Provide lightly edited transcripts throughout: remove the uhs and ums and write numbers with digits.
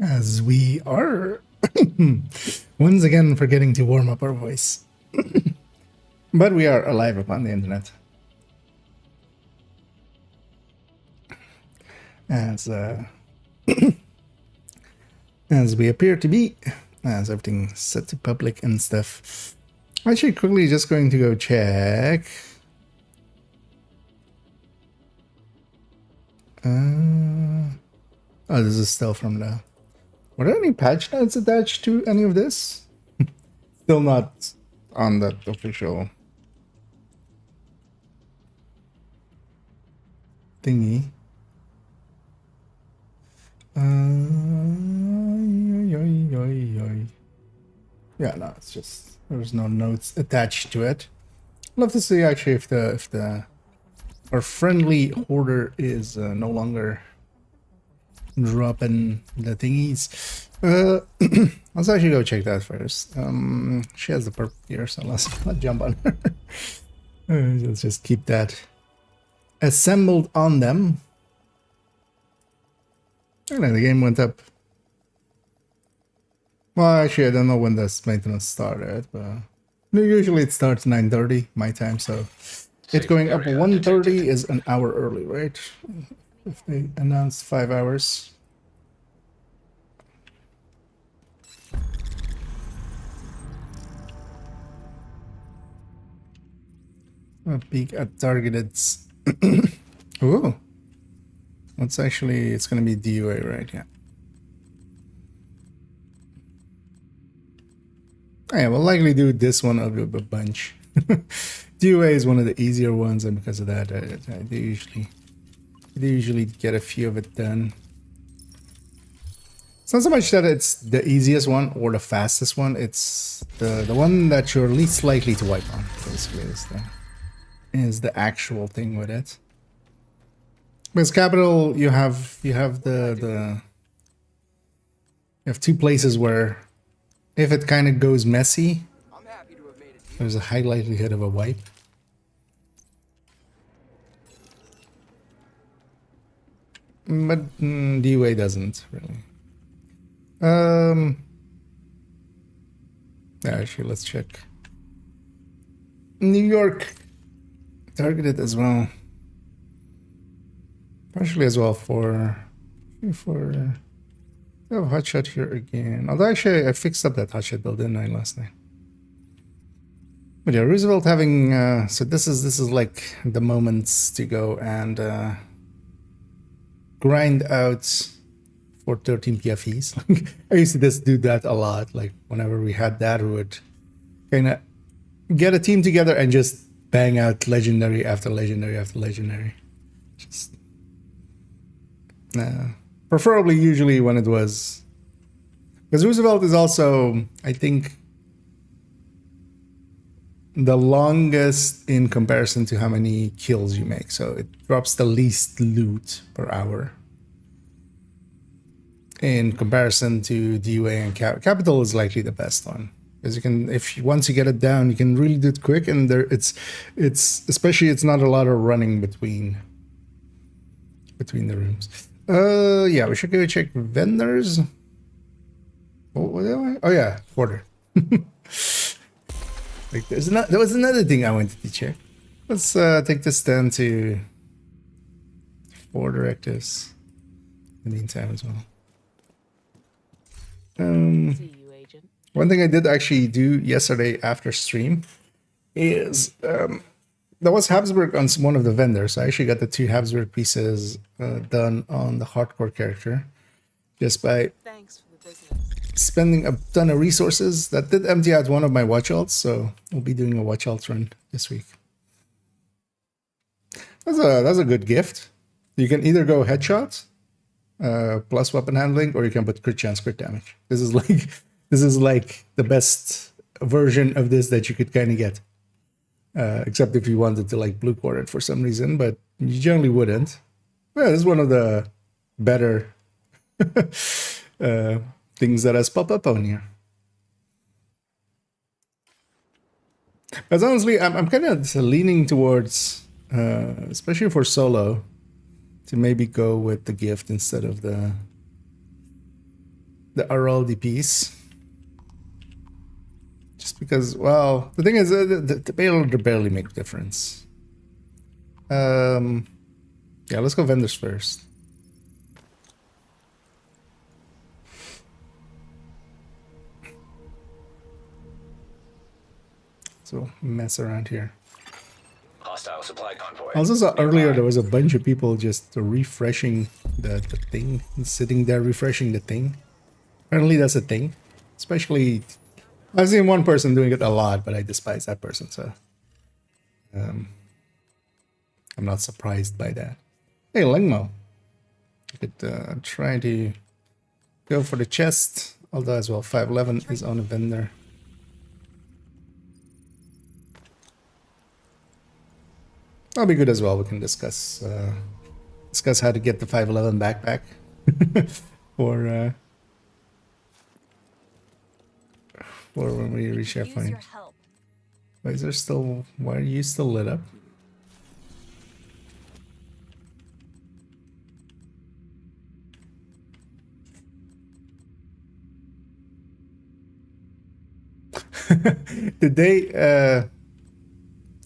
As we are once again forgetting to warm up our voice. But we are alive upon the internet. As as we appear to be, as everything's set to public and stuff. Actually, quickly just going to go check. Oh, this is still from the... Were there any patch notes attached to any of this? Still not on that official thingy. Yeah, no, it's just there's no notes attached to it. Love to see actually if our friendly hoarder is no longer dropping the thingies. Let's actually go check that first. She has the purple here, so let's not jump on her. Let's just keep that assembled on them. And then the game went up. Well, actually, I don't know when this maintenance started, but usually it starts 9:30 my time, so it going up 1:30 is an hour early, right? If they announced 5 hours. A peek at targeted. Oh, it's actually, it's going to be DUA, right? Yeah. Yeah, we'll likely do this one of a bunch. DUA is one of the easier ones, and because of that, they usually get a few of it done. It's not so much that it's the easiest one or the fastest one, it's the one that you're least likely to wipe on, basically, is the actual thing with it. Because capital, you have two places where if it kind of goes messy, there's a high likelihood of a wipe. But DUA doesn't really. Actually, let's check. New York targeted as well. Partially as well for oh, hotshot here again. Although actually I fixed up that hotshot build, didn't I, last night? But yeah, Roosevelt having so this is like the moments to go and grind out for 13 PFEs. I used to just do that a lot. Like whenever we had that, we would kind of get a team together and just bang out legendary after legendary after legendary. Just preferably usually when it was, because Roosevelt is also, I think, the longest in comparison to how many kills you make, so it drops the least loot per hour in comparison to DUA and Capital is likely the best one, because you can, once you get it down, you can really do it quick, and it's especially, it's not a lot of running between the rooms. Yeah, we should go check vendors. Oh yeah, hoarder. Like there was another thing I wanted to check. Let's take this down to 4 directives in the meantime as well. One thing I did actually do yesterday after stream is there was Habsburg on one of the vendors. I actually got the 2 Habsburg pieces done on the hardcore character just by spending a ton of resources. That did empty out one of my watch alts, so we'll be doing a watch alt run this week. That's a good gift. You can either go headshots plus weapon handling, or you can put crit chance, crit damage. This is like the best version of this that you could kind of get. Except if you wanted to like blue core it for some reason, but you generally wouldn't. Yeah, this is one of the better things that has popped up on here. But honestly, I'm kind of leaning towards, especially for solo, to maybe go with the gift instead of the the RLDPs. Just because, well, the thing is, the payload barely make a difference. Yeah, let's go vendors first. So mess around here. Hostile supply convoy. I also saw earlier there was a bunch of people just refreshing the thing, sitting there refreshing the thing. Apparently that's a thing. Especially, I've seen one person doing it a lot, but I despise that person, so I'm not surprised by that. Hey, Lengmo. I could try to go for the chest, although as well 511 is on a vendor. That'll be good as well. We can discuss how to get the 511 backpack for when we reach that point. Why is there still? Why are you still lit up? Did they?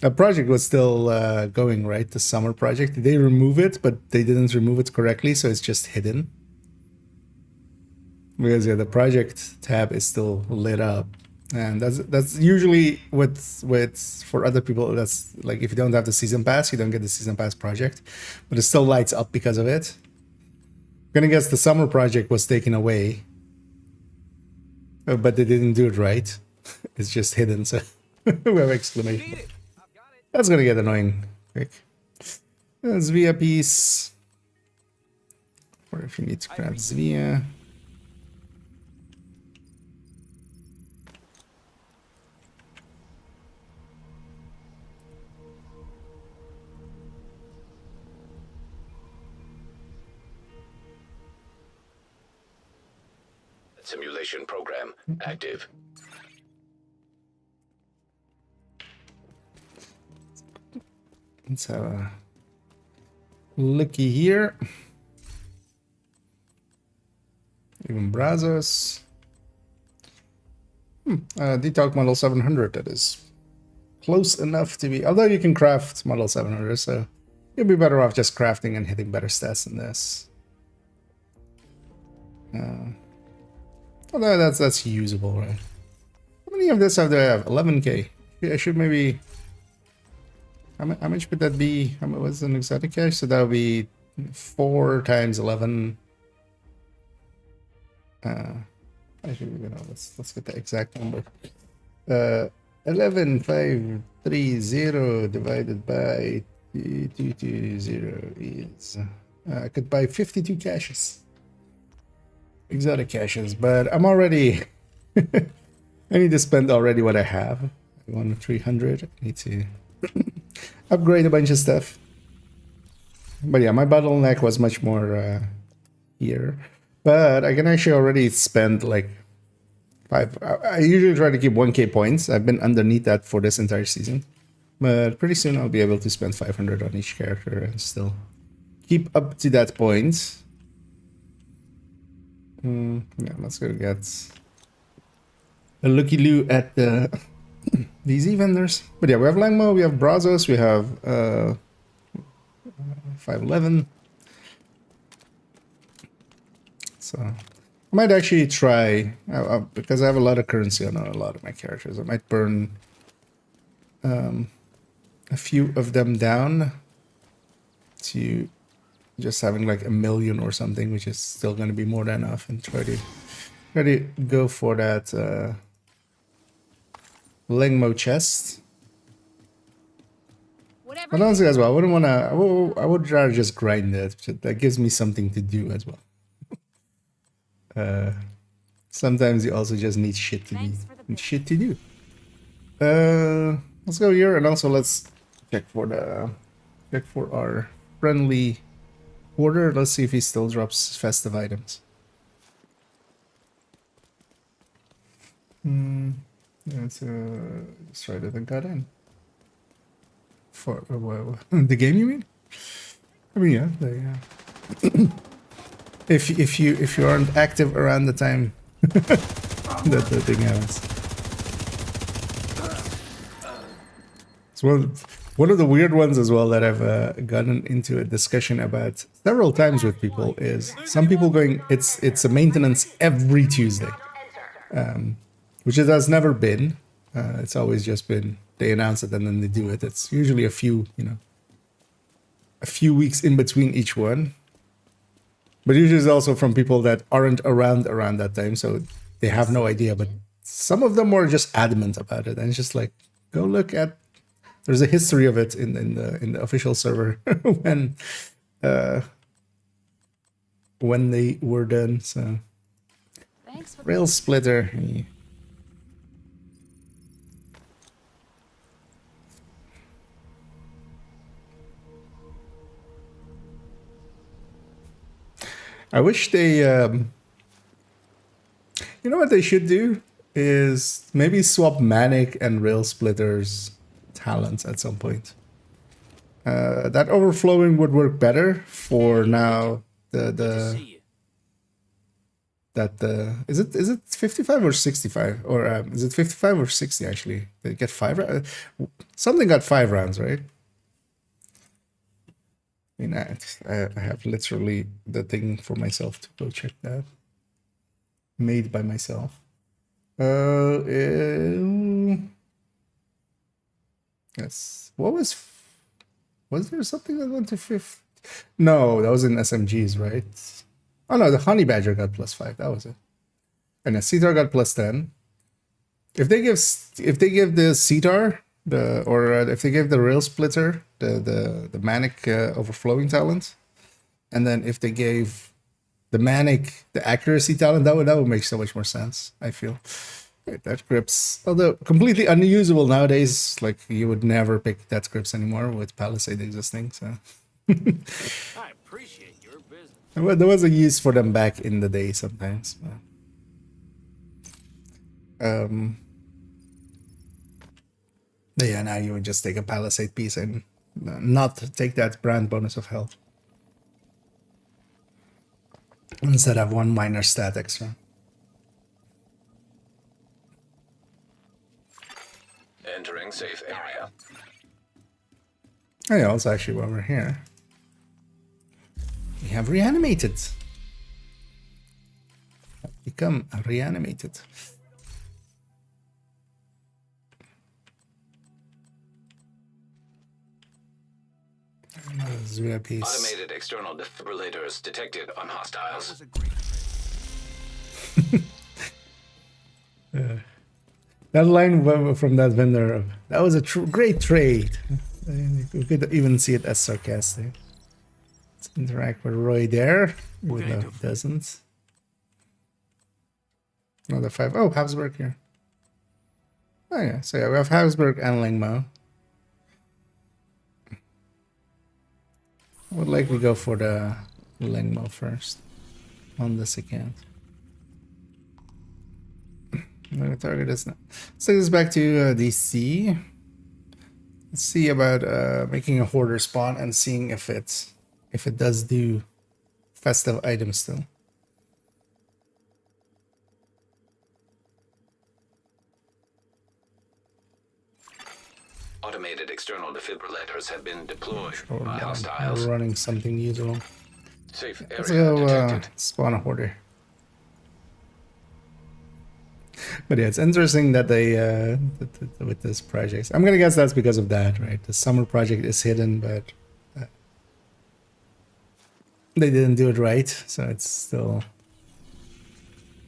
A project was still going, right? The summer project. Did they remove it? But they didn't remove it correctly, so it's just hidden. Because yeah, the project tab is still lit up, and that's usually with for other people. That's like if you don't have the season pass, you don't get the season pass project, but it still lights up because of it. I'm gonna guess the summer project was taken away, but they didn't do it right. It's just hidden, so we have exclamation. That's gonna get annoying quick. Zvia piece. Or if you need to grab Zvia. Simulation program active. Let's have a looky here. Even Brazos. Detox model 700. That is close enough to be. Although you can craft model 700, so you'll be better off just crafting and hitting better stats than this. Although that's usable, right? How many of this do I have? 11k. Yeah, I should maybe. How much would that be? How much was an exotic cash? So that would be 4 times 11. Actually, you know, let's get the exact number. 11,530 divided by 220 is. I could buy 52 caches. Exotic caches, but I'm already. I need to spend already what I have. I want 300. I need to upgrade a bunch of stuff. But yeah, my bottleneck was much more here. But I can actually already spend like 5. I usually try to keep 1k points. I've been underneath that for this entire season. But pretty soon I'll be able to spend 500 on each character and still keep up to that point. Yeah, let's go get a looky loo at the these vendors. But yeah, we have Langmo, we have Brazos, we have 511. So I might actually try because I have a lot of currency on a lot of my characters. I might burn a few of them down to just having like 1 million or something, which is still going to be more than enough, and try to go for that Lengmo chest. But honestly as well, I wouldn't want to. I would rather just grind it. That gives me something to do as well. Sometimes you also just need shit to do. Let's go here, and also let's check for our friendly order. Let's see if he still drops festive items. Let's try to think that in. For the game, you mean? I mean, yeah. if you aren't active around the time that the thing happens. It's one of the weird ones as well that I've gotten into a discussion about several times with people is some people going, it's a maintenance every Tuesday, which it has never been. It's always just been they announce it and then they do it. It's usually a few weeks in between each one. But usually it's also from people that aren't around that time, so they have no idea. But some of them are just adamant about it, and it's just like, go look at. There's a history of it in the official server when they were done. So rail splitter. I wish they, you know what they should do is maybe swap Manic and Rail Splitter's talents at some point. That overflowing would work better for now. Is it 55 or 65 or is it 55 or 60 actually? They get 5 something got 5 rounds, right? I mean, I have literally the thing for myself to go check that. Made by myself. Yes. Was there something that went to 5th? No, that was in SMGs, right? Oh no, the Honey Badger got +5. That was it. And the Cetar got +10. If they give the Cetar if they give the Rail Splitter the Manic overflowing talent, and then if they gave the Manic the accuracy talent, that would make so much more sense, I feel. Right, that grips, although completely unusable nowadays, like you would never pick that grips anymore with Palisade existing. So I appreciate your business. There was a use for them back in the day sometimes. But yeah, now you would just take a Palisade piece and not take that brand bonus of health. Instead of 1 minor stat extra. Entering safe area. Oh yeah, also actually while we're here, we have reanimated. Become reanimated. Automated external defibrillators detected on hostiles. That line from that vendor, that was a great trade. We could even see it as sarcastic. Let's interact with Roy there. With doesn't. Another 5. Oh, Habsburg here. Oh yeah, so yeah, we have Habsburg and Lingmo. I would likely go for the Lingmo first on this account. The target is not. Let's take this back to DC. Let's see about making a hoarder spawn and seeing if it does do festive items still. Automated external defibrillators have been deployed by hostiles. We're running something usual. Safe Let's area go detected. spawn a hoarder. But yeah, it's interesting that they with this project. I'm gonna guess that's because of that, right? The summer project is hidden, but they didn't do it right, so it's still.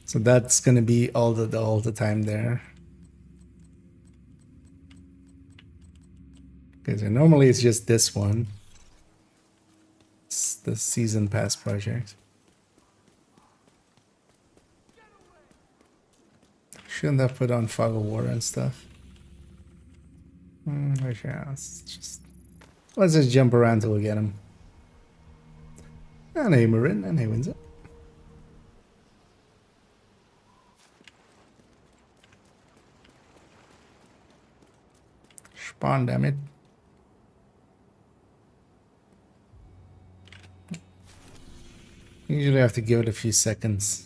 So that's gonna be all the time there. Okay, so normally it's just this one. It's the season pass project. Shouldn't have put on fog of war and stuff. Yeah, let's just jump around till we get him. And hey, Marin, and hey, wins it. Spawn, damn it. Usually I have to give it a few seconds.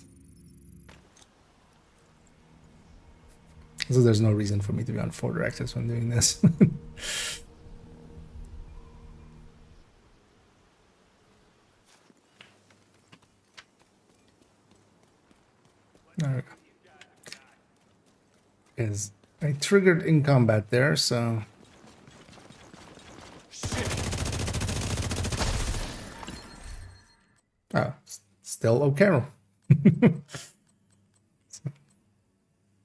So there's no reason for me to be on 4 directives when doing this. There we go. I triggered in combat there, so... Oh, still O'Carroll.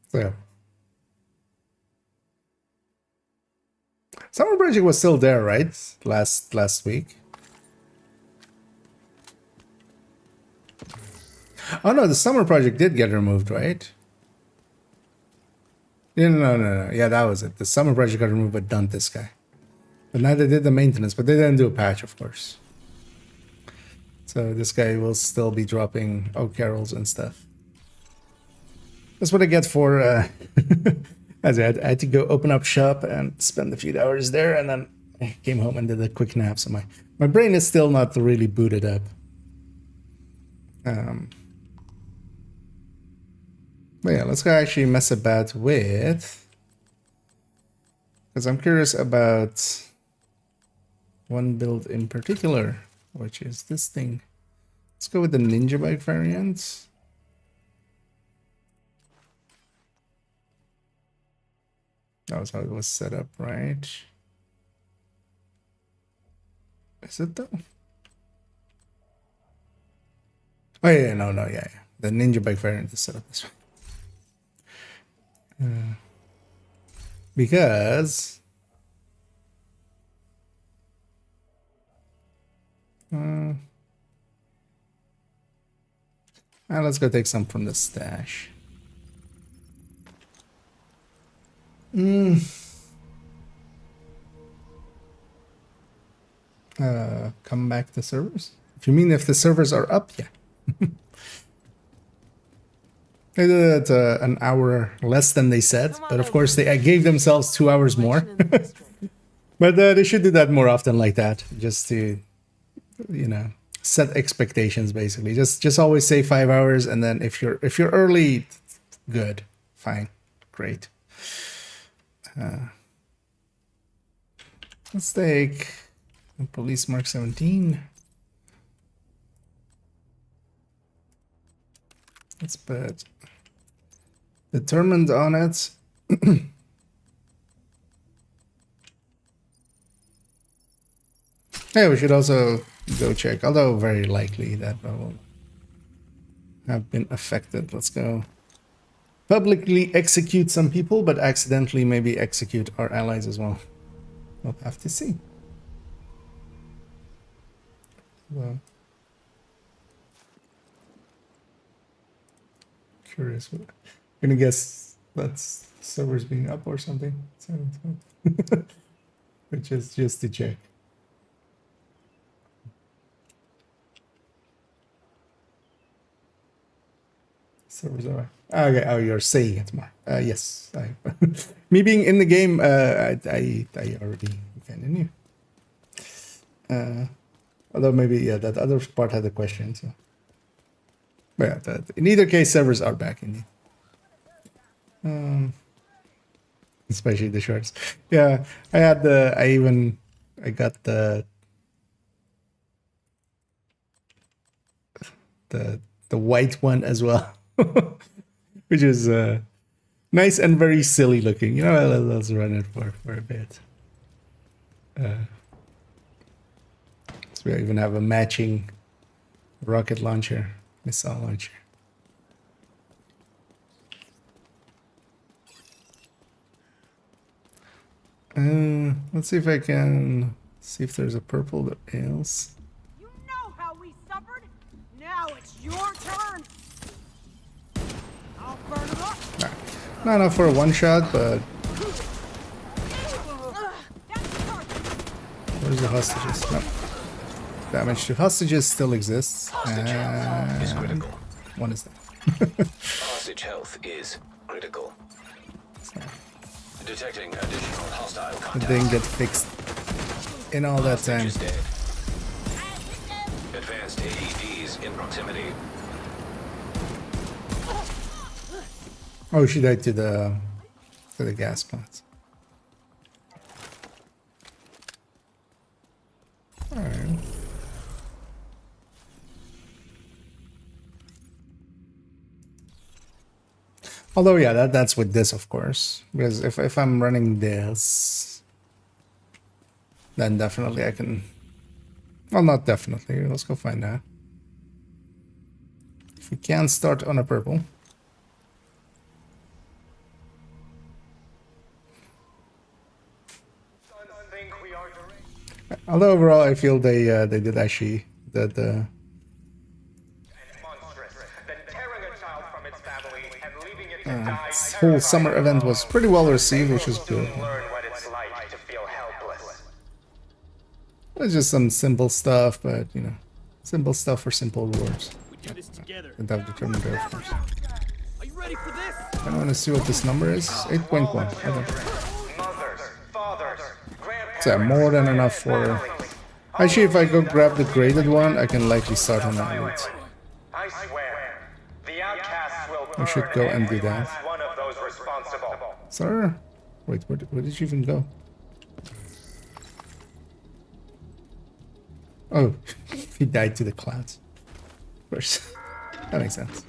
So... Summer Project was still there, right? Last week. Oh no, the Summer Project did get removed, right? No. Yeah, that was it. The Summer Project got removed, but dumped this guy. But neither did the maintenance, but they didn't do a patch, of course. So this guy will still be dropping O'Carrolls and stuff. That's what I get for... As I had to go open up shop and spend a few hours there, and then I came home and did a quick nap. So my brain is still not really booted up. But yeah, let's go actually mess about with, because I'm curious about one build in particular, which is this thing. Let's go with the ninja bike variant. That was how it was set up, right? Is it though? Oh yeah, no, yeah. The ninja bike variant is set up this way. Because let's go take some from the stash. Come back to servers? If you mean if the servers are up, yeah. They did it an hour less than they said, but of course they gave themselves 2 hours more. But they should do that more often like that, just to, you know, set expectations basically. Just always say 5 hours, and then if you're early, good, fine, great. Let's take a Police Mark 17. Let's put Determined on it. Yeah, we should also go check, although very likely that will have been affected. Let's go publicly execute some people, but accidentally maybe execute our allies as well. We'll have to see. Well, curious. I'm gonna guess that's servers being up or something. Which is just to check. Servers are okay. Oh, you're saying it more. Yes. Me being in the game, I already kind of knew. Although maybe yeah, that other part had a question. So, but yeah, in either case, servers are back indeed. Especially the shorts. Yeah, I had I got the white one as well. Which is nice and very silly looking. You know, let's run it for a bit. So we even have a matching rocket launcher, missile launcher. Let's see if I can see if there's a purple that ails. You know how we suffered. Now it's your turn. I'll burn it up. Not enough for a one shot, but where's the hostages? No. Damage to hostages still exists. Hostage health is critical. One is there. Hostage health is critical. Detecting additional hostile It contact. didn't get fixed in all that time. Hostage is dead. Advanced AEDs in proximity. Oh, she died to the gas plants. All right. Although, yeah, that's with this, of course. Because if I'm running this, then definitely I can... Well, not definitely. Let's go find that. If we can start on a purple. Although overall, I feel they did actually... the this whole summer event was pretty well received, which is good. It's just some simple stuff, but you know, simple stuff for simple rewards. We do this together. And I've determined there, of course. Are you ready for this? I want to see what this number is. 8.1. Okay. So more than enough for... Actually, if I go grab the graded one, I can likely start on that route. I swear, the outcasts will I should go and do that. one of those responsible. Sir? Wait, where did you even go? Oh, he died to the clouds. Of course. That makes sense.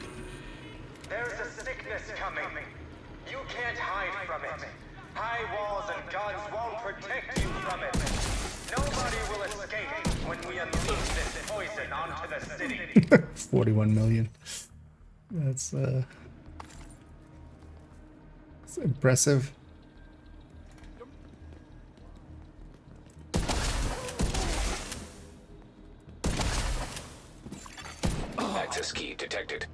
There's a sickness coming. You can't hide from it. High walls and guns won't protect you from it. Nobody will escape when we unleash this poison onto the city. 41 million. That's impressive. Access key detected.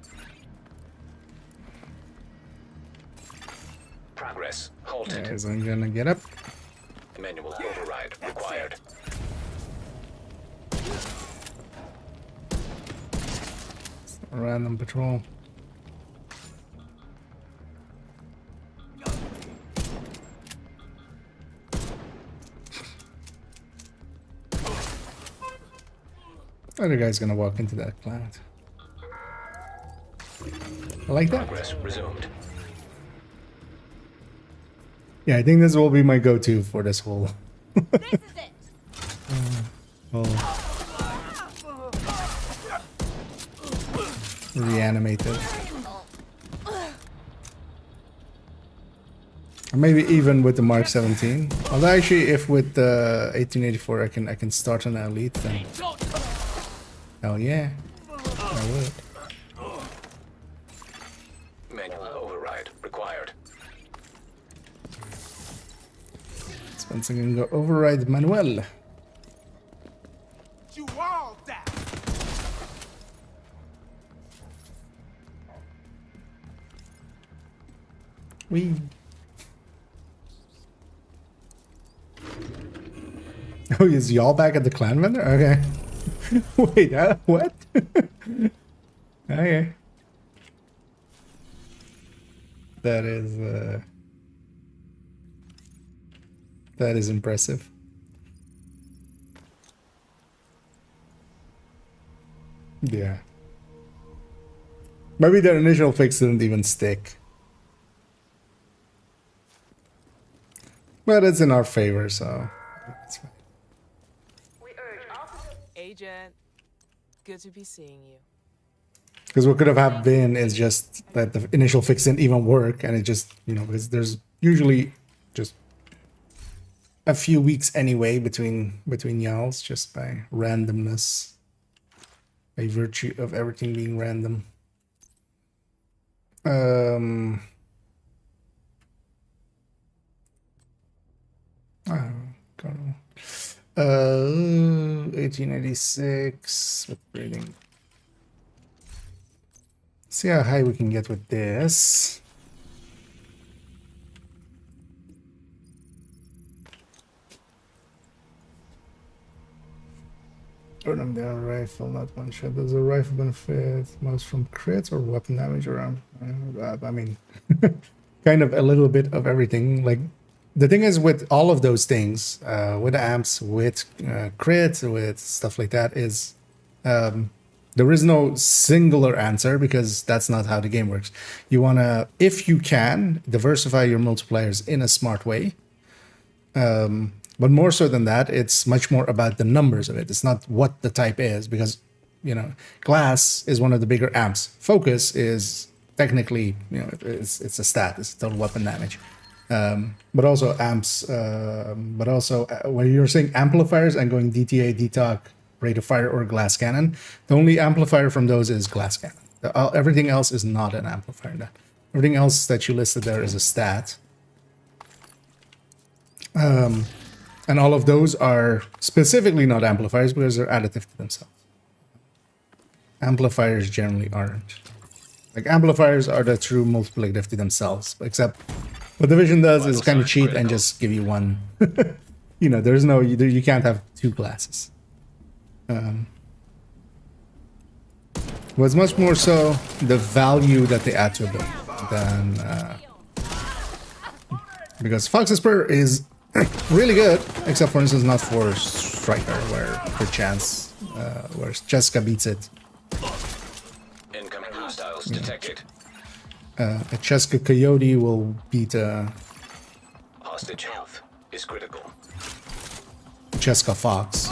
Progress halted. Guys, I'm gonna get up. Manual override required. Random patrol. Other guy's gonna walk into that cloud. I like that. Progress resumed. Yeah, I think this will be my go-to for this whole. This is it. Reanimated. Or maybe even with the Mark 17. Although actually, if with the 1884 I can start an elite, then hell yeah, I would. Manual override required. Spencer can go override Manuel. You all die. Wee. Oh, is y'all back at the clan vendor? Okay. Wait, what? Okay. That is impressive. Yeah. Maybe their initial fix didn't even stick. But it's in our favor, so it's fine. Agent, good to be seeing you. Because what could have been is just that the initial fix didn't even work, and it just, you know, because there's usually just a few weeks anyway between YALs, just by randomness, by virtue of everything being random. Oh, God. 1886 with breeding. See how high we can get with this. Burnham down rifle, not one shot. Does a rifle benefit most from crits or weapon damage around? I mean, kind of a little bit of everything. Like, the thing is with all of those things, with amps, with crits, with stuff like that, is There is no singular answer because that's not how the game works. You want to, if you can, diversify your multipliers in a smart way. But more so than that, it's much more about the numbers of it. It's not what the type is, because, you know, glass is one of the bigger amps. Focus is technically, you know, it's a stat, it's total weapon damage. But also amps, but also when you're saying amplifiers and going DTA, DTOC, rate of fire, or glass cannon, the only amplifier from those is glass cannon. Everything else is not an amplifier. Everything else that you listed there is a stat. And all of those are specifically not amplifiers because they're additive to themselves. Amplifiers generally aren't. Like, amplifiers are the true multiplicative to themselves, except what Division does is kind of cheat and just give you one. You know, there's no, you can't have two classes. But it's much more so the value that they add to a build than because Fox's Spur is really good, except for instance not for Striker, where per chance, where Jessica beats it. Incoming hostiles detected. A Cheska Coyote will beat a Hostage health is critical. Cheska Fox.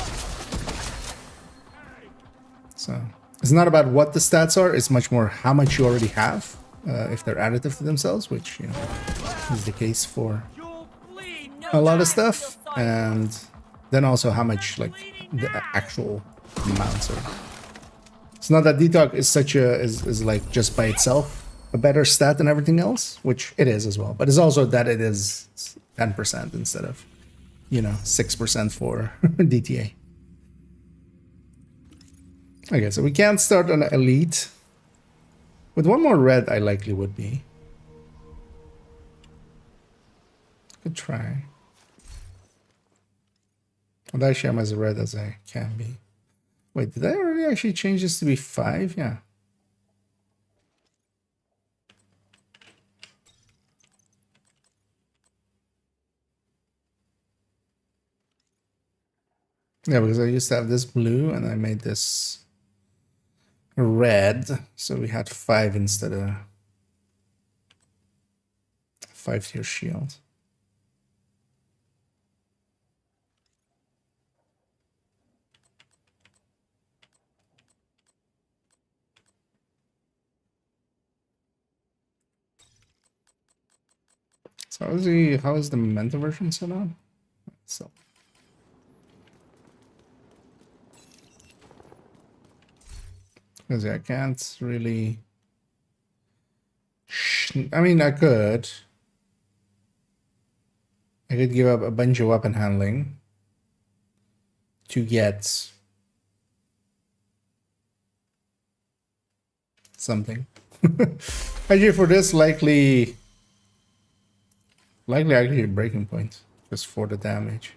So it's not about what the stats are, it's much more how much you already have, if they're additive to themselves, which, you know, is the case for a lot of stuff, and then also how much, like, the actual amounts are. It's not that DTOC is such a, is like just by itself a better stat than everything else, which it is as well, but it's also that it is 10% instead of, you know, 6% for DTA. Okay, so we can't start on elite. With one more red, I likely would be. Good try. Well, actually, I'm as red as I can be. Wait, did I already actually change this to be 5? Yeah. Yeah, because I used to have this blue and I made this red, so we had 5 instead of 5-tier shield. So how is the Memento version set on? So because I can't really, I mean, I could give up a bunch of weapon handling to get something. Actually, for this, likely actually a breaking point just for the damage.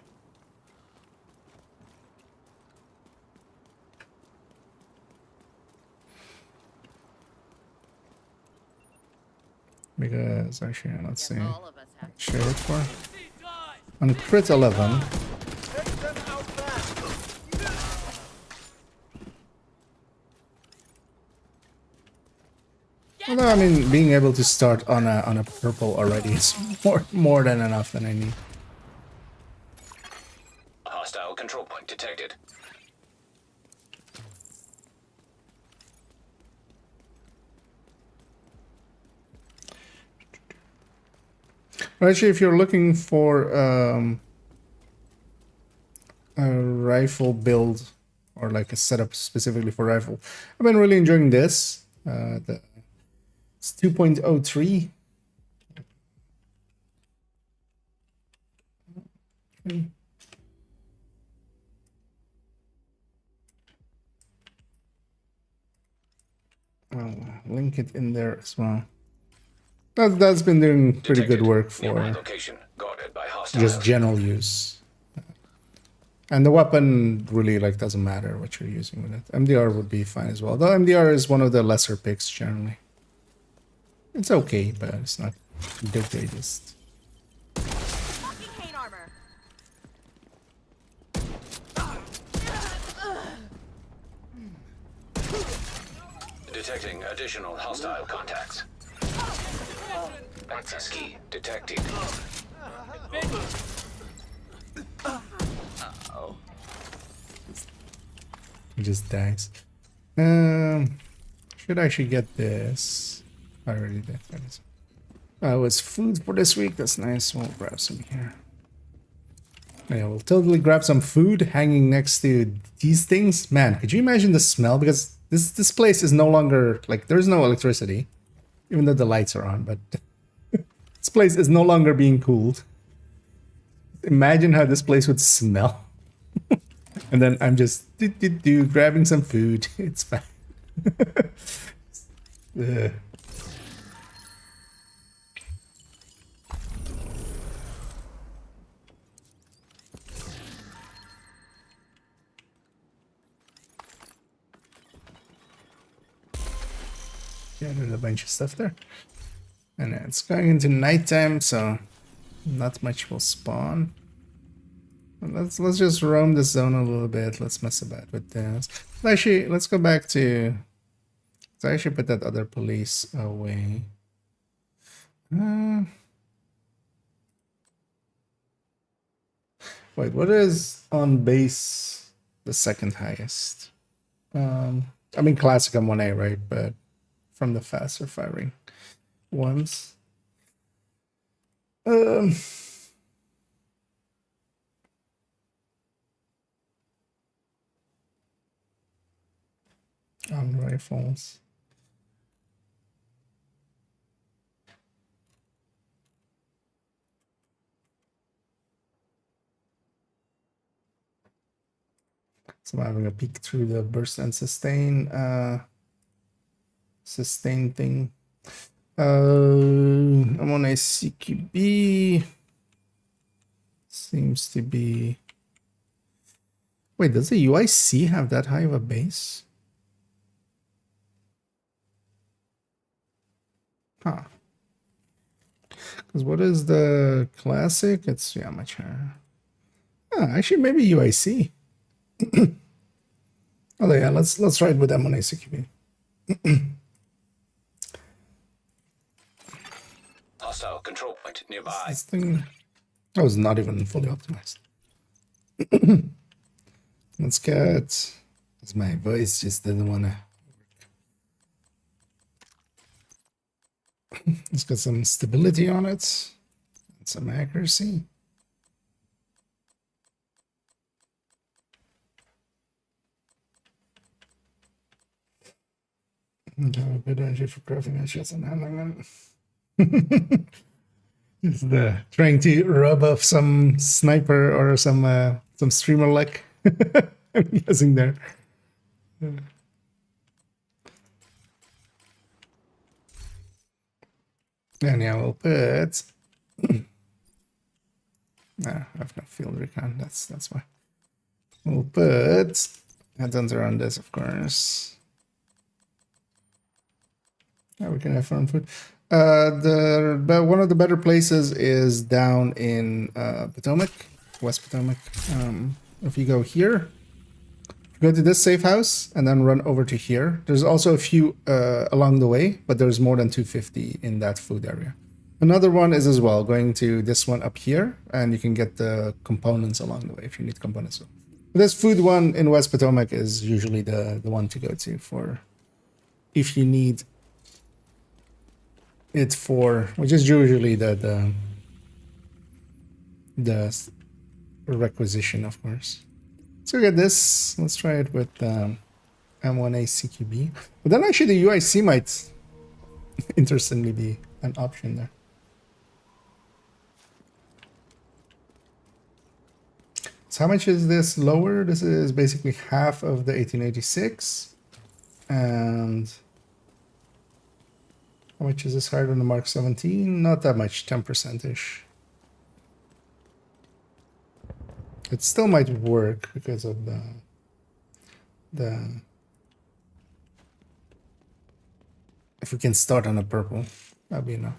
Because actually, let's see. Share it for on crit 11. Although, I mean, being able to start on a purple already is more than enough than I need. Hostile control point detected. Well, actually, if you're looking for a rifle build or like a setup specifically for rifle, I've been really enjoying this. It's 2.03. I'll link it in there as well. That's been doing pretty good work for just general use. And the weapon really like doesn't matter what you're using with it. MDR would be fine as well. Though MDR is one of the lesser picks generally. It's okay, but it's not the greatest. Detecting additional hostile contacts. Access key detected. He just dies. Should actually get this. I already did. That is. Oh, it's food for this week. That's nice. We'll grab some here. Yeah, we'll totally grab some food hanging next to these things. Man, could you imagine the smell? Because this place is no longer, like, there's no electricity, even though the lights are on, but this place is no longer being cooled. Imagine how this place would smell. And then I'm just grabbing some food. It's fine. Ugh. Yeah, there's a bunch of stuff there. And it's going into nighttime, so not much will spawn. Let's just roam the zone a little bit. Let's mess about with this. Actually, let's go back to... Let's actually put that other police away. Wait, what is on base the second highest? I mean, classic I'm 1A, right? But from the faster firing ones. On rifles. So I'm having a peek through the burst and sustain thing. I'm on a CQB. Seems to be... Wait, does the UIC have that high of a base? Huh. Because what is the classic? It's, yeah, much higher. Actually, maybe UIC. Oh yeah, let's try it with them on ACQB. Hostile control point nearby. This thing that was not even fully optimized. Let's get... Because my voice just didn't want to work. Let's get some stability on it. And some accuracy. And have a good energy for crafting headshots and handling them. It's the trying to rub off some sniper or some streamer luck I'm using there. And yeah, we'll put... No, I have no field recon, that's why. We'll put headhunters around this, of course. Yeah, we can have fun food. One of the better places is down in Potomac, West Potomac. If you go here, go to this safe house and then run over to here. There's also a few along the way, but there's more than 250 in that food area. Another one is as well going to this one up here, and you can get the components along the way if you need components. This food one in West Potomac is usually the one to go to for if you need it for, which is usually the requisition, of course. So we get this. Let's try it with M1A CQB. But then actually the UIC might interestingly be an option there. So how much is this lower? This is basically half of the 1886. And how much is this higher than the Mark 17? Not that much, 10%-ish. It still might work because of the if we can start on a purple, that'd be enough.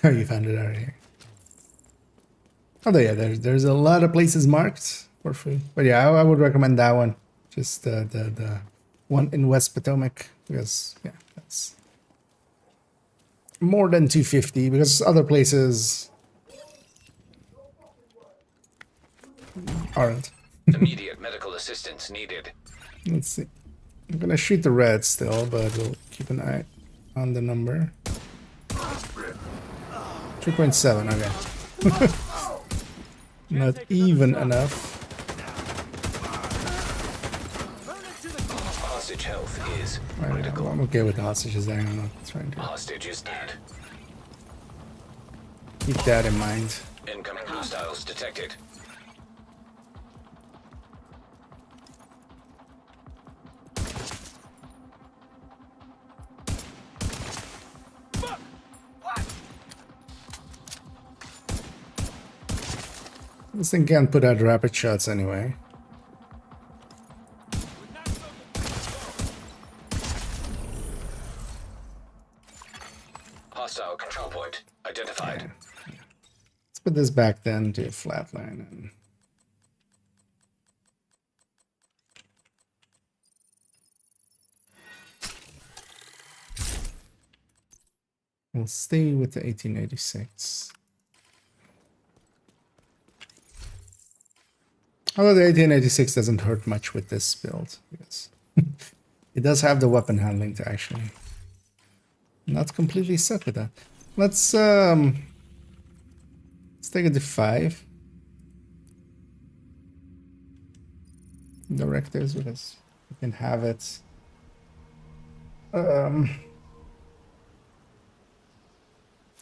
Oh, you found it already. Oh yeah, there's a lot of places marked for food. But yeah, I would recommend that one. Just the one in West Potomac because yeah, that's more than 250 because other places aren't. Immediate medical assistance needed. Let's see. I'm gonna shoot the red still, but we'll keep an eye on the number. 3.7, okay. Not even enough. Hostage health is Right, critical. I'm okay with the hostages there. I'm not trying to Hostage is dead. keep that in mind. Incoming hostiles detected. This thing can't put out rapid shots anyway. Hostile control point identified. Let's put this back then to a flatline and we'll stay with the 1886. Although the 1886 doesn't hurt much with this build, because it does have the weapon handling to actually not completely suck with that. Let's take it to 5 directives because we can have it.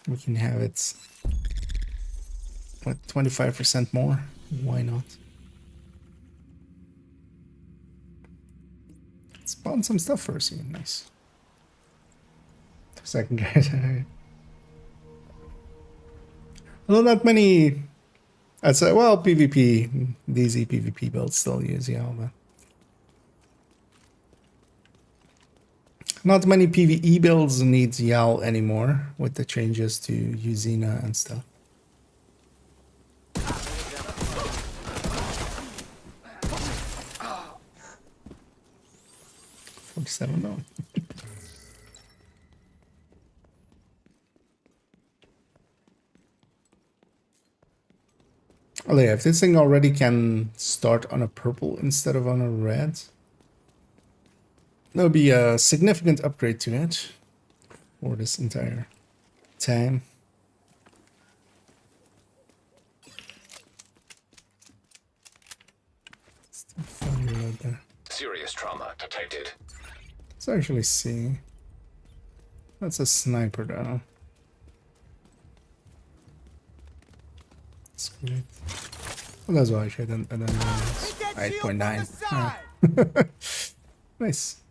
We can have it. What, 25% more? Why not? Spawn some stuff first. Yeah, nice. Second guys. Well, not many. I'd say, well, PvP, DZ PvP builds still use YAL, but not many PvE builds need YAL anymore with the changes to Uzina and stuff. 47 though. Oh yeah, if this thing already can start on a purple instead of on a red, that would be a significant upgrade to it for this entire time. Still fun reload there. Serious trauma detected. Let's actually see. That's a sniper though. That's great. Well, that's why I should have done 8.9. Nice.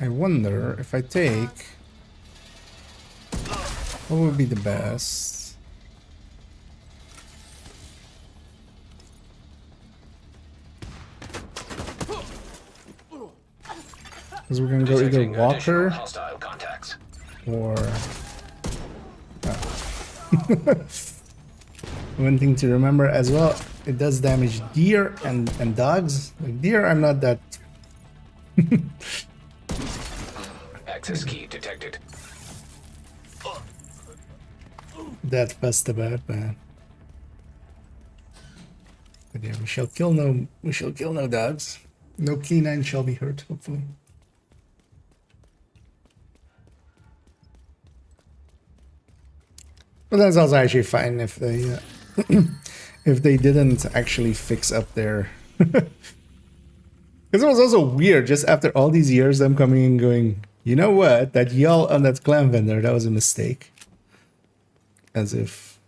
I wonder if I take what would be the best. Because we're gonna go either Detecting additional Walker hostile contacts. or one thing to remember as well, it does damage deer and dogs. Like deer, I'm not that Access key detected. that fussed about, man. But yeah, we shall kill no dogs. No canine shall be hurt, hopefully. But that's also actually fine if they if they didn't actually fix up their. Because it was also weird, just after all these years, them coming and going, you know what, that yell on that clan vendor, that was a mistake. As if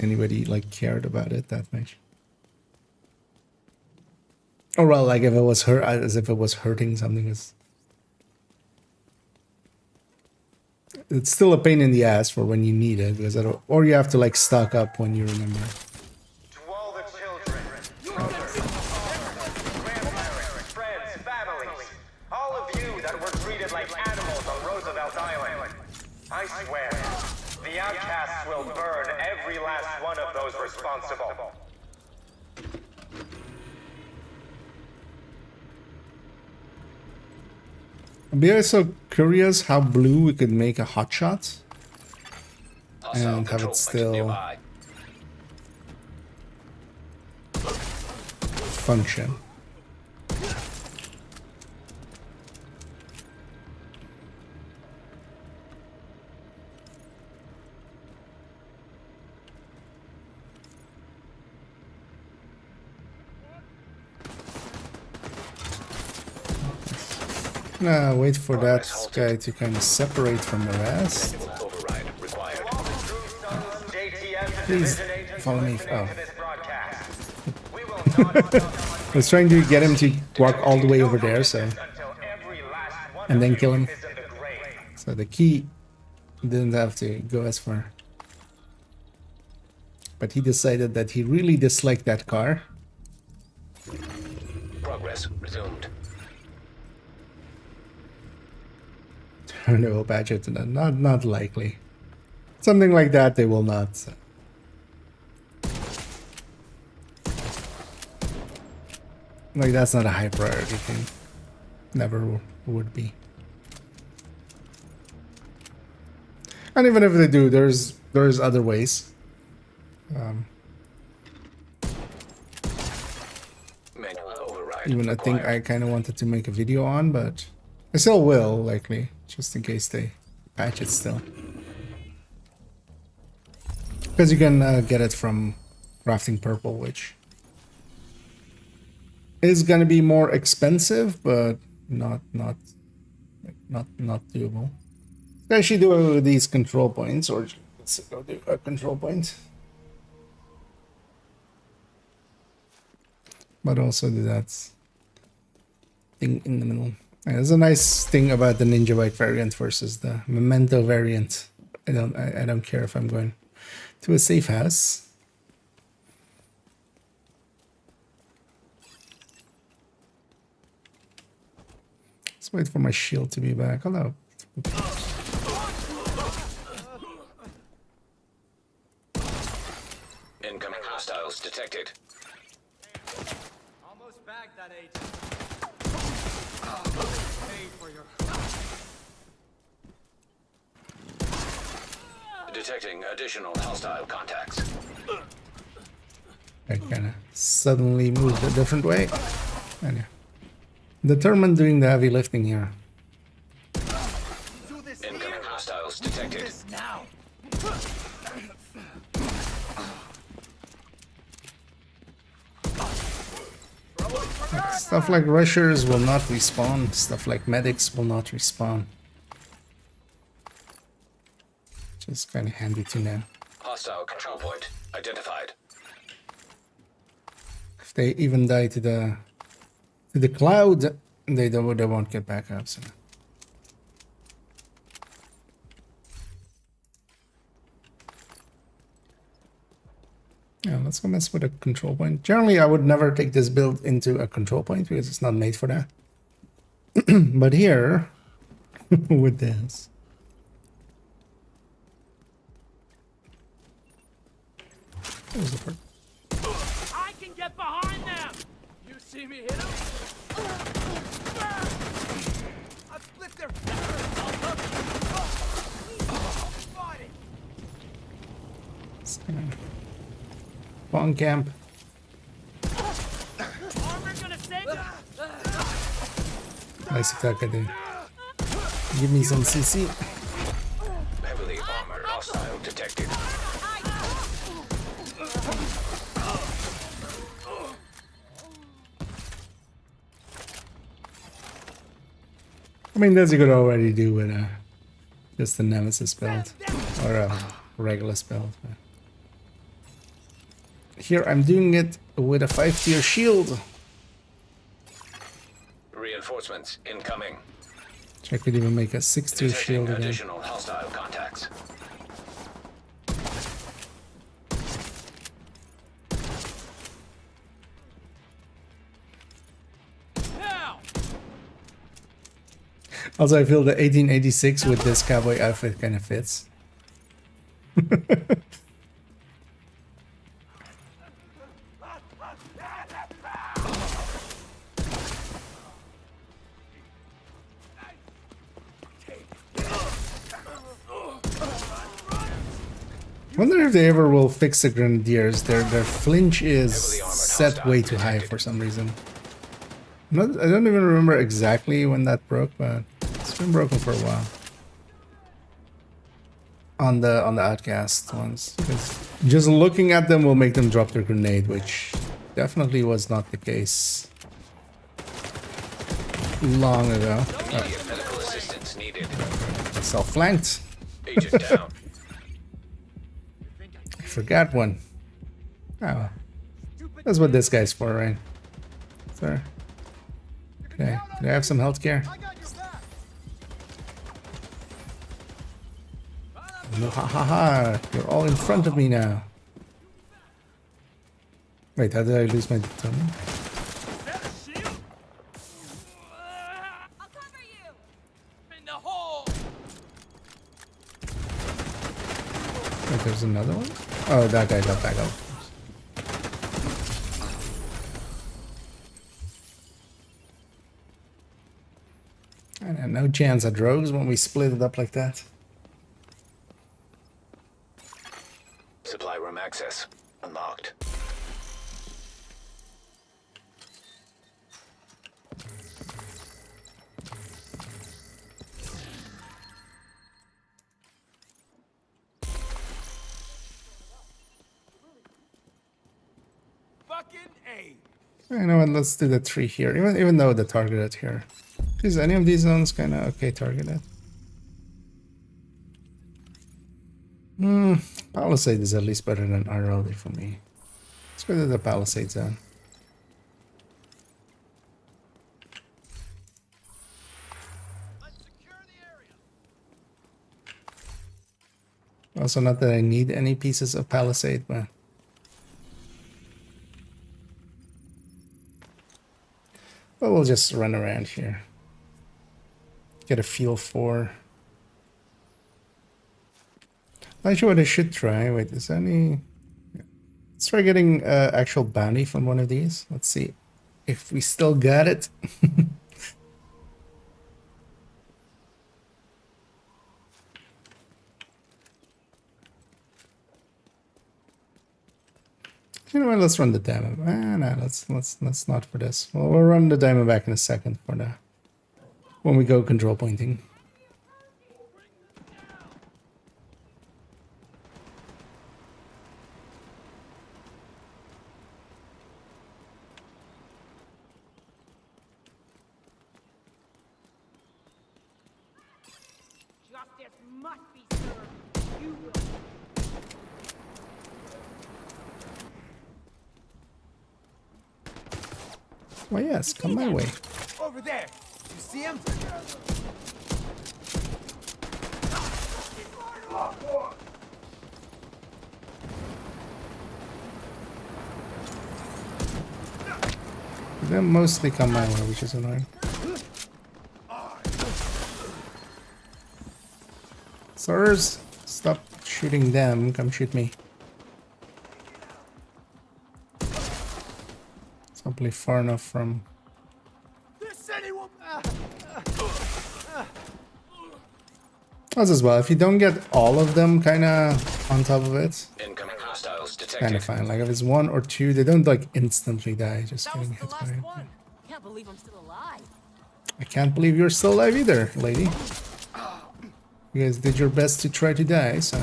anybody like cared about it that much. Or well, like if it was hurt, as if it was hurting something. It's still a pain in the ass for when you need it, because or you have to like stock up when you remember. To all the children, mothers, grandparents, friends, families, all of you that were treated like animals on Roosevelt Island, I swear, The outcasts will burn every last one of those responsible. I'd be also curious how blue we could make a hotshot Hostile and have control it point still nearby. function. Wait for that guy to kind of separate from the rest. Override required. Please follow me. Oh. I was trying to get him to walk all the way over there, so and then kill him. So the key didn't have to go as far. But he decided that he really disliked that car. Progress resumed. Turn the whole badger to that. Not likely. Something like that they will not. So. Like that's not a high priority thing. Never would be. And even if they do, there's other ways. Manual override Even I think required. I kind of wanted to make a video on, but I still will likely, just in case they patch it still. Because you can get it from crafting purple, which is gonna be more expensive, but not doable. I should do these control points, or let's go do a control point. But also do that thing in the middle. Yeah, there's a nice thing about the Ninja Bike variant versus the Memento variant. I don't care if I'm going to a safe house. Let's wait for my shield to be back. Hello. Incoming hostiles detected. Almost bagged that agent. Pay for your... Detecting additional hostile contacts. I kind of suddenly moved a different way. And yeah. Determined doing the heavy lifting here. Do this Incoming hostiles detected. now. Stuff like rushers will not respawn. Stuff like medics will not respawn. Just kind of handy to know. Hostile control point identified. If they even die to the cloud, they won't get back up. So. Yeah, let's go mess with a control point. Generally, I would never take this build into a control point because it's not made for that. But here, with this. There's the part. I can get behind them. You see me hit them? I split their Spawn camp. Armor gonna save them. Nice attack, I think. Give me some CC. Heavily armored hostile detected. I mean, this you could already do with just a Nemesis build or a regular build. Here I'm doing it with a 5-tier shield. Reinforcements incoming. Which I could even make a 6-tier Detecting shield again. additional hostile contacts. Now. Also, I feel the 1886 with this cowboy outfit kind of fits. Wonder if they ever will fix the grenadiers. Their flinch is Heavily armored set hostile way too high detected. for some reason. I don't even remember exactly when that broke, but it's been broken for a while. On the outcast ones, because just looking at them will make them drop their grenade, which definitely was not the case long ago. Immediate medical assistance needed. Self-flanked. Agent down. I forgot one. Oh, that's what this guy's for, right? Sir. Okay, can I have some health care? No, ha ha ha! You're all in front of me now. Wait, how did I lose my determinant? I'll cover you. In the hole. Wait, there's another one? Oh, that guy got back up. I had no chance at rogues when we split it up like that. Supply room access unlocked. Fucking A. You know what? Let's do the 3 here. Even though the targeted here. Is any of these zones kind of okay targeted? Palisade is at least better than RLD for me. Let's go to the Palisade zone. Let's secure the area. Also, not that I need any pieces of Palisade, but we'll just run around here. Get a feel for. Actually, what I should try. Wait, is there any? Let's try getting actual bounty from one of these. Let's see if we still got it. You know what? Let's run the demo. No, let's not for this. Well, we'll run the demo back in a second for the when we go control pointing. Justice must be served. You will. Well, yes, come my way. Over there. You see him? They mostly come my way, which is annoying. Sirs, stop shooting them. Come shoot me. It's hopefully far enough from. This city will. As well, if you don't get all of them kind of on top of it, Incoming hostiles detected. kind of fine. Like if it's 1 or 2, they don't like instantly die. Just That was getting the hit by last it. one. Can't believe I'm still alive. I can't believe you're still alive either, lady. You guys did your best to try to die, so.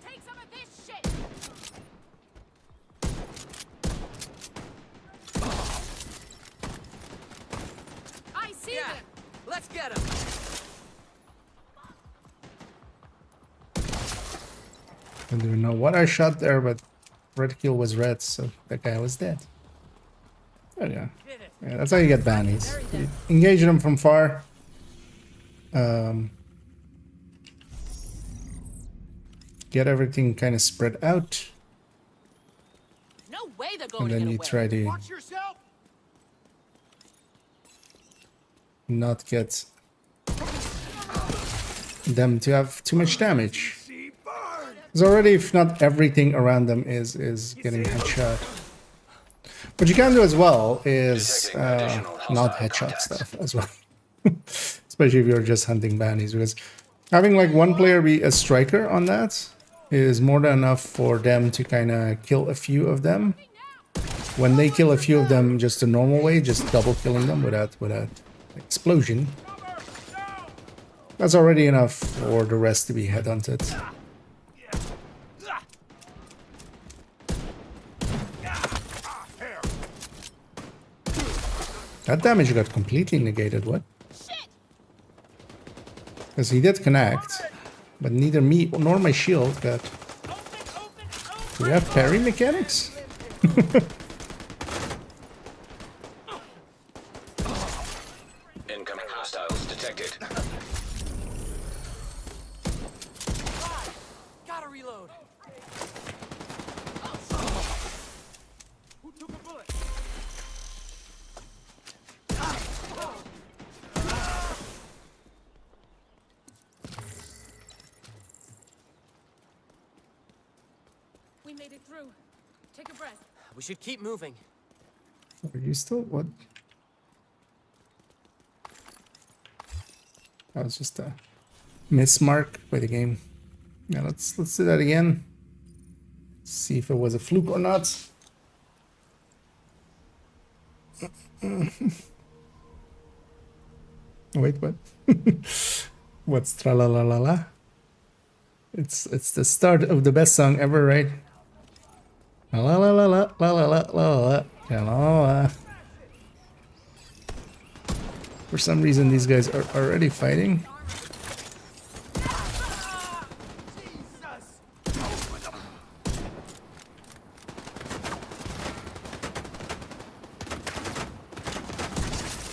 Take some of this shit. I see them. Let's get him. I don't even know what I shot there, but reticule was red, so that guy was dead. There you go. Yeah, that's how you get bounties. You engage them from far. Get everything kind of spread out. No way they're And going to then get you away. try to Watch yourself. not get them to have too much damage. See, burn. Because already, if not everything around them is getting headshot. What you can do as well is Detecting additional not hostile headshot contacts. stuff as well. Especially if you're just hunting bounties, because having like one player be a striker on that is more than enough for them to kind of kill a few of them. When they kill a few of them just the normal way, just double killing them without explosion, that's already enough for the rest to be headhunted. That damage got completely negated, what? Because he did connect, but neither me nor my shield got... Do we have parry mechanics? Incoming hostiles detected. Gotta reload. Who took a bullet? We made it through. Take a breath. We should keep moving. Are you still... what? That was just a mismark by the game. Yeah, let's do that again. See if it was a fluke or not. Wait, what? What's tra-la-la-la-la? It's the start of the best song ever, right? La la la la la la la la la la. For some reason, these guys are already fighting.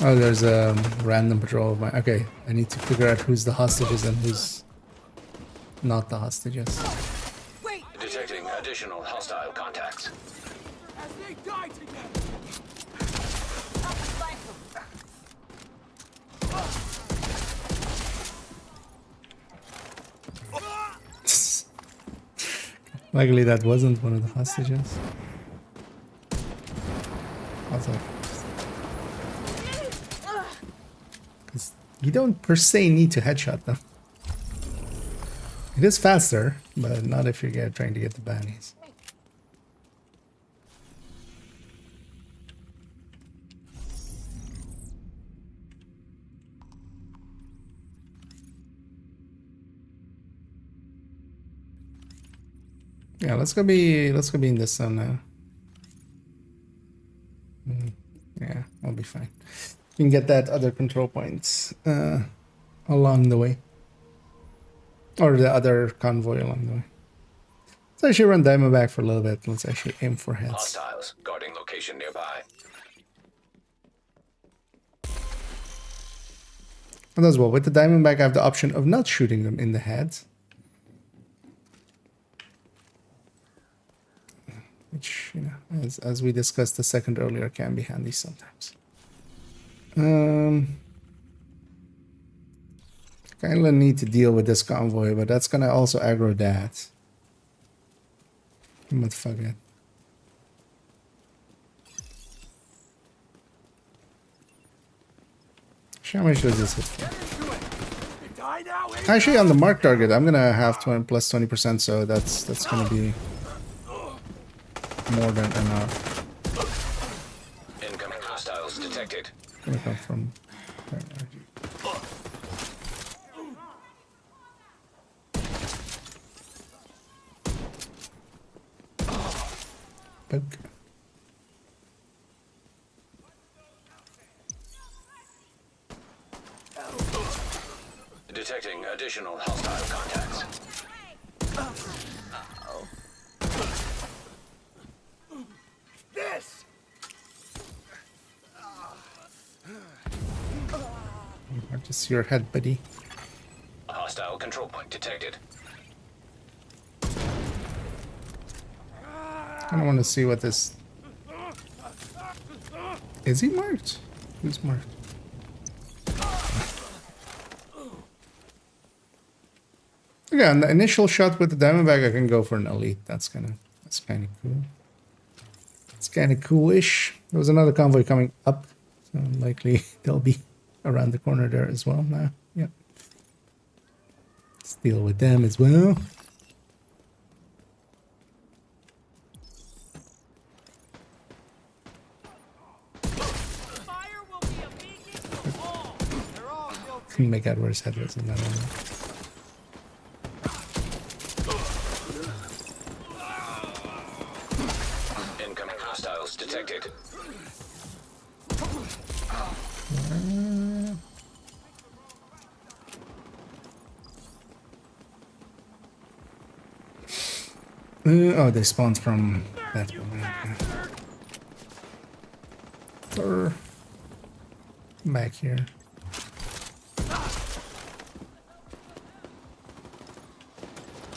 Oh, there's a random patrol of mine. Okay, I need to figure out who's the hostages and who's not the hostages. Wait! Detecting additional hostile contacts. As they die together. Luckily, that wasn't one of the hostages. Also, because you don't per se need to headshot them. It is faster, but not if you're trying to get the bounties. Yeah, let's go be in this zone now. Yeah, I'll be fine. You can get that other control points along the way. Or the other convoy along the way. Let's actually run Diamondback for a little bit. Let's actually aim for heads. Hostiles guarding location nearby. And as well, with the Diamondback, I have the option of not shooting them in the head. Which, you know, as we discussed a second earlier, can be handy sometimes. Kind of need to deal with this convoy, but that's gonna also aggro that. But fuck it. How much does this hit for? Die now, eh? Actually, on the mark target, I'm gonna have 20 plus 20%, so that's gonna be more than enough. Incoming hostiles detected. Gonna come from. Poke. Detecting additional hostile contacts. This. Just your head, buddy. A hostile control point detected. I don't want to see what this Is he marked? Who's marked? Okay, on the initial shot with the Diamondback, I can go for an elite. That's kind of cool. It's kind of coolish. There was another convoy coming up, so likely they'll be around the corner there as well now. Yeah. Let's deal with them as well. Fire will be a beacon to all. They're all guilty. Couldn't make out where his head was in that one. Incoming hostiles detected. Oh, they spawned from that one. Or back here.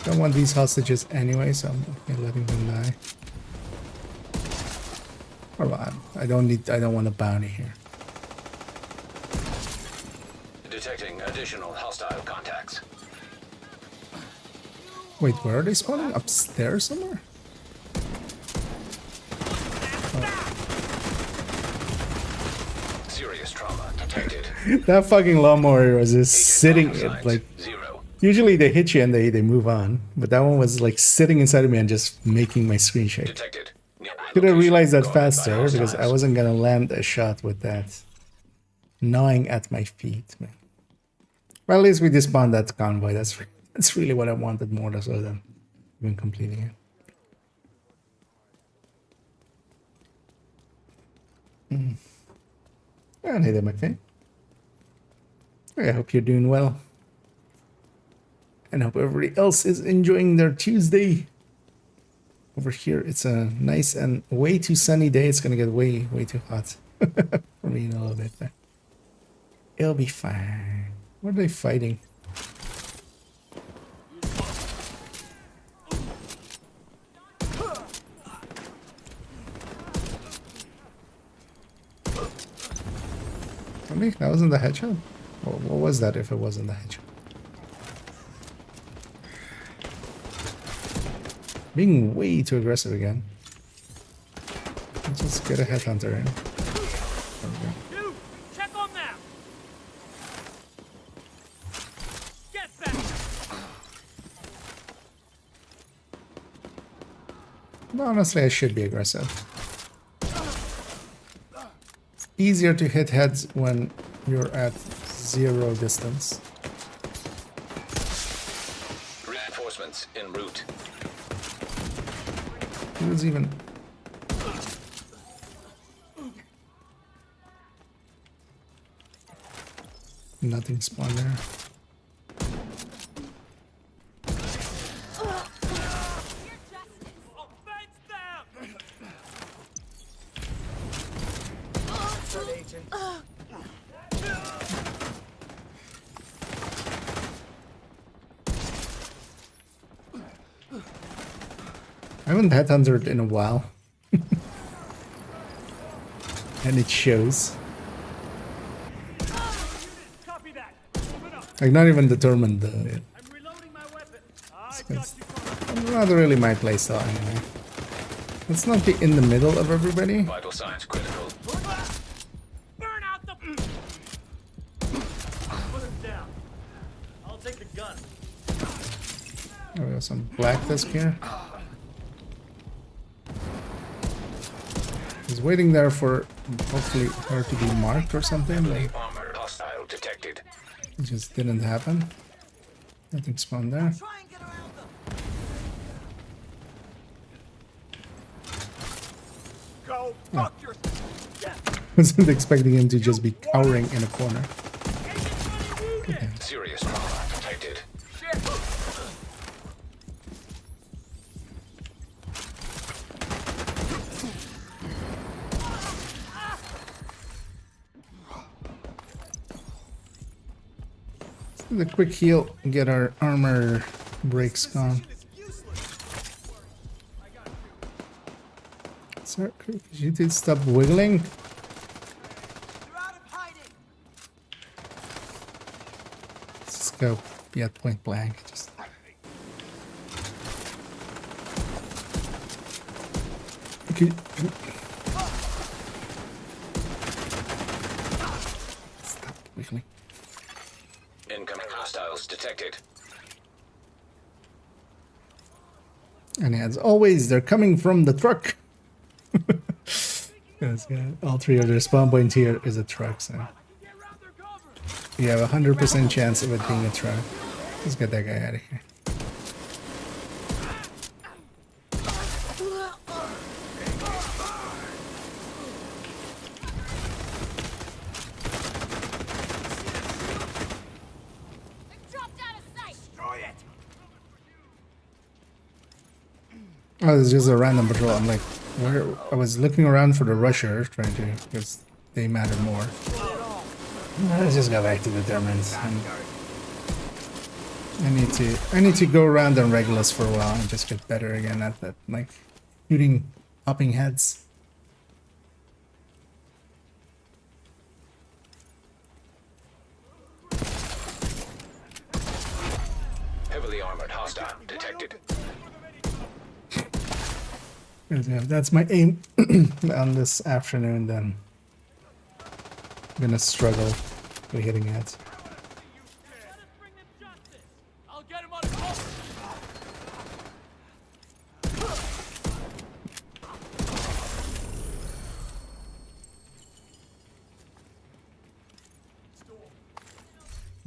Don't want these hostages anyway, so I'm okay letting them die. Alright, I don't want a bounty here. Detecting additional hostile contacts. Wait, where are they spawning? Upstairs somewhere? Serious trauma detected. That fucking lawnmower was just sitting, Signs, like, 0. usually they hit you and they move on, but that one was like sitting inside of me and just making my screen shake. Detected. Should have realized that Guarded by faster because I hostiles. wasn't gonna land a shot with that gnawing at my feet. Man. Well, at least we disband that convoy. That's really what I wanted more so than even completing it. And hey there, McFay. I hope you're doing well. And hope everybody else is enjoying their Tuesday. Over here, it's a nice and way too sunny day. It's gonna get way too hot for me in a little bit. But it'll be fine. What are they fighting? Really? That wasn't the headshot? What was that if it wasn't the headshot? Being way too aggressive again. Let's just get a headhunter in. There we go. Dude, check on them. Get back. No, honestly, I should be aggressive. It's easier to hit heads when you're at 0 distance. Reinforcements en route. It was even... Nothing spawned there. Offense them. I haven't headhunted in a while. And it shows. Copy that. Move it up. Like, not even determined. I'm reloading my weapon. I got you covered. Not really my playstyle anyway. Let's not be in the middle of everybody. Vital signs critical. Burn out the. Put him down. I'll take the gun. Oh, we got some black disc here. He's waiting there for hopefully her to be marked or something. Like, Armor hostile detected. it just didn't happen. Nothing spawned there. Try and get around them. Go fuck your. Wasn't expecting him to just be cowering in a corner. Serious trauma detected. The quick heal and get our armor breaks gone. Sir, you did stop wiggling. just go at point blank. Just stop quickly. Incoming hostiles detected. And as always, they're coming from the truck. Because yeah, all three of their spawn point here is a truck, so you have 100% chance of it being a truck. Let's get that guy out of here. Dropped out of sight. Destroy it. Oh, it's just a random patrol. I'm like, where? I was looking around for the rusher, trying to, because they matter more. Let's just go back to the Determinants. I need to go around on Regulus for a while and just get better again at that, like shooting hopping heads. Heavily armored hostile detected. Yeah, that's my aim on this afternoon. Then I'm gonna struggle with hitting heads. Let us bring them justice. I'll get him on a call.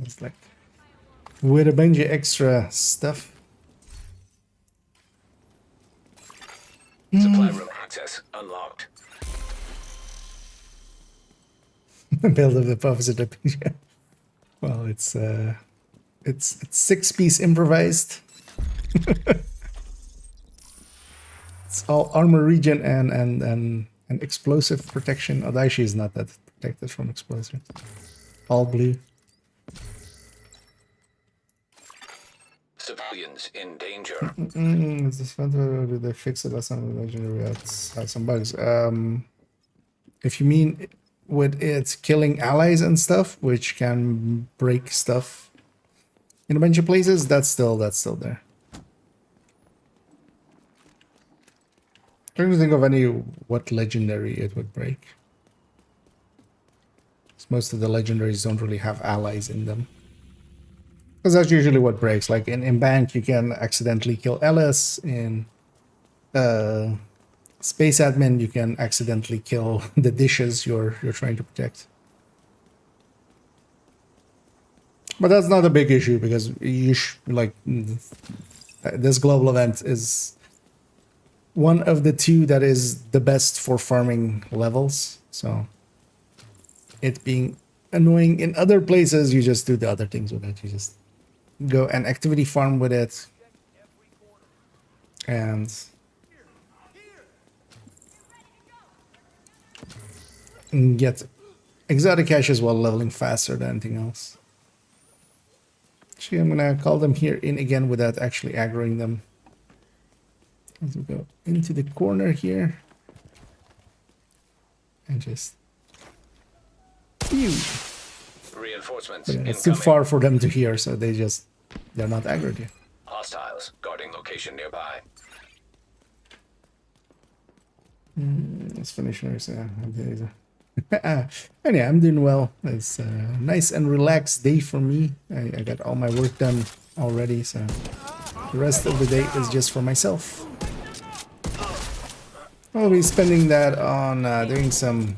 It's like with a bunch of extra stuff. Supply room access unlocked. Build of the opposite opinion. Well, it's 6-piece improvised. It's all armor regen and explosive protection. Oh, actually is not that protected from explosives. All blue. Civilians in danger. Is this fun? Did they fix it? That's not legendary. It's had some bugs. If you mean with it killing allies and stuff, which can break stuff in a bunch of places, that's still there. Trying to think of what legendary it would break. 'Cause most of the legendaries don't really have allies in them. Because that's usually what breaks. Like in Bank, you can accidentally kill Ellis. In Space Admin, you can accidentally kill the dishes you're trying to protect. But that's not a big issue because this global event is one of the two that is the best for farming levels. So it being annoying in other places, you just do the other things with it. You just go and activity farm with it and get exotic caches while leveling faster than anything else. Actually, I'm gonna call them here in again without actually aggroing them. As we go into the corner here and just Reinforcements but it's too incoming. far for them to hear, so they're not aggroed yet. Hostiles guarding location nearby. Let's finish ours. And yeah, I'm doing well. It's a nice and relaxed day for me. I got all my work done already, so the rest of the day is just for myself. I'll be spending that on doing some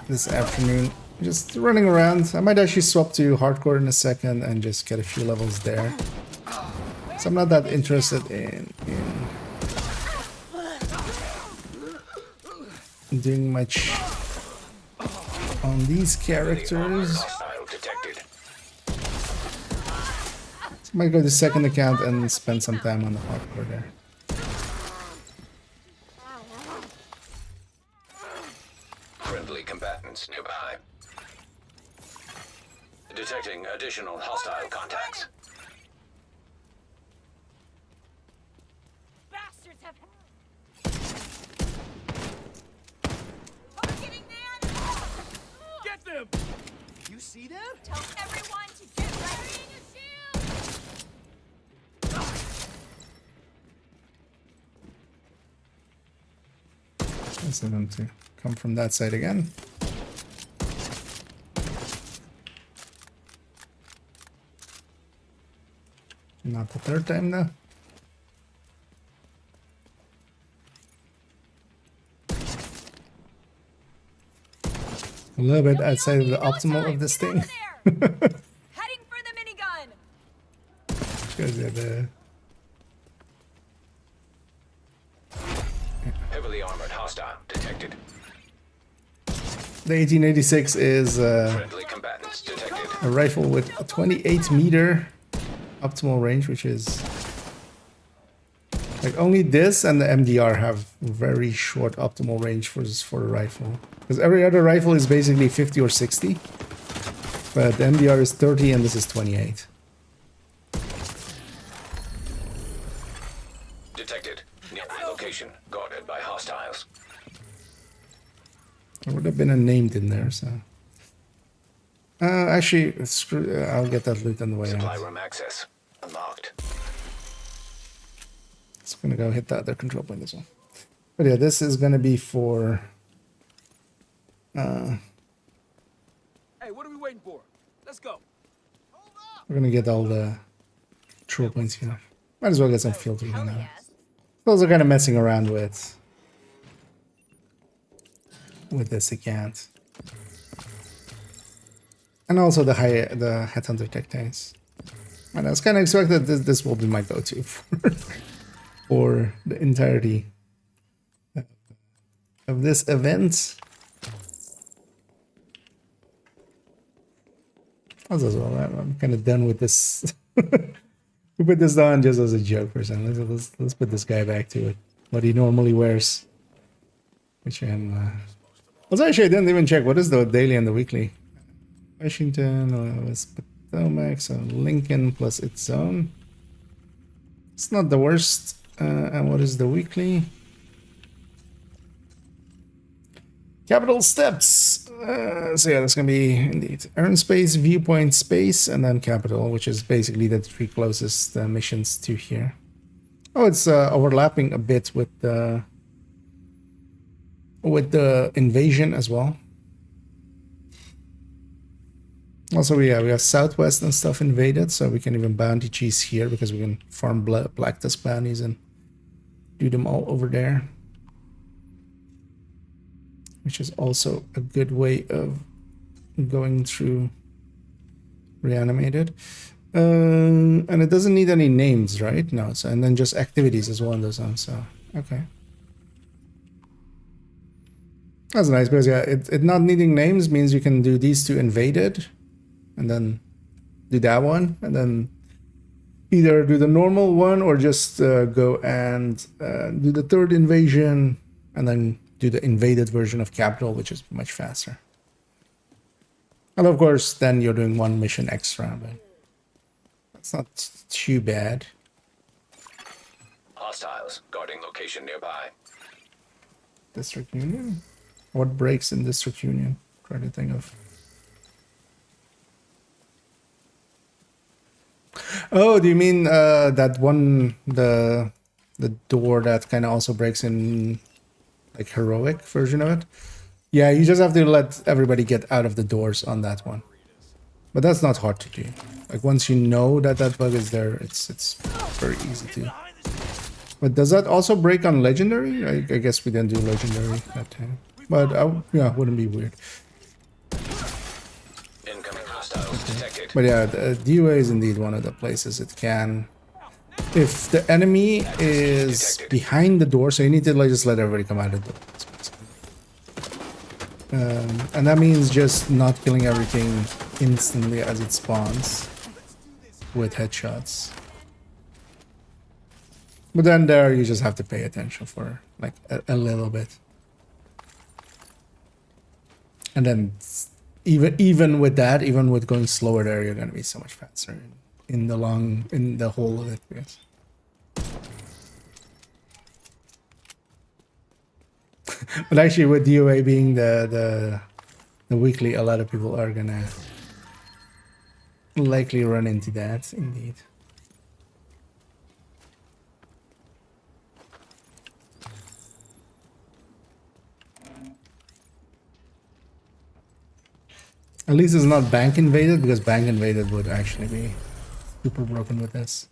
this afternoon, just running around. I might actually swap to hardcore in a second and just get a few levels there. So I'm not that interested in doing much on these characters. Hostile detected. So I might go to second account and spend some time on the hardcore there. Friendly combatants nearby. Detecting additional hostile contacts. Bastards have targeting there. Get lady there? Tell everyone to get ready. Let's let them to come from that side again. Not the third time though. A little bit outside of the optimal of this thing. Heading for the minigun. Because the Heavily armored hostile detected. 1886 is Friendly combatants detected. a rifle with a 28 meter optimal range, which is like only this and the MDR have very short optimal range for a rifle. Because every other rifle is basically 50 or 60, but the MDR is 30 and this is 28. Detected. Nearby location. Guarded by hostiles. There would have been a named in there, so. Actually, screw. I'll get that loot on the way Supply out. room access. Unlocked. It's gonna go hit the other control point as well. But yeah, this is gonna be for. Hey, what are we waiting for? Let's go. We're gonna get all the control points here. Might as well get some field reading now. Yes. Those are kind of messing around with this again. And also the Headhunter Tech Tanks. And I was kind of expected this will be my go-to for the entirety of this event. As well, I'm kind of done with this. We put this down just as a joke or something. Let's put this guy back to it. What he normally wears. Which I'm... Also, actually, I didn't even check. What is the daily and the weekly? Washington, West Potomac, so Lincoln plus its zone. It's not the worst. And what is the weekly? Capital steps. So yeah, that's gonna be indeed earn space, viewpoint space, and then capital, which is basically the three closest missions to here. Oh, it's overlapping a bit with the invasion as well. Also, we have Southwest and stuff invaded, so we can even bounty cheese here because we can farm Black Tusk bounties and do them all over there. Which is also a good way of going through Reanimated. And it doesn't need any names, right? No, so, and then just activities as well in those ones, so, okay. That's nice, because yeah, it not needing names means you can do these two invaded, and then do that one, and then either do the normal one or just go and do the third invasion, and then do the invaded version of Capital, which is much faster. And of course, then you're doing one mission extra, but that's not too bad. Hostiles guarding location nearby. District Union? What breaks in District Union? Try to think of. Oh, do you mean that one, the door that kind of also breaks in, like, heroic version of it? Yeah, you just have to let everybody get out of the doors on that one. But that's not hard to do. Like, once you know that that bug is there, it's very easy to. But does that also break on legendary? I guess we didn't do legendary that time. But yeah, wouldn't be weird. Incoming hostiles detected. But yeah, the DOA is indeed one of the places it can. If the enemy is behind the door, so you need to like just let everybody come out of the door. And that means just not killing everything instantly as it spawns with headshots. But then there you just have to pay attention for like a little bit. And then even with that, even with going slower there, you're gonna be so much faster in the whole of it, yes. But actually with DOA being the weekly, a lot of people are gonna likely run into that, indeed. At least it's not bank invaded, because bank invaded would actually be super broken with this.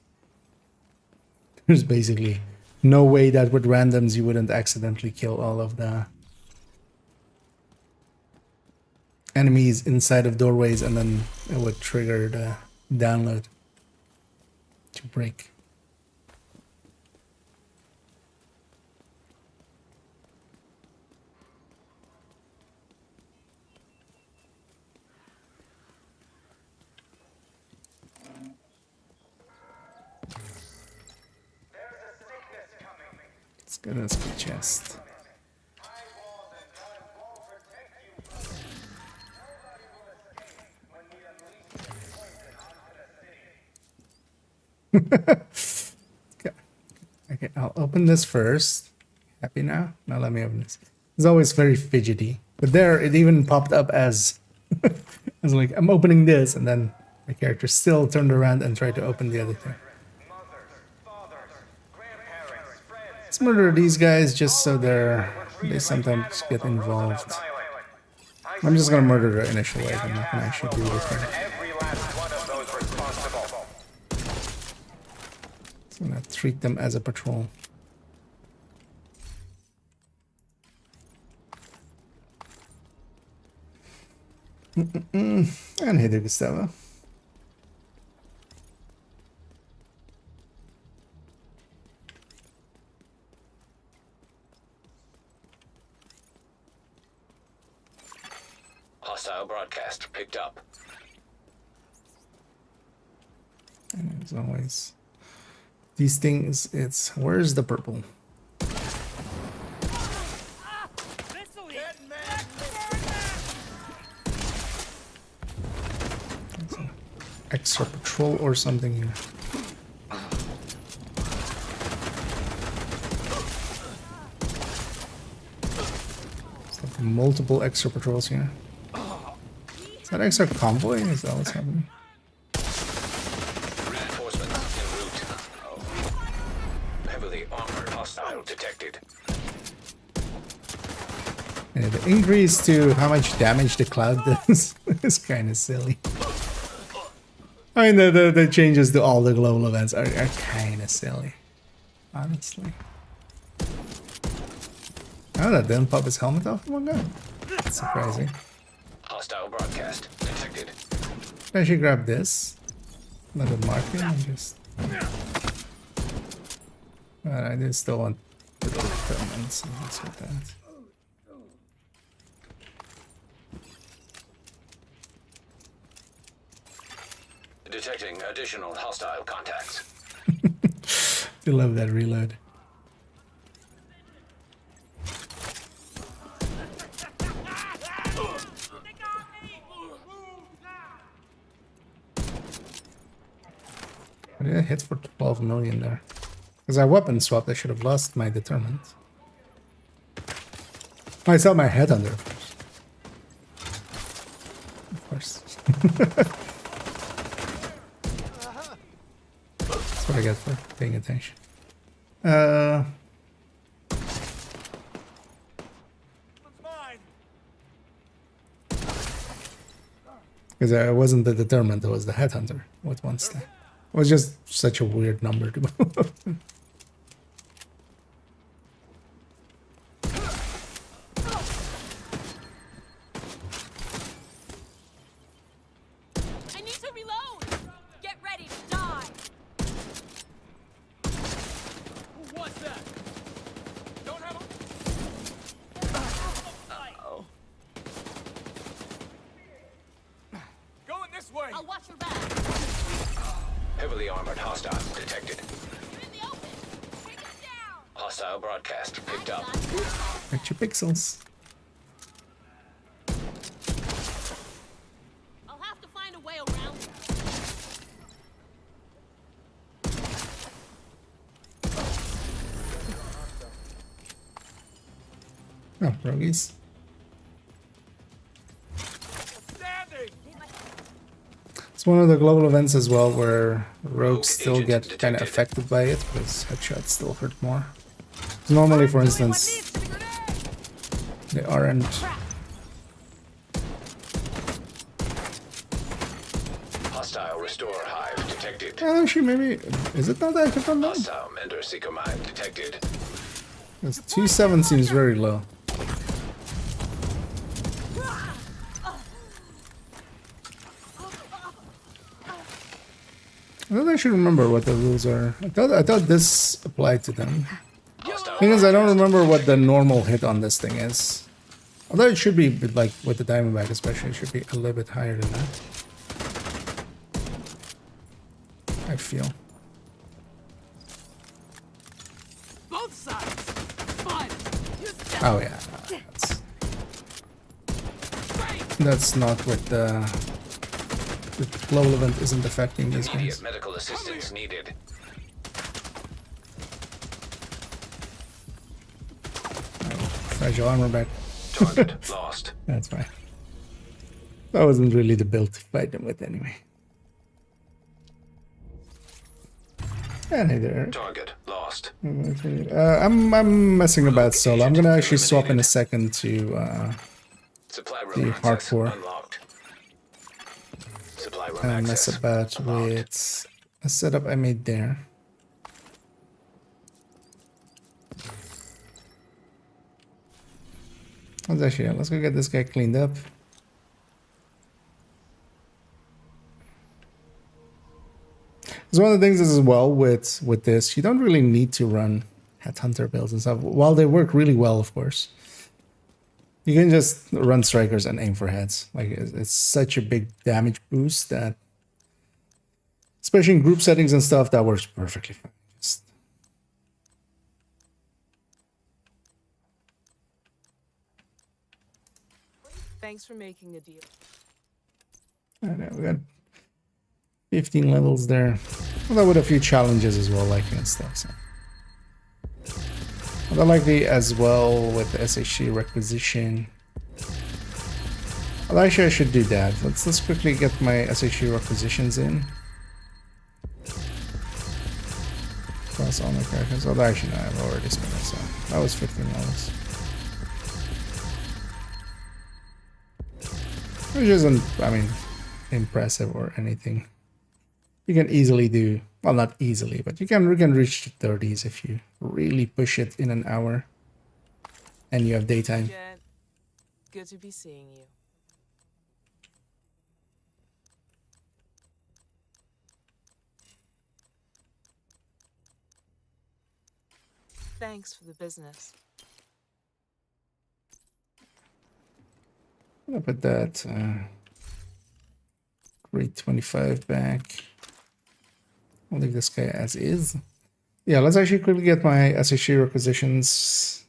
There's basically no way that with randoms you wouldn't accidentally kill all of the enemies inside of doorways, and then it would trigger the download to break. Let's go to this chest. Okay, I'll open this first. Happy now? Now let me open this. It's always very fidgety. But there, it even popped up as... I was like, I'm opening this, and then my character still turned around and tried to open the other thing. Let's murder these guys just so they sometimes get involved. I'm just gonna murder the initial wave. I'm not gonna actually do anything. I'm gonna treat them as a patrol. And hey there, Gustavo. Hostile broadcast picked up. And as always, these things, it's... Where's the purple? Extra patrol or something here. It's like multiple extra patrols here. Is that extra convoy? Is that what's happening? Reinforcements en route. Oh. Heavily armored hostile detected. Yeah, the increase to how much damage the cloud does is kind of silly. I mean, the changes to all the global events are kind of silly, honestly. Oh, that didn't pop his helmet off? Oh my god. That's surprising. Hostile broadcast detected. I should grab this. Let it mark it and just... But I do still want the equipment, so let's get that. Detecting additional hostile contacts. I love that reload. I did a hit for 12 million there. Because I weapon swapped, I should have lost my determined. I saw my head under first. Of course. That's what I get for paying attention. Because I wasn't the determined, it was the headhunter with one stack. It was just such a weird number to go. I need to reload! Get ready to die! Who was that? Don't have Uh-oh. Going this way. I'll watch your back. Heavily armored hostiles detected. You're in the open. Take it down. Hostile broadcast picked up. Extra pixels. I'll have to find a way around it. Oh, roguies. Standing. It's one of the global events as well where rogues still agent get kind of detected. affected by it because headshots still hurt more. Normally, for instance, they aren't. Hostile restore hive detected. Actually, maybe is it not active on them? Hostile mentor seeker mine detected. Because 2.7 seems very low. I don't actually remember what the rules are. I thought this applied to them. Hostile Thing is, I don't remember what the normal hit on this thing is. Although it should be, like, with the Diamondback especially, it should be a little bit higher than that. I feel. Both sides. Fine. Oh yeah, that's not what the global event isn't affecting these Immediate guys. medical assistance needed. Fragile armor back. Target lost. That's fine. That wasn't really the build to fight them with anyway. And hey there. Target lost. I'm messing about solo. I'm gonna actually swap in a second to Supply the room access hardcore unlocked. Supply room and mess access about unlocked. with a setup I made there. Let's go get this guy cleaned up. It's one of the things as well with this, you don't really need to run headhunter builds and stuff. While they work really well, of course, you can just run strikers and aim for heads. Like it's such a big damage boost that, especially in group settings and stuff, that works perfectly fine. Just Thanks for making a deal. I don't know, we got 15 levels there. Although with a few challenges as well, like and stuff. So. Although likely as well with the SHC requisition. Well, actually I should do that. Let's quickly get my SHC requisitions in. Plus all my characters. Although actually no, I've already spent it, so that was 15 levels. Which isn't, I mean, impressive or anything. You can easily do, well, not easily, but you can reach the 30s if you really push it in an hour and you have daytime. Jen, good to be seeing you. Thanks for the business. I'm gonna put that grade 25 back. I'll leave this guy as is. Yeah, let's actually quickly get my SHC requisitions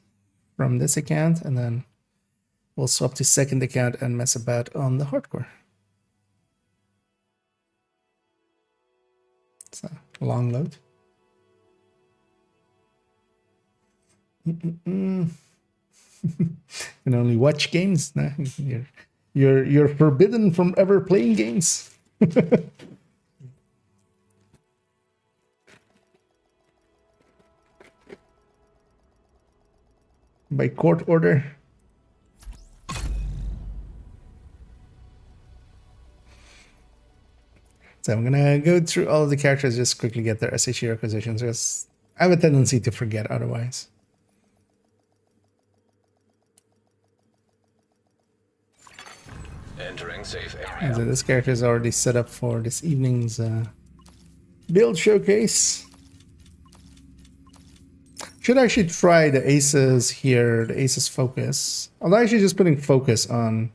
from this account, and then we'll swap to second account and mess about on the hardcore. It's a long load. Can only watch games. No, you're forbidden from ever playing games. By court order. So I'm gonna go through all of the characters, just quickly get their SHE requisitions, because I have a tendency to forget otherwise. Entering safe area. And so this character is already set up for this evening's build showcase. Should actually try the aces here, the aces focus. I'm actually just putting focus on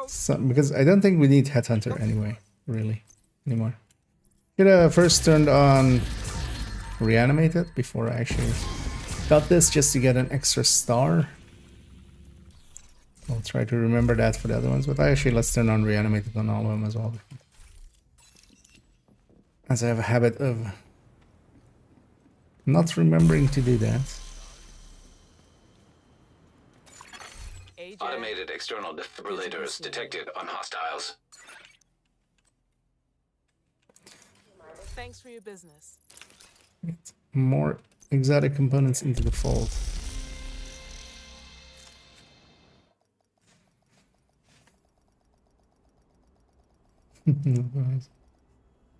some, because I don't think we need Headhunter anyway, really, anymore. Should have first turned on Reanimated before I actually got this, just to get an extra star. I'll try to remember that for the other ones, but actually let's turn on Reanimated on all of them as well. As I have a habit of not remembering to do that. Agent, Automated external defibrillators detected on hostiles. Thanks for your business. Get more exotic components into the fold.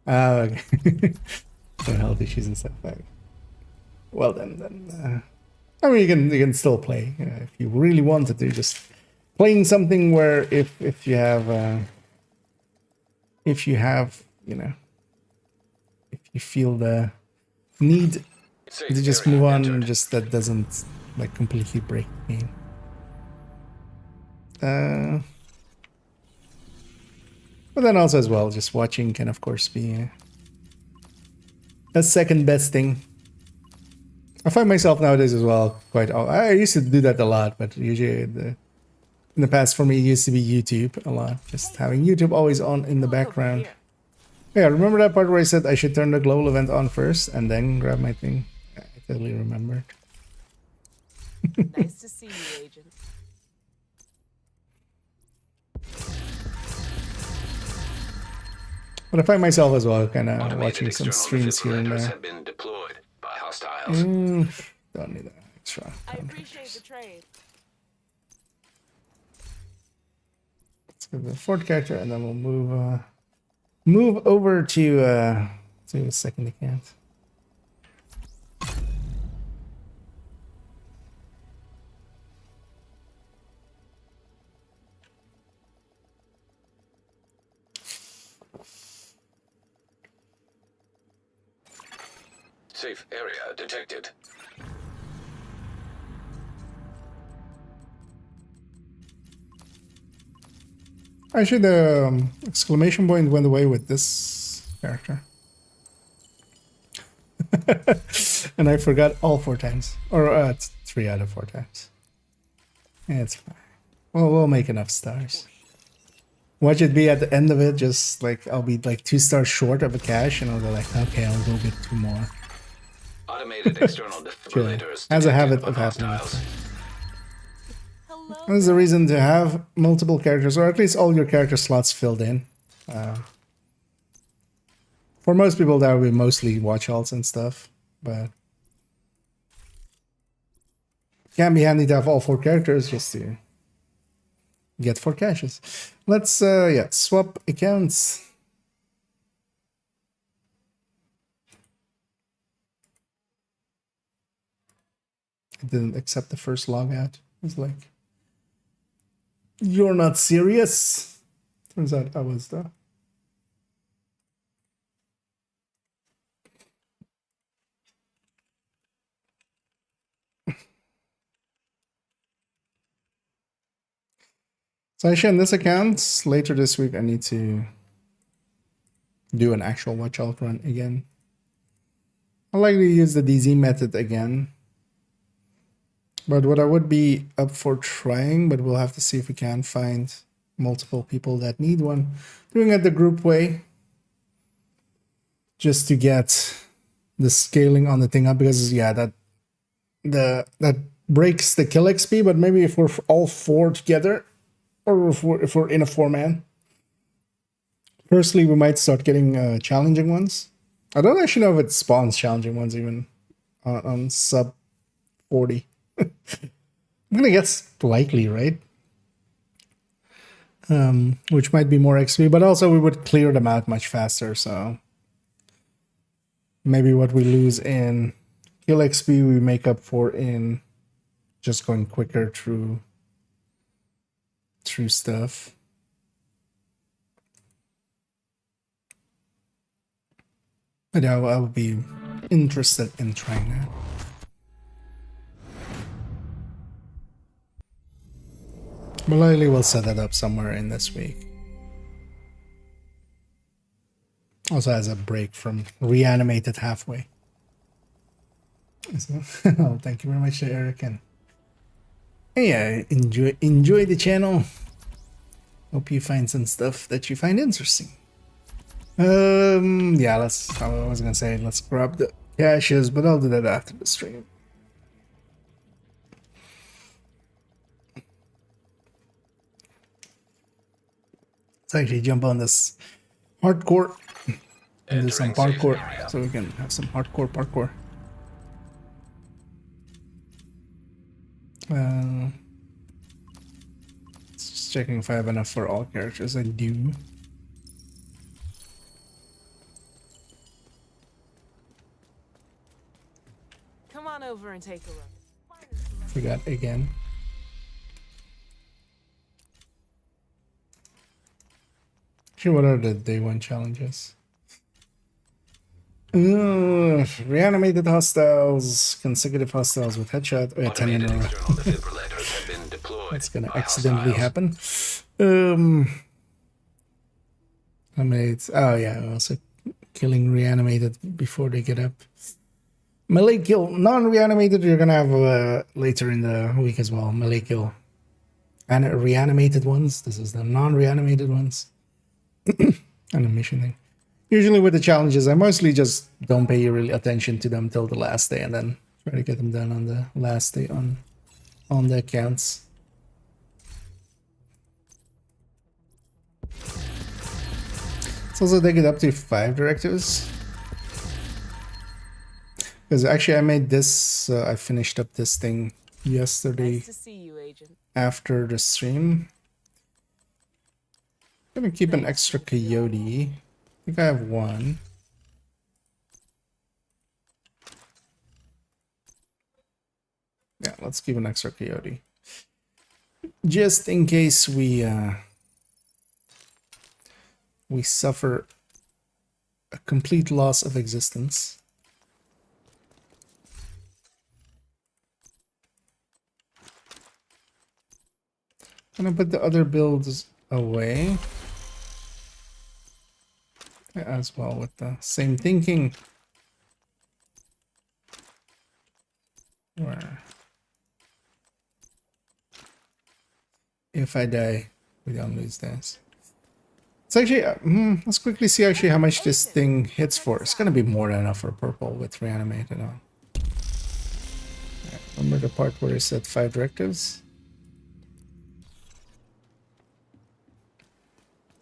Okay. No health issues and stuff like. Well then. I mean, you can still play if you really wanted to. Just playing something where if you have you know, if you feel the need Safe to just area move on, entered. just that doesn't like completely break the game. But then also as well, just watching can of course be a second best thing. I find myself nowadays as well quite. I used to do that a lot, but usually in the past for me it used to be YouTube a lot. Just having YouTube always on in the Look over background. here. Yeah, remember that part where I said I should turn the global event on first and then grab my thing? I totally remembered. Nice to see you, Agent. But I find myself as well kind of Automated watching some external streams here and defibrillators there. have been deployed by hostiles. Don't need that extra. I appreciate the trade. Let's go to the fourth character and then we'll move over to a second account. Safe area detected. Actually, the exclamation point went away with this character. And I forgot all 4 times. Or it's 3 out of 4 times. Yeah, it's fine. Well, we'll make enough stars. Watch it be at the end of it, just like I'll be like 2 stars short of a cash, and I'll go like, okay, I'll go get 2 more. Automated external defibrillators Has a detected habit by of happening. hostiles. Hello. There's a reason to have multiple characters, or at least all your character slots filled in. For most people, that would be mostly watch alts and stuff, but it can be handy to have all 4 characters just to get 4 caches. Let's yeah, swap accounts. I didn't accept the first logout. It's like, you're not serious. Turns out I was though. So actually on this account, later this week I need to do an actual watch out run again. I'll likely use the DZ method again. But what I would be up for trying, but we'll have to see if we can find multiple people that need one, doing it the group way, just to get the scaling on the thing up, because yeah, that breaks the kill XP. But maybe if we're all 4 together, or if we're in a 4-man, firstly we might start getting challenging ones. I don't actually know if it spawns challenging ones even on sub 40. I'm gonna guess likely, right? Which might be more XP, but also we would clear them out much faster, so maybe what we lose in kill XP we make up for in just going quicker through stuff. But yeah, I would be interested in trying that. But likely we'll set that up somewhere in this week. Also as a break from reanimated halfway. So, oh, thank you very much, Eric, and yeah, enjoy the channel. Hope you find some stuff that you find interesting. Yeah, I was gonna say let's grab the caches, but I'll do that after the stream. Let's actually jump on this hardcore And do some Entering safe parkour area. so we can have some hardcore parkour. Just checking if I have enough for all characters. I do. Come on over and take a look. Forgot again. Sure, what are the day one challenges? Reanimated hostiles, consecutive hostiles with headshot. Oh, yeah, 10 in a Automated row. external defibrillators have been deployed. That's gonna by accidentally hostiles. happen. Oh yeah, also killing reanimated before they get up. Melee kill, non-reanimated, you're gonna have later in the week as well. Melee kill. And reanimated ones. This is the non-reanimated ones. And a mission thing. Usually with the challenges, I mostly just don't pay really attention to them till the last day and then try to get them done on the last day on the accounts. It's also they get up to 5 directives. Because actually I made this, I finished up this thing yesterday Nice to see you, Agent. after the stream. I'm gonna keep an extra coyote. I think I have one. Yeah, let's keep an extra coyote. Just in case we suffer a complete loss of existence. I'm gonna put the other builds away. As well with the same thinking. Where if I die, we don't lose this. It's actually, let's quickly see actually how much this thing hits for. It's gonna be more than enough for purple with reanimated on. Right, remember the part where I said 5 directives?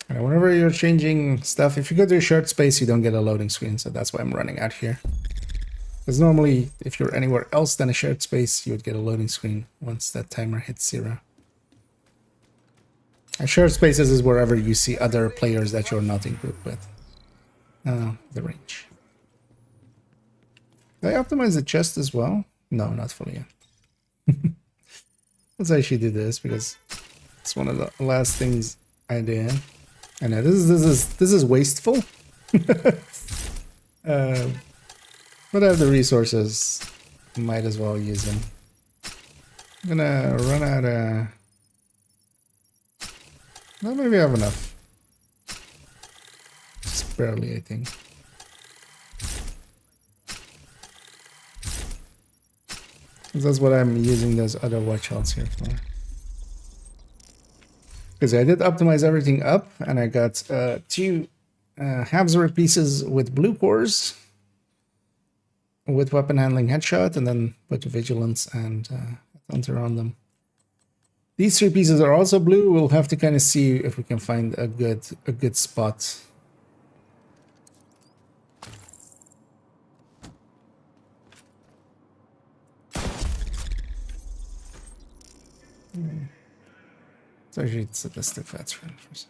And whenever you're changing stuff, if you go to a shared space, you don't get a loading screen, so that's why I'm running out here. Because normally, if you're anywhere else than a shared space, you would get a loading screen once that timer hits 0. And shared spaces is wherever you see other players that you're not in group with. The range. Did I optimize the chest as well? No, not fully yet. Let's actually do this because it's one of the last things I did. I know this is wasteful. But I have the resources, might as well use them. I'm gonna run out of. Well, maybe I have enough. Just barely, I think. That's what I'm using those other watchouts here for. Because I did optimize everything up, and I got 2 Habsburg pieces with blue cores, with weapon handling headshot, and then put vigilance and counter on them. These 3 pieces are also blue. We'll have to kind of see if we can find a good spot. So actually it's sadistic veteran for some.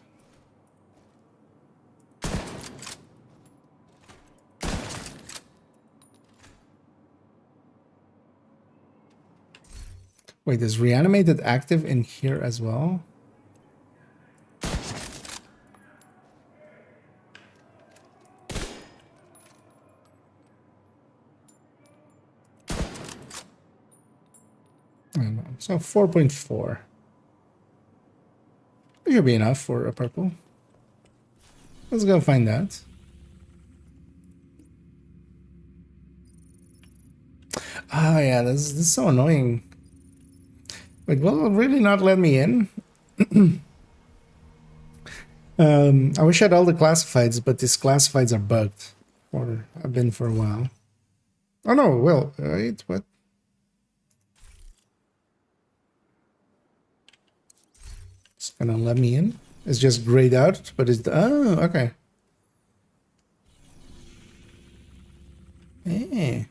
Wait, is reanimated active in here as well? I don't know. So 4.4. It should be enough for a purple. Let's go find that. Ah, yeah, this is so annoying. Wait, will it really not let me in? I wish I had all the classifieds, but these classifieds are bugged. Or have been for a while. Oh no, well, wait, what? It's gonna let me in. It's just grayed out, but it's oh, okay. Okay.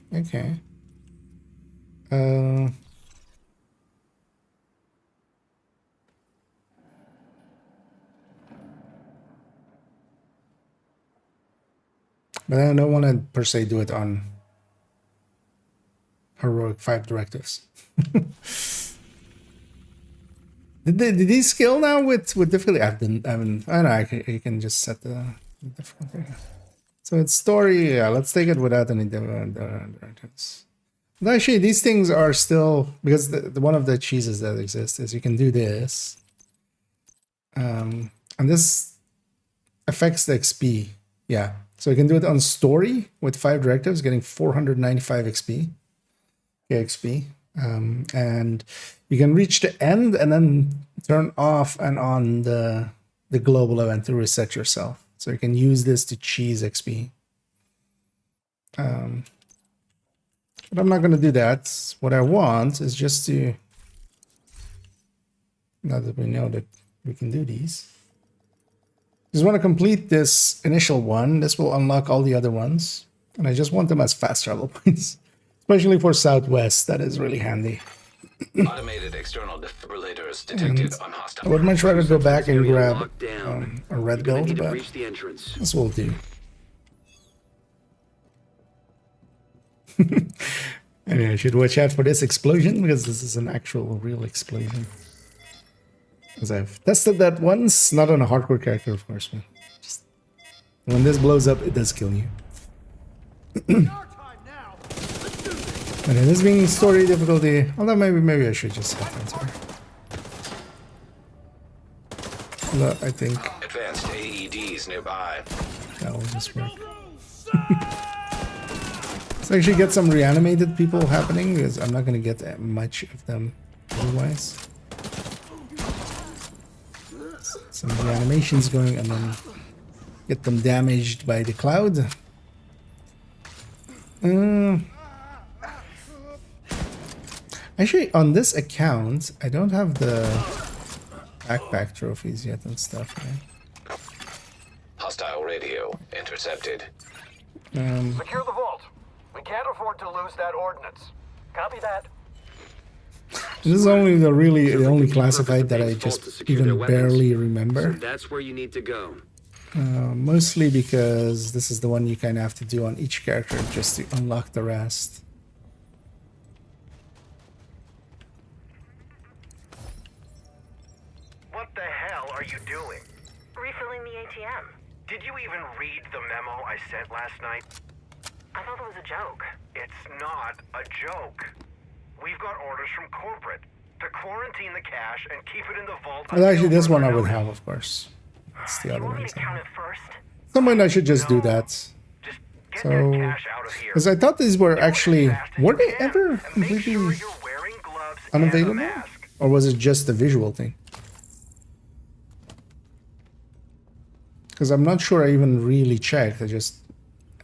But I don't want to per se do it on heroic 5 directives. Did they scale now with difficulty? I don't know. You can just set the difficulty. So it's story. Yeah, let's take it without any directives. But actually, these things are still, because one of the cheeses that exist is you can do this, and this affects the XP. Yeah, so you can do it on story with 5 directives, getting 495 XP. XP. And you can reach the end and then turn off and on the global event to reset yourself. So you can use this to cheese XP. But I'm not going to do that. What I want is just to, now that we know that we can do these, just want to complete this initial one. This will unlock all the other ones. And I just want them as fast travel points. Especially for Southwest, that is really handy. Automated external defibrillators detected on hostile. I would much rather go back and grab a red You're gonna gold, need to but breach the entrance. this will do. Anyway, I should watch out for this explosion because this is an actual real explosion. Because I've tested that once, not on a hardcore character, of course, but just when this blows up, it does kill you. And it is being story difficulty, although maybe I should just have enter. No, I think Advanced AEDs nearby. that will just work. Let's actually get some reanimated people happening, because I'm not going to get much of them otherwise. Some reanimations going and then get them damaged by the cloud. Actually, on this account, I don't have the backpack trophies yet and stuff. Right? Hostile radio intercepted. Secure the vault. We can't afford to lose that ordnance. Copy that. This is only the only classified that I just even barely remember. So that's where you need to go. Mostly because this is the one you kind of have to do on each character just to unlock the rest. What the hell are you doing? Refilling the ATM. Did you even read the memo I sent last night? I thought it was a joke. It's not a joke. We've got orders from corporate to quarantine the cash and keep it in the vault. Well, actually, this one I until would further have, of course. That's the You other want me ones. to count it first? Someone I should just do that. Just get So, that cash out of here. because I thought these were actually, As fast as were you they can, ever and make completely sure you're wearing gloves and a unavailable? mask. Or was it just a visual thing? Because I'm not sure I even really checked. I just,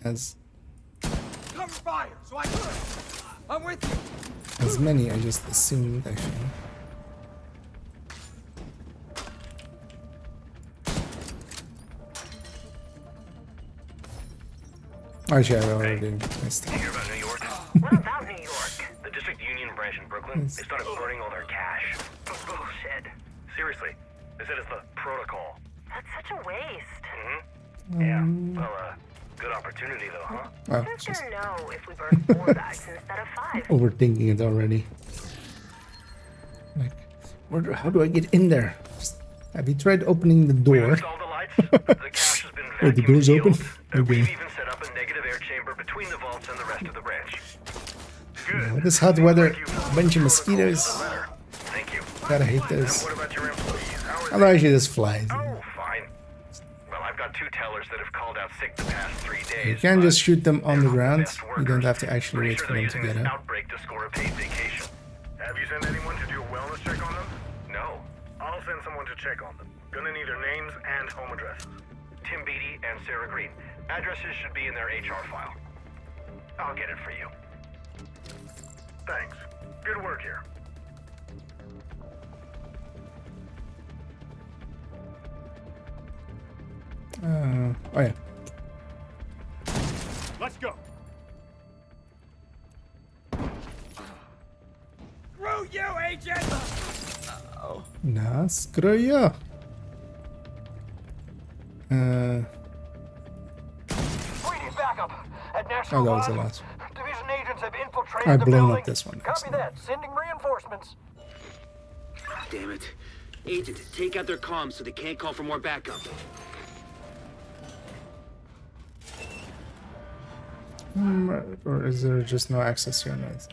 as Cover fire, so I could. I'm with you. as many, I just assumed actually. Actually, I already missed it. Hear about New York? What about New York? The district union branch in Brooklyn, they started burning all their cash. Bullshit. Seriously, they said it's the protocol. That's such a waste. Yeah, well, good opportunity though, huh? Wow, Who's just gonna know if we burn 4 bags instead of 5? overthinking it already. Like, how do I get in there? Have you tried opening the We door? installed the lights. The cash has been Wait, the vacuum door's open? sealed. Okay. We've even set up a negative air chamber between the vaults and the rest of the branch. Good. This hot weather, Thank you. a bunch of mosquitoes. Thank you. Gotta hate And those. what about your employees? How are I'm they? actually just flies. Oh, fine. Well, I've got 2 tellers that have called out sick the past 3 days. You can just shoot them on the they're ground. best You don't workers. have to actually Pretty wait sure for they're them to using get this up. outbreak to score a paid vacation. Have you sent anyone to do a wellness check on them? No. I'll send someone to check on them. Gonna need their names and home addresses. Tim Beatty and Sarah Green. Addresses should be in their HR file. I'll get it for you. Thanks. Good work here. Oh yeah. Let's go. Skruja. Waiting backup. At National Oh, that was the Guard, last one. Division agents have infiltrated I've the blown building. up this one. Copy that. Sending reinforcements. Damn it. Agent, take out their comms so they can't call for more backup. Or is there just no access here? No, it's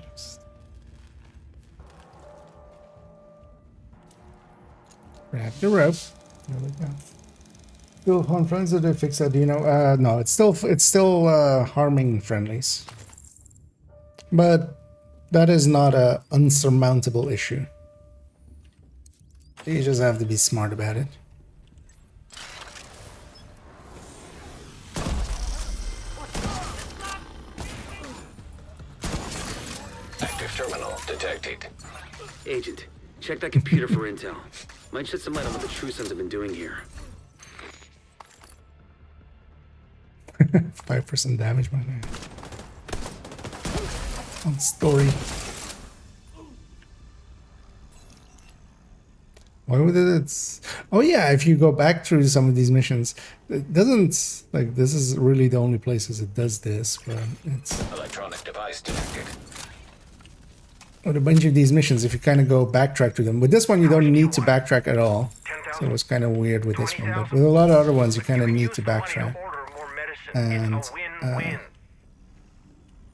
grab the rope. There we go. Still harm friends, or they fix that? Do you know? No, it's still harming friendlies, but that is not a unsurmountable issue. You just have to be smart about it. Active terminal detected. Agent, check that computer for intel. Might shed some light on what the True Sons have been doing here. 5% damage, my man. On story. Why would it? Oh yeah, if you go back through some of these missions, it doesn't, like, this is really the only places it does this, but it's Electronic device detected. with a bunch of these missions, if you kind of go backtrack to them. With this one, you don't need to backtrack at all. So it was kind of weird with this one, but with a lot of other ones, you kind of need to backtrack. And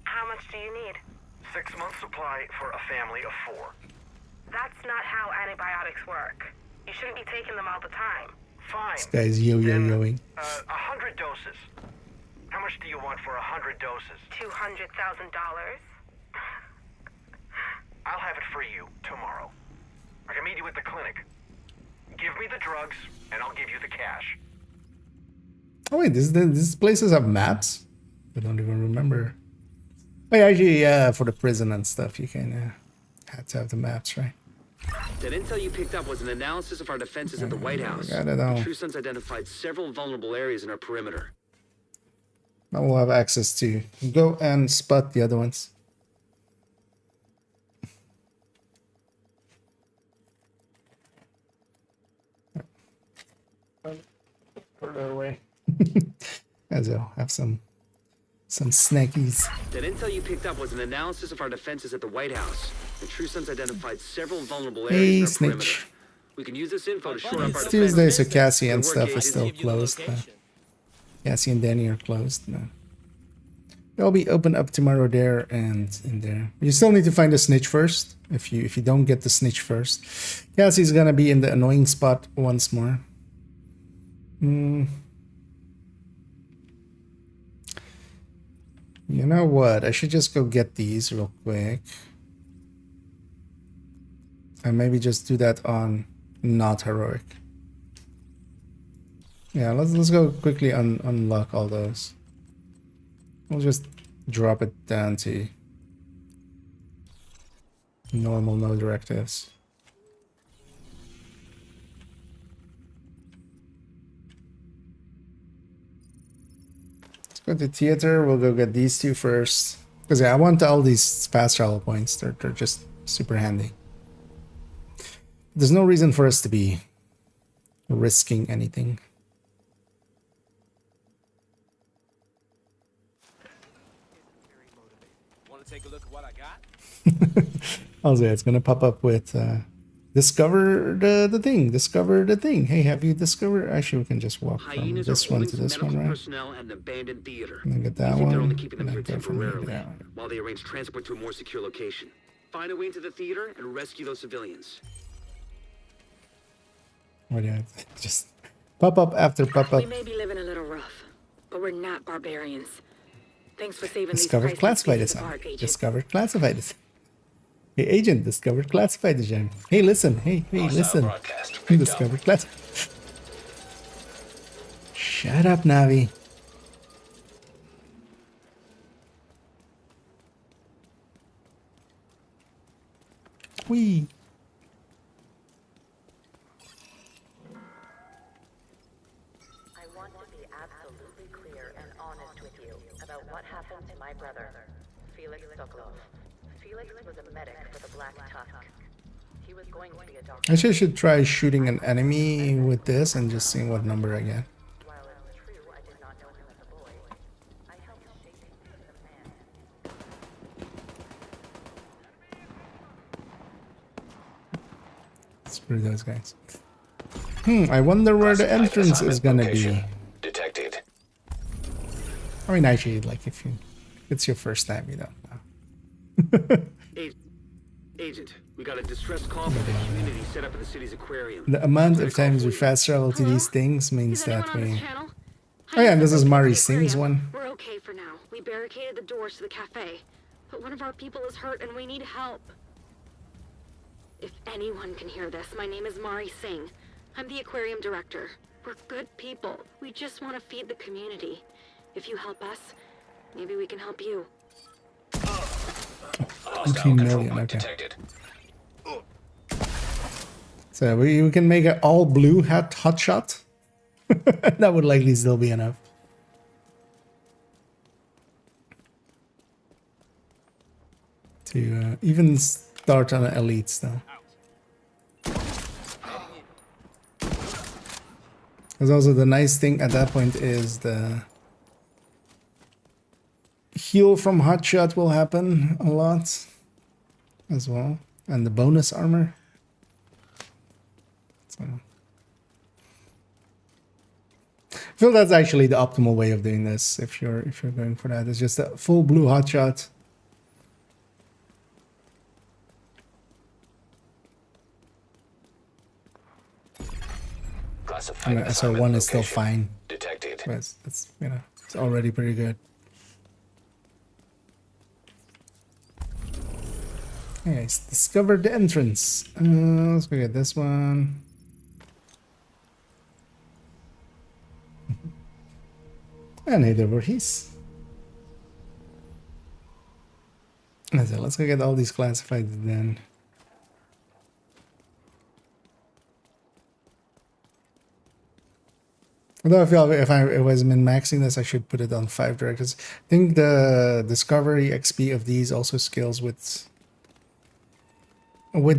How much do you need? 6 months supply for a family of 4. That's not how antibiotics work. You shouldn't be taking them all the time. Fine. this guy's yo-yo-yoing. 100 doses. How much do you want for 100 doses? $200,000? I'll have it for you tomorrow. I can meet you at the clinic. Give me the drugs, and I'll give you the cash. Oh wait, these places have maps? I don't even remember. Oh yeah, actually, yeah, for the prison and stuff, you kind of had to have the maps, right? That intel you picked up was an analysis of our defenses at the White House. I don't know. The True Sons identified several vulnerable areas in our perimeter. Now we'll have access to go and spot the other ones. Further away. As I'll have some snackies. That intel you picked up was an analysis of our defenses at the White House. The True Sons identified several vulnerable Hey, areas in our snitch. perimeter. We can use this info to shore up our It's defenses. Tuesday, so Cassie and Good work, stuff are agents. still closed. Cassie and Danny are closed. No. They'll be open up tomorrow there and in there. You still need to find the snitch first. If you don't get the snitch first, Cassie's gonna be in the annoying spot once more. You know what? I should just go get these real quick. And maybe just do that on not heroic. Yeah, let's go quickly unlock all those. We'll just drop it down to normal, no directives. Let's go to theater. We'll go get these two first. Because yeah, I want all these fast travel points. They're just super handy. There's no reason for us to be risking anything. Want to take a look at what I got? Also, it's gonna pop up with discover the thing. Discover the thing. Hey, have you discovered? Actually, we can just walk from Hyenas this are one holding to some this one, medical right? personnel at an abandoned theater. And then get We that think they're one. only keeping them And here then go from here to temporarily, that one. while they arrange transport to a more secure location. Find a way into the theater and rescue those civilians. What do you just pop up after pop up? We may be living a little rough, but we're not barbarians. Thanks for saving Discovered these classified priceless is pieces of on. art, Agent. Discovered classified is. Hey, agent, discovered classified is Jen. Hey, listen. Hey, listen. Broadcast picked up. Discovered classified. Shut up, Navi. Wee. I want to be absolutely clear and honest with you about what happened to my brother, Felix Sokolov. Felix was a medic for the Black Tusk. He He was going to be a doctor. Actually, I should try shooting an enemy with this and just seeing what number I get. While it's true I did not know him as a boy, I helped shape him as a man. Screw those guys. I wonder where the entrance is gonna be. Detected. I mean, actually, like if it's your first time, you don't know. Agent, we got a distress call from the community set up in the city's aquarium. The amount of times we fast travel to these things means Is that anyone on this we... channel? Oh yeah, and this is Hi, Mari it's Singh's Aquarium. one. We're okay for now. We barricaded the doors to the cafe, but one of our people is hurt and we need help. If anyone can hear this, my name is Mari Singh. I'm the aquarium director. We're good people. We just want to feed the community. If you help us, maybe we can help you. Hostile 18 control million, point okay. detected. So we can make an all blue hot shot. That would likely still be enough. To even start on an elites though. Because also the nice thing at that point is the heal from hot shot will happen a lot as well, and the bonus armor. So I feel that's actually the optimal way of doing this if you're going for that. It's just a full blue hot shot. Classified And assignment SR1 is still location fine. detected. But it's it's already pretty good. Okay, it's discovered the entrance. Let's go get this one. And hey there, Voorhees. So let's go get all these classified then. Although I feel if I was min-maxing this, I should put it on 5 directors. I think the discovery XP of these also scales with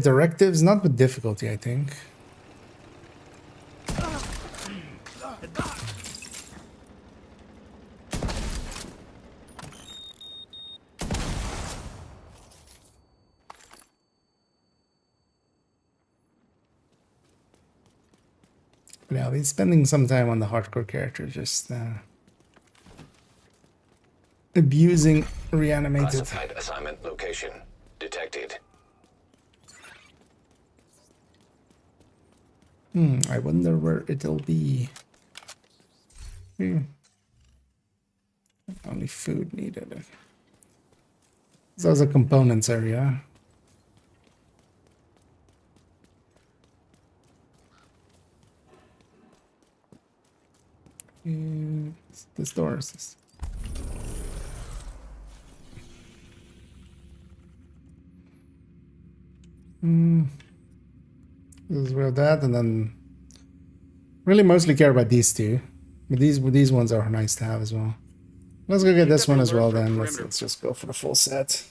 directives, not with difficulty, I think. But yeah, I'll be spending some time on the hardcore character, just abusing reanimated. Classified assignment location detected. I wonder where it'll be. Only food needed. So there's a components area. This door is this. This is where that, and then really mostly care about these two, but these ones are nice to have as well. Let's go get this one as well then. Let's just go for the full set.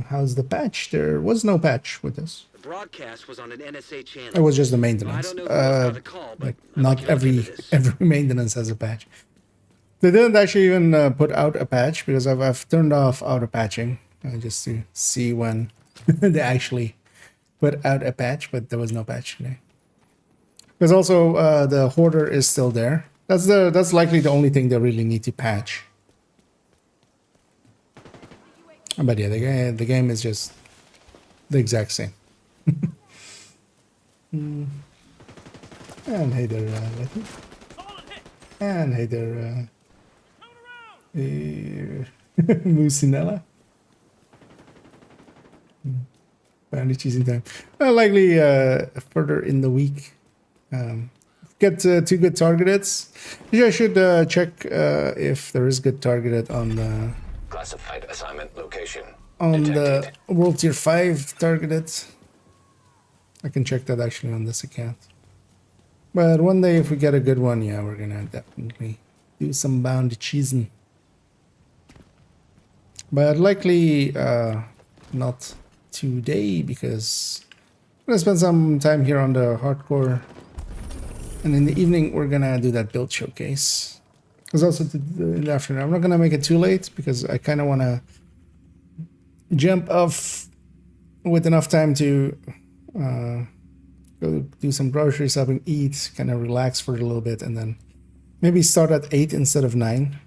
How's the patch? There was no patch with this. The broadcast was on an NSA channel. It was just the maintenance. I don't know who else got the call, but Like I'm not looking into this. every maintenance has a patch. They didn't actually even put out a patch because I've turned off auto patching just to see when they actually put out a patch, but there was no patch today. Because also the hoarder is still there. That's likely the only thing they really need to patch. But yeah, the game is just the exact same. And hey there, Letty. And hey there, Mucinella. Finally choosing time. Likely further in the week. Get 2 good targeted. I should check if there is good targeted on the Classified assignment location the World Tier 5 targeted. I can check that actually on this account. But one day if we get a good one, yeah, we're gonna definitely do some bounty cheesing. But likely not today because I'm gonna spend some time here on the hardcore, and in the evening we're gonna do that build showcase. Because also in the afternoon, I'm not gonna make it too late because I kind of want to jump off with enough time to go do some grocery shopping, eat, kind of relax for a little bit, and then maybe start at 8 instead of 9.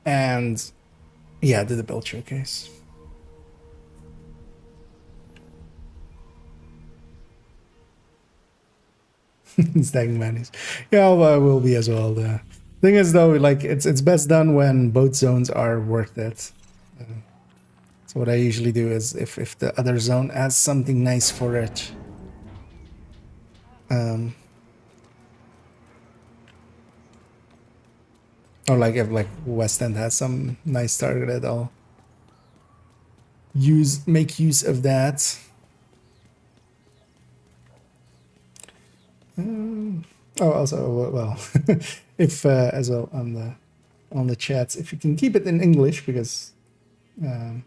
And yeah, do the build showcase. Stacking manis. Yeah, well, I will be as well. The thing is, though, like it's best done when both zones are worth it. So what I usually do is if the other zone has something nice for it, or like if like West End has some nice targeted, I'll make use of that. Oh, also, well, if as well on the chats, if you can keep it in English, because I'm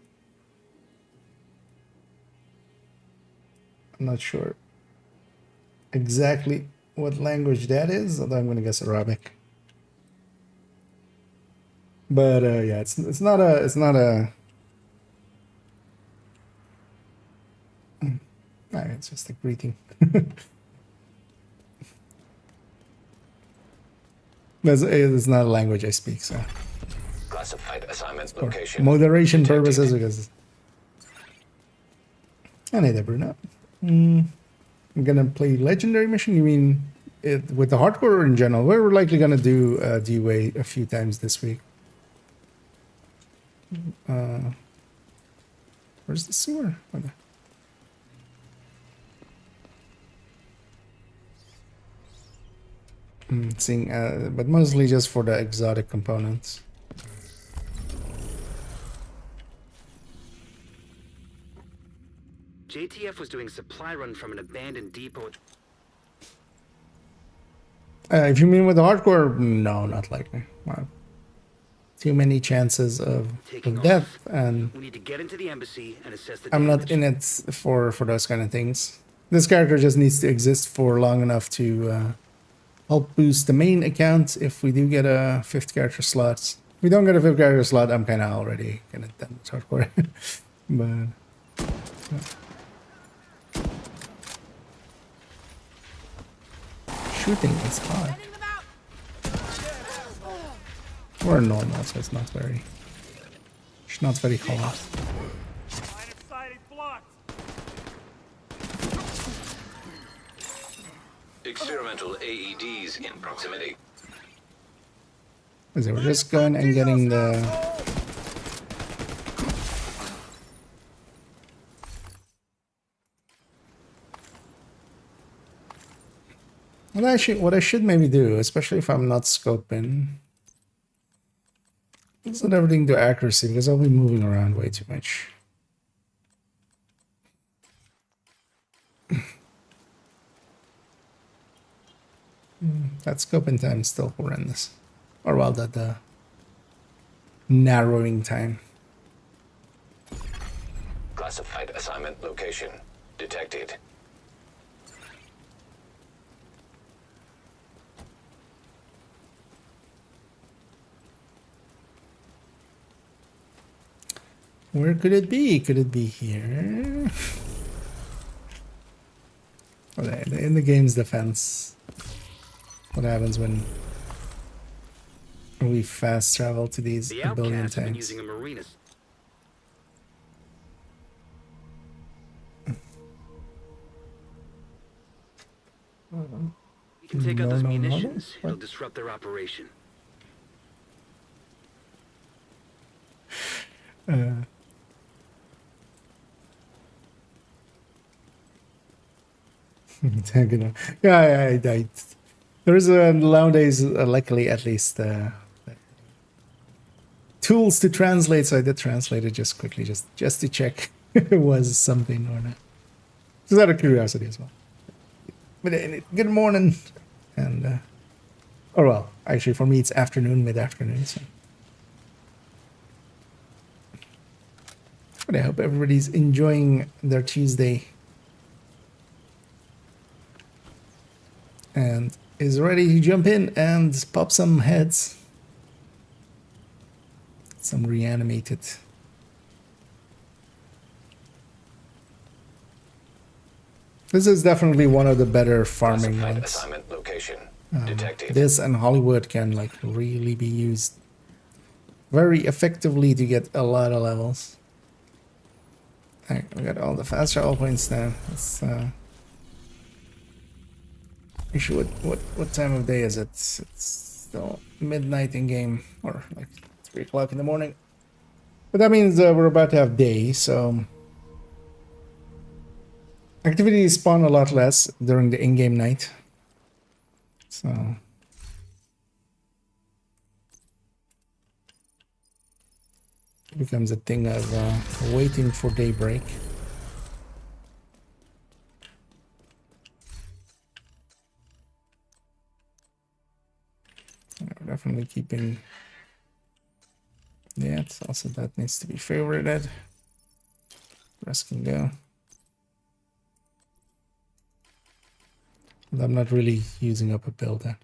not sure exactly what language that is, although I'm going to guess Arabic. But yeah, it's not a. It's just a greeting. It's not a language I speak, so. Classified assignment location. Moderation detected. purposes, because. I need that, Bruno. I'm gonna play legendary mission. You mean it with the hardcore or in general? We're likely gonna do D-Way a few times this week. Where's the sewer? Seeing, but mostly just for the exotic components. JTF was doing a supply run from an abandoned depot. If you mean with the hardcore, no, not likely. Too many chances of death, and we need to get into the embassy and assess the I'm damage. not in it for those kind of things. This character just needs to exist for long enough to help boost the main account if we do get a 5th character slot. If we don't get a 5th character slot, I'm kind of already kind of done with hardcore. But shooting is hard. We're normal, so it's not very hard. Line of sight is blocked. Experimental AEDs in proximity. So we're just going and getting the. What I should maybe do, especially if I'm not scoping, is set everything to accuracy, because I'll be moving around way too much. That scoping time is still horrendous. Or well, the narrowing time. Classified assignment location detected. Where could it be? Could it be here? Okay, in the game's defense, what happens when we fast travel to these The a billion outcasts have been times? using a marina. We can take out those munitions. It'll disrupt their operation. Yeah, I died. There is nowadays, luckily at least, tools to translate, so I did translate it just quickly, just to check if it was something or not. Just out of curiosity as well. But good morning, and Or well, actually for me it's afternoon, mid-afternoon. So. But I hope everybody's enjoying their Tuesday and is ready to jump in and pop some heads. Some reanimated. This is definitely one of the better farming Classified ones. assignment location detected. This and Hollywood can like really be used very effectively to get a lot of levels. Alright, we got all the fast travel points now. Let's actually what time of day is it? It's still midnight in game, or like 3 o'clock in the morning. But that means we're about to have day, so activities spawn a lot less during the in-game night. So it becomes a thing of waiting for daybreak. We're definitely keeping that. Also, that needs to be favorited. Rest can go. I'm not really using up a build then.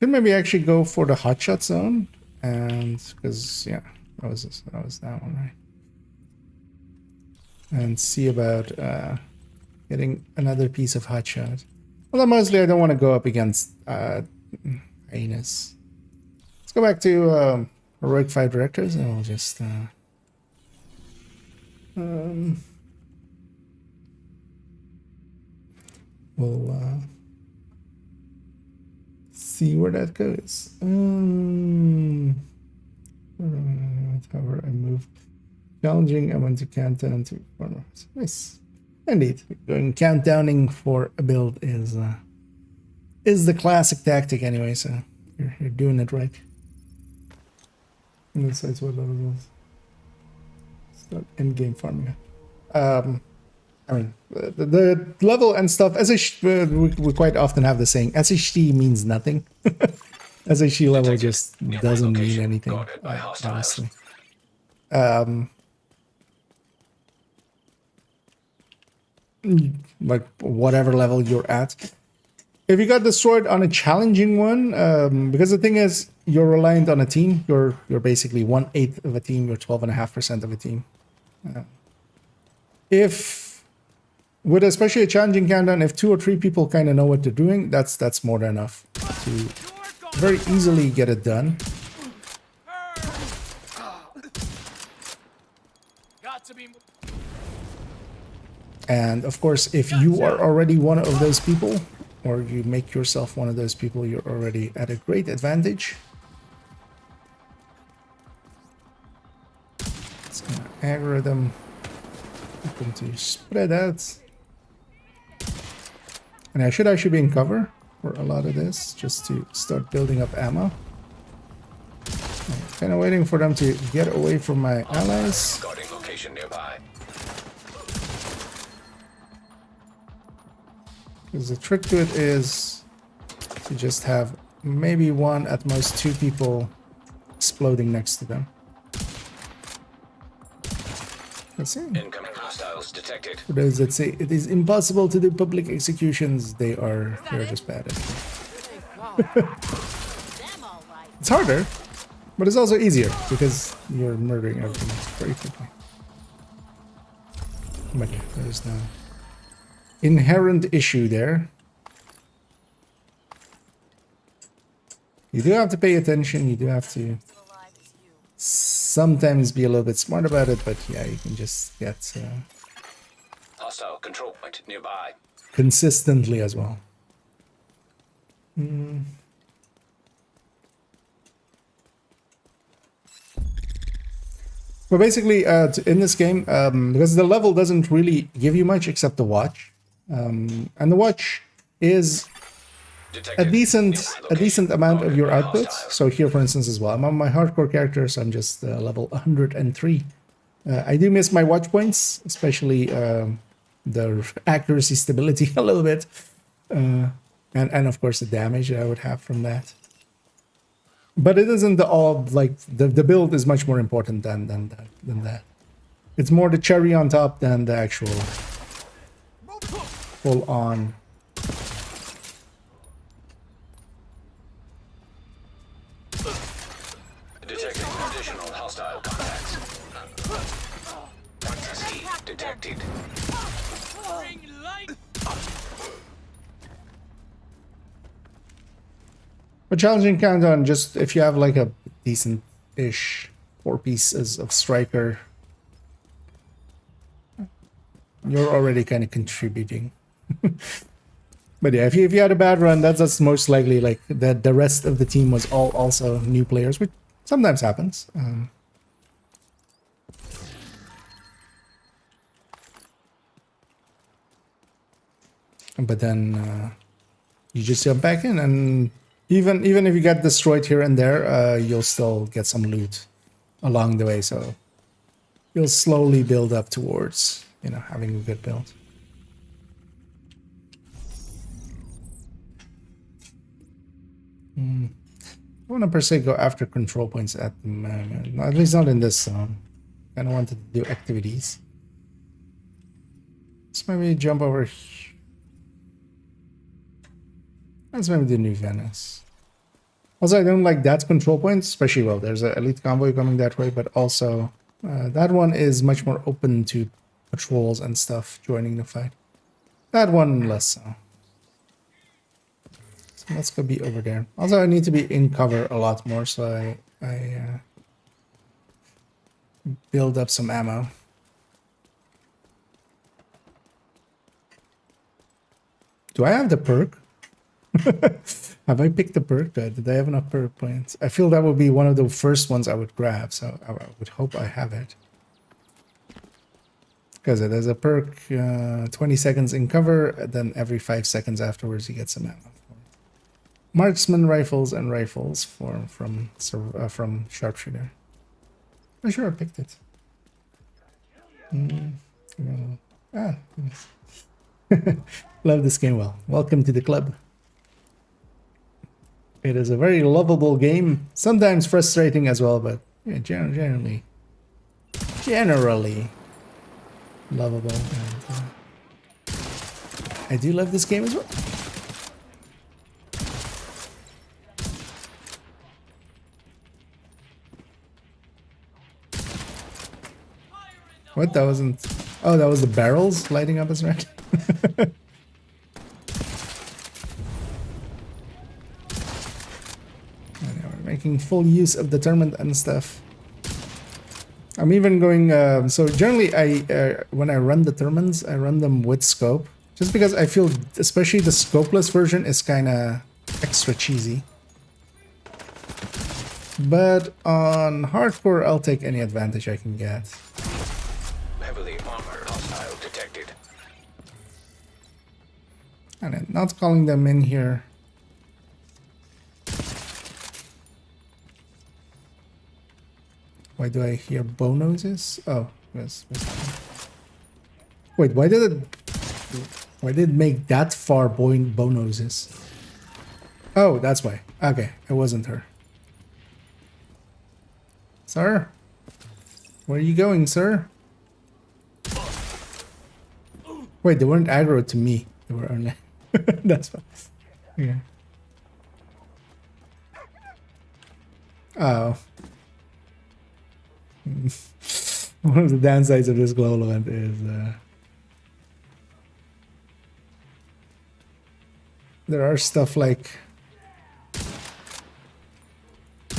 Could maybe actually go for the hotshot zone, and because yeah, that was that one, right? And see about getting another piece of hotshot. Although mostly I don't want to go up against hyenas. Let's go back to heroic 5 directors, and we'll just we'll see where that goes. However, I move challenging. I want to count down to farmers. Nice, indeed. Going countdowning for a build is the classic tactic anyway. So you're doing it right. And this is what level is. It's not end game farming. I mean, the level and stuff, we quite often have the saying, SHD means nothing. SHD level just doesn't mean anything, honestly. Like, whatever level you're at. If you got destroyed on a challenging one, because the thing is, you're reliant on a team. You're basically 1/8 of a team. You're 12.5% of a team. With especially a challenging countdown, if 2 or 3 people kind of know what they're doing, that's more than enough to very easily get it done. And of course, if you are already one of those people, or you make yourself one of those people, you're already at a great advantage. It's gonna aggro them. Get them to spread out. And I should actually be in cover for a lot of this, just to start building up ammo. Kind of waiting for them to get away from my allies. Guarding location nearby. Because the trick to it is to just have maybe 1, at most 2 people exploding next to them. Let's see. Incoming hostiles detected. For those that say it is impossible to do public executions, they're just bad at it. It's harder, but it's also easier because you're murdering everything very quickly. But there's no inherent issue there. You do have to pay attention. You do have to sometimes be a little bit smart about it, but yeah, you can just get Hostile control point nearby. consistently as well. But basically, in this game, because the level doesn't really give you much except the watch, and the watch is a decent amount of your output. So here, for instance, as well, I'm on my hardcore character, so I'm just level 103. I do miss my watch points, especially the accuracy stability a little bit. and of course the damage that I would have from that. But it isn't all like the build is much more important than that. It's more the cherry on top than the actual full on. Detecting additional hostile contacts. C detected. A challenging countdown, just if you have like a decent-ish 4 pieces of striker, you're already kind of contributing. But yeah, if you had a bad run, that's most likely like that the rest of the team was all also new players, which sometimes happens. But then you just jump back in, and even if you get destroyed here and there, you'll still get some loot along the way. So you'll slowly build up towards, you know, having a good build. I want to per se go after control points at the moment. At least not in this zone. I don't want to do activities. Let's maybe jump over here. Let's maybe do New Venice. Also, I don't like that control point, especially, well, there's an elite convoy coming that way, but also that one is much more open to patrols and stuff joining the fight. That one less so. So let's go be over there. Also, I need to be in cover a lot more, so I build up some ammo. Do I have the perk? Have I picked the perk? Did I have enough perk points? I feel that would be one of the first ones I would grab, so I would hope I have it. Because it has a perk, 20 seconds in cover, and then every 5 seconds afterwards you get some ammo. Marksman rifles and rifles from sharpshooter. I'm sure I picked it. Love this game. Well, welcome to the club. It is a very lovable game, sometimes frustrating as well, but yeah, generally lovable. And, I do love this game as well. What? That wasn't... Oh, that was the barrels lighting up as red? Making full use of determined and stuff. I'm even going so generally when I run determines, I run them with scope, just because I feel especially the scopeless version is kind of extra cheesy. But on hardcore, I'll take any advantage I can get. Heavily armored hostile detected. And I'm not calling them in here. Why do I hear bow noses? Oh, yes. Wait, why did it make that far bow noses? Oh, that's why. Okay, it wasn't her. Sir? Where are you going, sir? Wait, they weren't aggro to me. They were only... That's fine. Yeah. Oh. One of the downsides of this global event is there are stuff like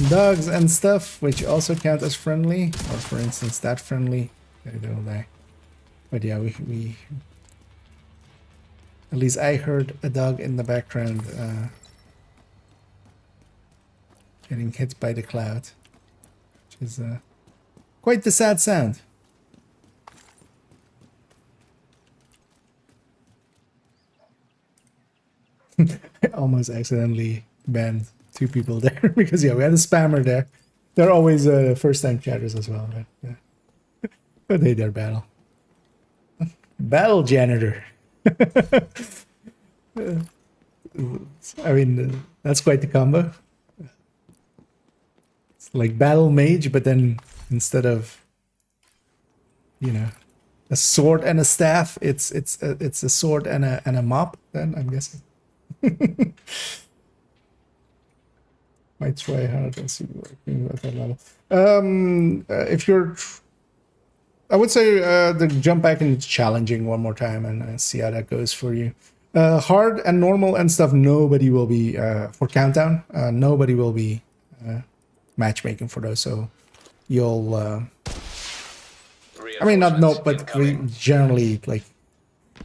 dogs and stuff which also count as friendly, or for instance that friendly. They will die. But yeah, we at least I heard a dog in the background getting hit by the cloud, which is quite the sad sound. I almost accidentally banned 2 people there because yeah, we had a spammer there. They're always first-time chatters as well, right? Yeah. But hey, they're battle. Battle janitor. I mean, that's quite the combo. It's like battle mage, but then instead of, you know, a sword and a staff, it's a sword and a mop. Then I'm guessing. Might try hard and see working at that level. If you're, I would say jump back into challenging one more time and see how that goes for you. Hard and normal and stuff, nobody will be for countdown. Nobody will be matchmaking for those. So you'll, I mean, not no, but generally, like,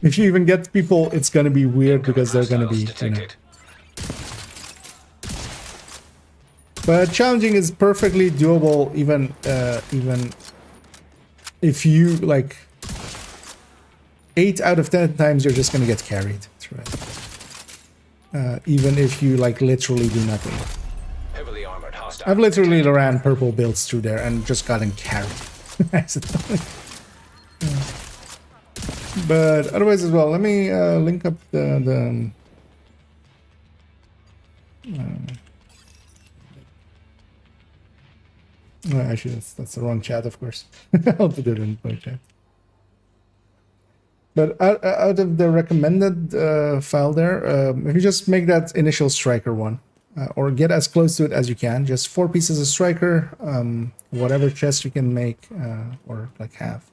if you even get people, it's gonna be weird because they're gonna be, you know. But challenging is perfectly doable, even if you like 8 out of 10 times you're just gonna get carried through it. Even if you like literally do nothing. Heavily armored hostile. I've literally ran purple builds through there and just gotten carried accidentally. But otherwise as well, let me link up the oh, actually, that's the wrong chat, of course. I'll put it in my chat. But out of the recommended file there, if you just make that initial striker one, or get as close to it as you can, just 4 pieces of striker, whatever chest you can make, or like have.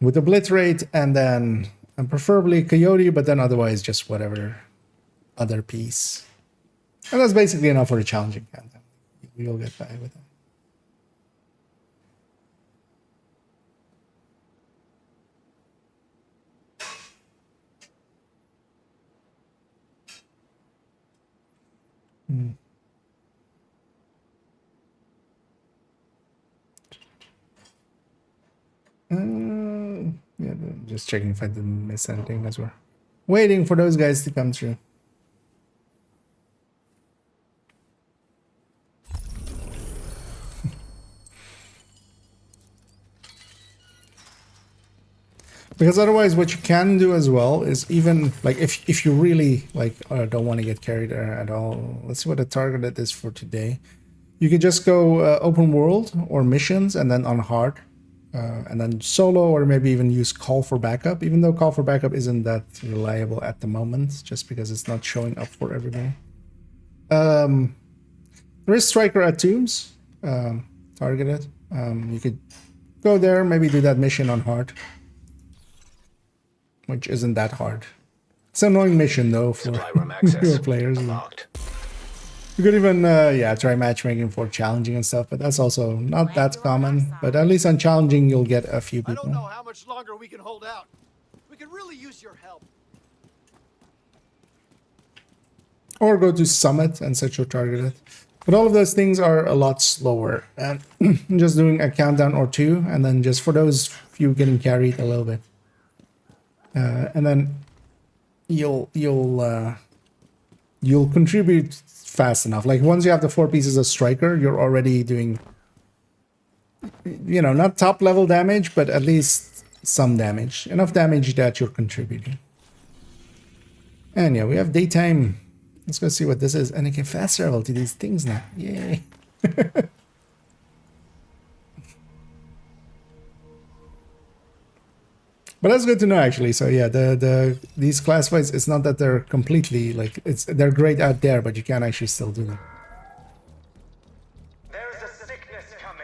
With obliterate, and then preferably coyote, but then otherwise just whatever other piece. And that's basically enough for the challenging countdown. We'll get by with that. Yeah, just checking if I didn't miss anything as well. Waiting for those guys to come through. Because otherwise what you can do as well is, even like if you really like don't want to get carried at all, let's see what the target is for today. You could just go open world or missions and then on hard, and then solo, or maybe even use call for backup, even though call for backup isn't that reliable at the moment, just because it's not showing up for everybody. There is striker at tombs, targeted. You could go there, maybe do that mission on hard, which isn't that hard. It's an annoying mission though for newer players. You could even yeah, try matchmaking for challenging and stuff, but that's also not that common. But at least on challenging you'll get a few people. I don't know how much longer we can hold out. We could really use your help. Or go to summit and set your target. But all of those things are a lot slower, and just doing a countdown or 2, and then just for those few getting carried a little bit. And then you'll contribute fast enough. Like once you have the 4 pieces of striker, you're already doing, you know, not top level damage, but at least some damage. Enough damage that you're contributing. And yeah, we have daytime. Let's go see what this is. And I can fast travel to these things now. Yay. But that's good to know, actually. So yeah, these classifieds, it's not that they're completely like they're great out there, but you can actually still do them. There's a sickness coming.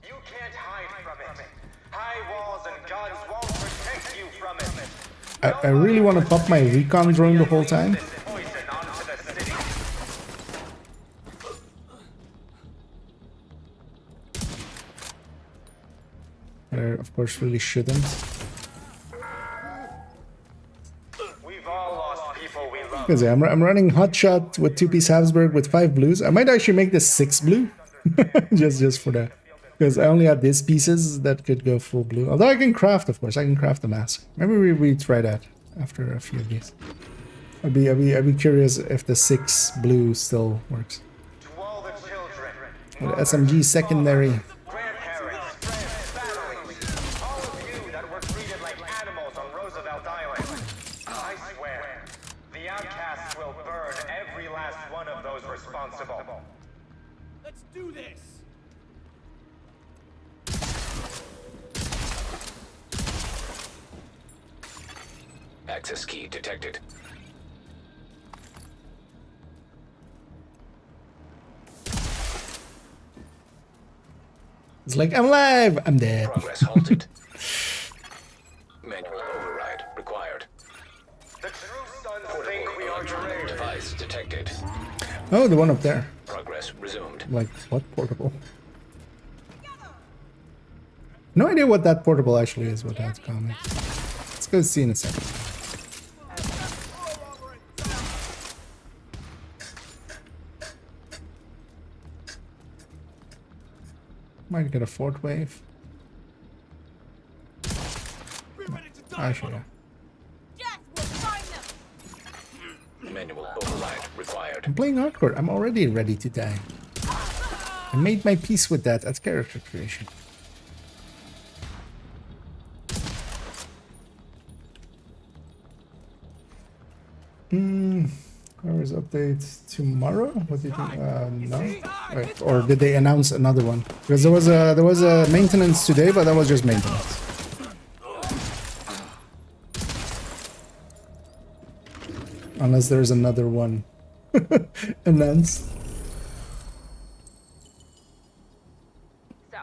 You can't hide from it. High walls and guns won't protect you from it. I really want to pop my recon drone the whole time. I of course really shouldn't. Because I'm running hotshot with 2-piece Habsburg with 5 blues. I might actually make this 6 blue, just for that. Because I only have these pieces that could go full blue. Although I can craft, of course, I can craft the mask. Maybe we try that after a few of these. I'd be curious if the 6 blue still works. With SMG secondary. outcasts will burn every last one of those responsible. Let's do this. Access key detected. It's like, I'm alive, I'm dead. Progress halted. Manual override required. The true sons think we are deranged. Device detected. Oh, the one up there. Progress resumed. Like, what portable? No idea what that portable actually is, what that's called. Let's go see in a second. Might get a fourth wave. Actually, yeah. Manual override required. I'm playing hardcore. I'm already ready to die. I made my peace with that at character creation. Where is update tomorrow? What do you think? No. Wait, or did they announce another one? Because there was a maintenance today, but that was just maintenance. Unless there's another one announced. So,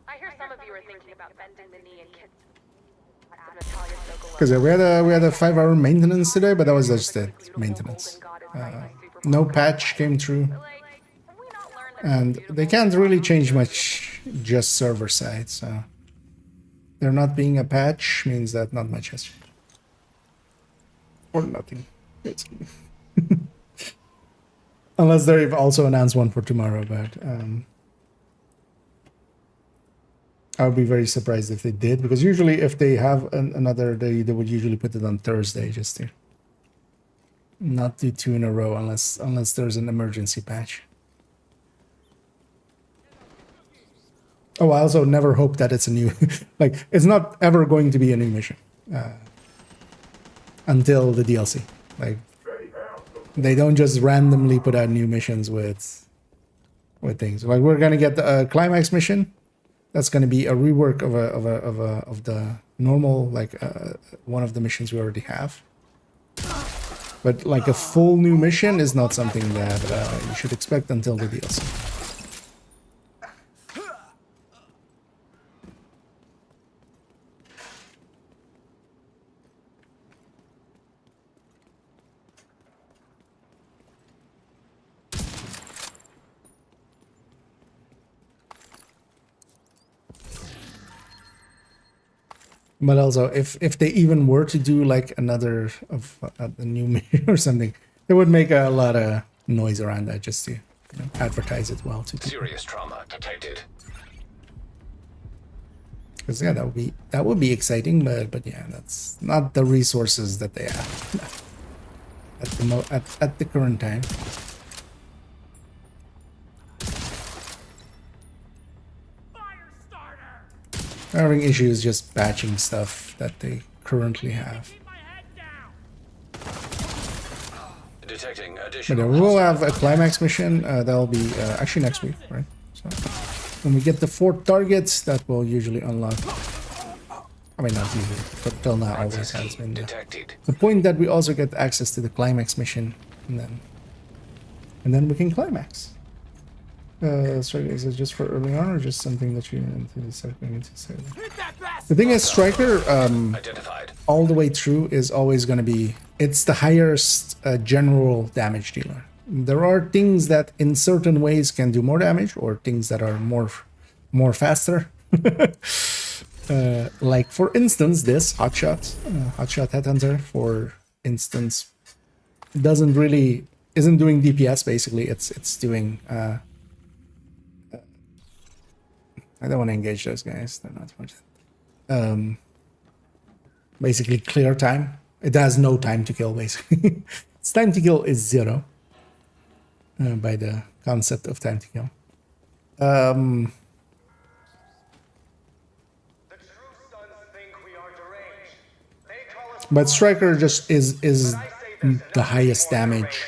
I hear some of you are thinking about bending the knee and kids. Because we had a 5-hour maintenance today, but that was just it, maintenance. No patch came through, and they can't really change much just server side. So there not being a patch means that not much has changed, or nothing. Basically. Unless they've also announced one for tomorrow, but I would be very surprised if they did, because usually if they have another day, they would usually put it on Thursday just to not do 2 in a row unless there's an emergency patch. Oh, I also never hope that it's a new like it's not ever going to be a new mission until the DLC. Like they don't just randomly put out new missions with things. Like we're gonna get a climax mission. That's going to be a rework of the normal, like one of the missions we already have. But like a full new mission is not something that you should expect until the DLC. But also, if they even were to do like another of the new mission or something, they would make a lot of noise around that just to advertise it well to people. Serious trauma detected. Because yeah, that would be exciting, but yeah, that's not the resources that they have at the current time. Having issues just patching stuff that they currently have. Detecting But additional we will have a climax mission. That'll be actually next week, right? So when we get the 4 targets, that will usually unlock. I mean, not usually, but till now always has been the point that we also get access to the climax mission, and then we can climax. Sorry, is it just for early on or just something that you need to say? The thing is, Striker, all the way through is always going to be, it's the highest general damage dealer. There are things that in certain ways can do more damage, or things that are more faster. Like for instance, this Hotshot Headhunter, for instance, isn't doing DPS. Basically, it's doing. I don't want to engage those guys. They're not worth it. Basically, clear time. It has no time to kill, basically. Its time to kill is 0. By the concept of time to kill. But Striker just is the highest damage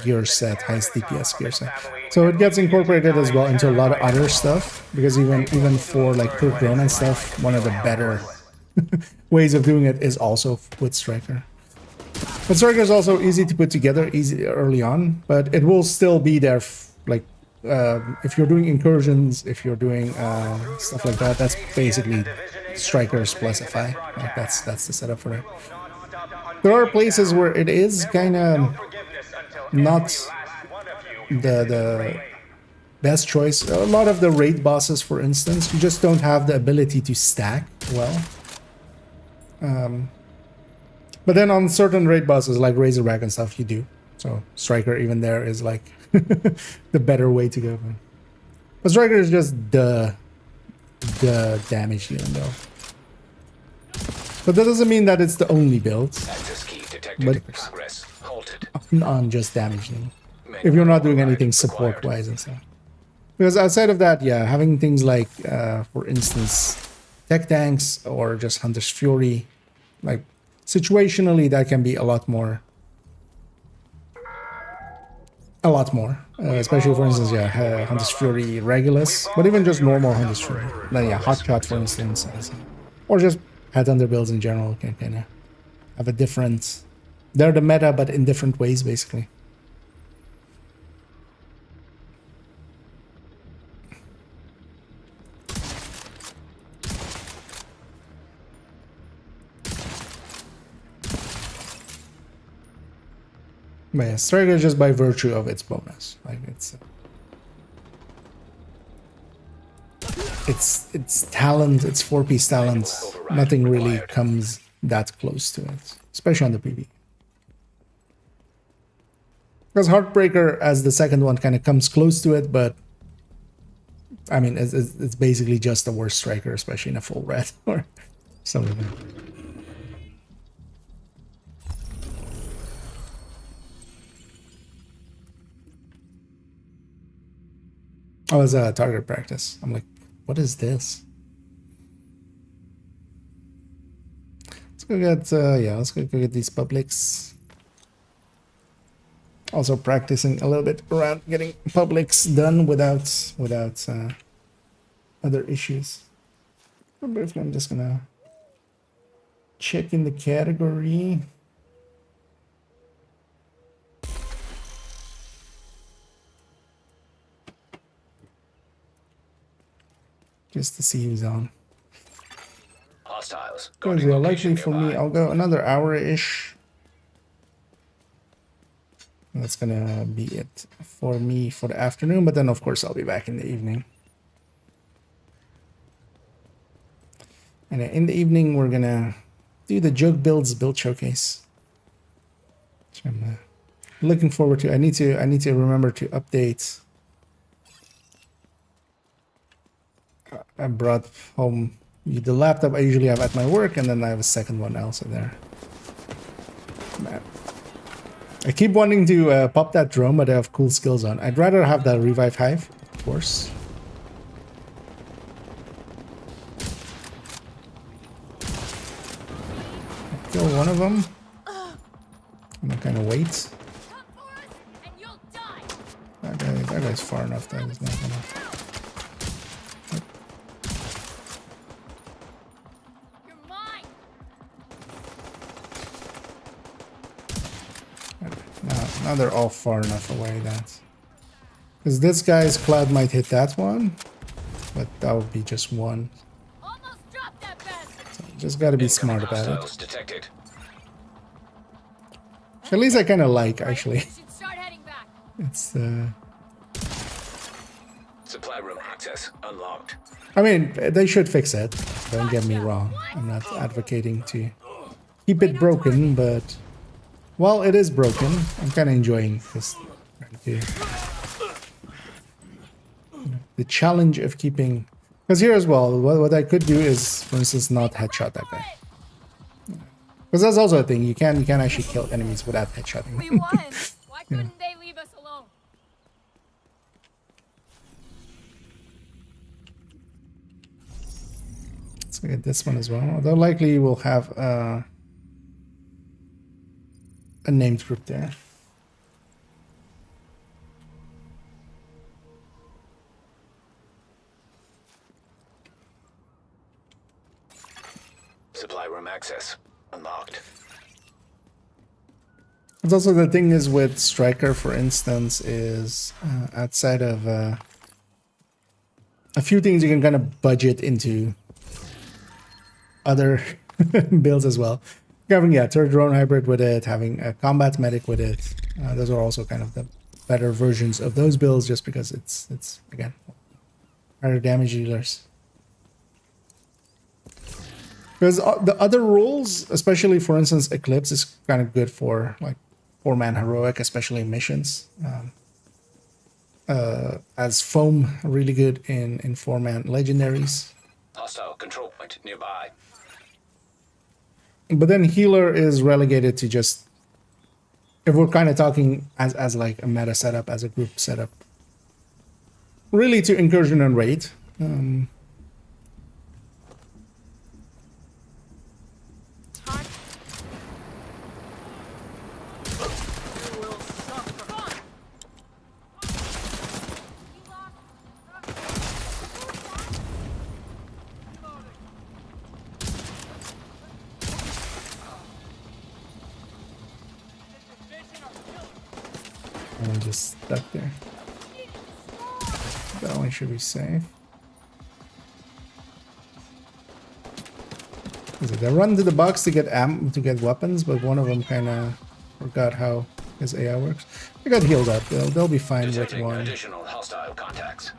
gear set, highest DPS gear set. So it gets incorporated as well into a lot of other stuff, because even for like perk run and stuff, one of the better ways of doing it is also with Striker. But Striker is also easy to put together, easy early on, but it will still be there. Like if you're doing incursions, if you're doing stuff like that, that's basically Strikers plus FI. Like that's the setup for that. There are places where it is kind of not the best choice. A lot of the raid bosses, for instance, you just don't have the ability to stack well. But then on certain raid bosses like Razorback and stuff, you do. So Striker even there is like the better way to go. But Striker is just the damage dealing though. But that doesn't mean that it's the only build. But Progress halted. on just damage dealing. If you're not doing anything support wise and stuff. Because outside of that, yeah, having things like for instance tech tanks or just Hunter's Fury, like situationally that can be a lot more. Especially for instance, yeah, Hunter's Fury Regulus, but even just normal Hunter's Fury. Then yeah, Hotshot for instance, or just Headhunter builds in general can kind of have a different. They're the meta, but in different ways, basically. But yeah, Striker just by virtue of its bonus, like it's talent, it's 4-piece talent. Nothing really comes that close to it, especially on the PvE. Because Heartbreaker as the second one kind of comes close to it, but I mean it's basically just the worst Striker, especially in a full red or something. Oh, it's a target practice. I'm like, what is this? Let's go get, let's go get these publics. Also practicing a little bit around getting publics done without other issues. Briefly, I'm just gonna check in the category. Just to see who's on. Hostiles. Because yeah, likely for me, I'll go another hour-ish. That's gonna be it for me for the afternoon, but then of course I'll be back in the evening. And in the evening we're gonna do the joke build showcase. Which I'm looking forward to. I need to remember to update. I brought home the laptop I usually have at my work, and then I have a second one also there. Man. I keep wanting to pop that drone, but I have cool skills on. I'd rather have that Revive Hive, of course. Kill one of them. I'm not gonna wait. That guy's far enough that he's not gonna. Now they're all far enough away that, because this guy's cloud might hit that one, but that would be just one. So just got to be smart about it. Detected. Which at least I kind of like actually. It's Supply room access unlocked. I mean, they should fix it. Don't get me wrong. I'm not advocating to keep it broken, but. Well, it is broken. I'm kind of enjoying this. The challenge of keeping... Because here as well, what I could do is, for instance, not headshot that guy. Because that's also a thing. You can actually kill enemies without headshotting. We won. Why couldn't they leave us alone? Let's look at this one as well. Although likely we'll have... unnamed group there. Supply room access unlocked. It's also the thing is with Striker, for instance, is outside of a few things you can kind of budget into other builds as well. Having third drone hybrid with it, having a combat medic with it. Those are also kind of the better versions of those builds, just because it's again higher damage dealers. Because the other roles, especially for instance Eclipse, is kind of good for like 4-man heroic, especially missions. As Foam, really good in 4-man legendaries. Hostile control point nearby. But then healer is relegated to just, if we're kind of talking as like a meta setup, as a group setup, really to incursion and raid. I'm just stuck there. That one should be safe. They run to the box to get weapons, but one of them kind of forgot how his AI works. They got healed up. They'll be fine with one. Additional hostile contacts.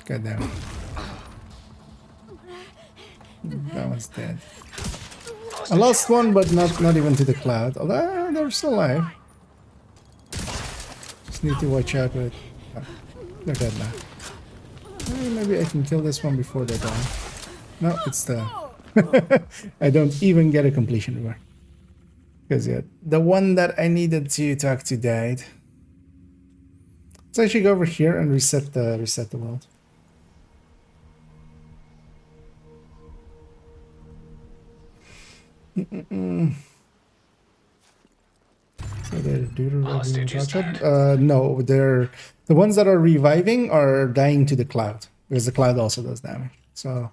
God damn. That one's dead. I lost one, but not even to the cloud. Although they're still alive. Just need to watch out with. Oh, they're dead now. Maybe I can kill this one before they die. No, it's the. I don't even get a completion reward. Because the one that I needed to talk to died. Let's actually go over here and reset the world. So they're no, they're the ones that are reviving are dying to the cloud, because the cloud also does damage. So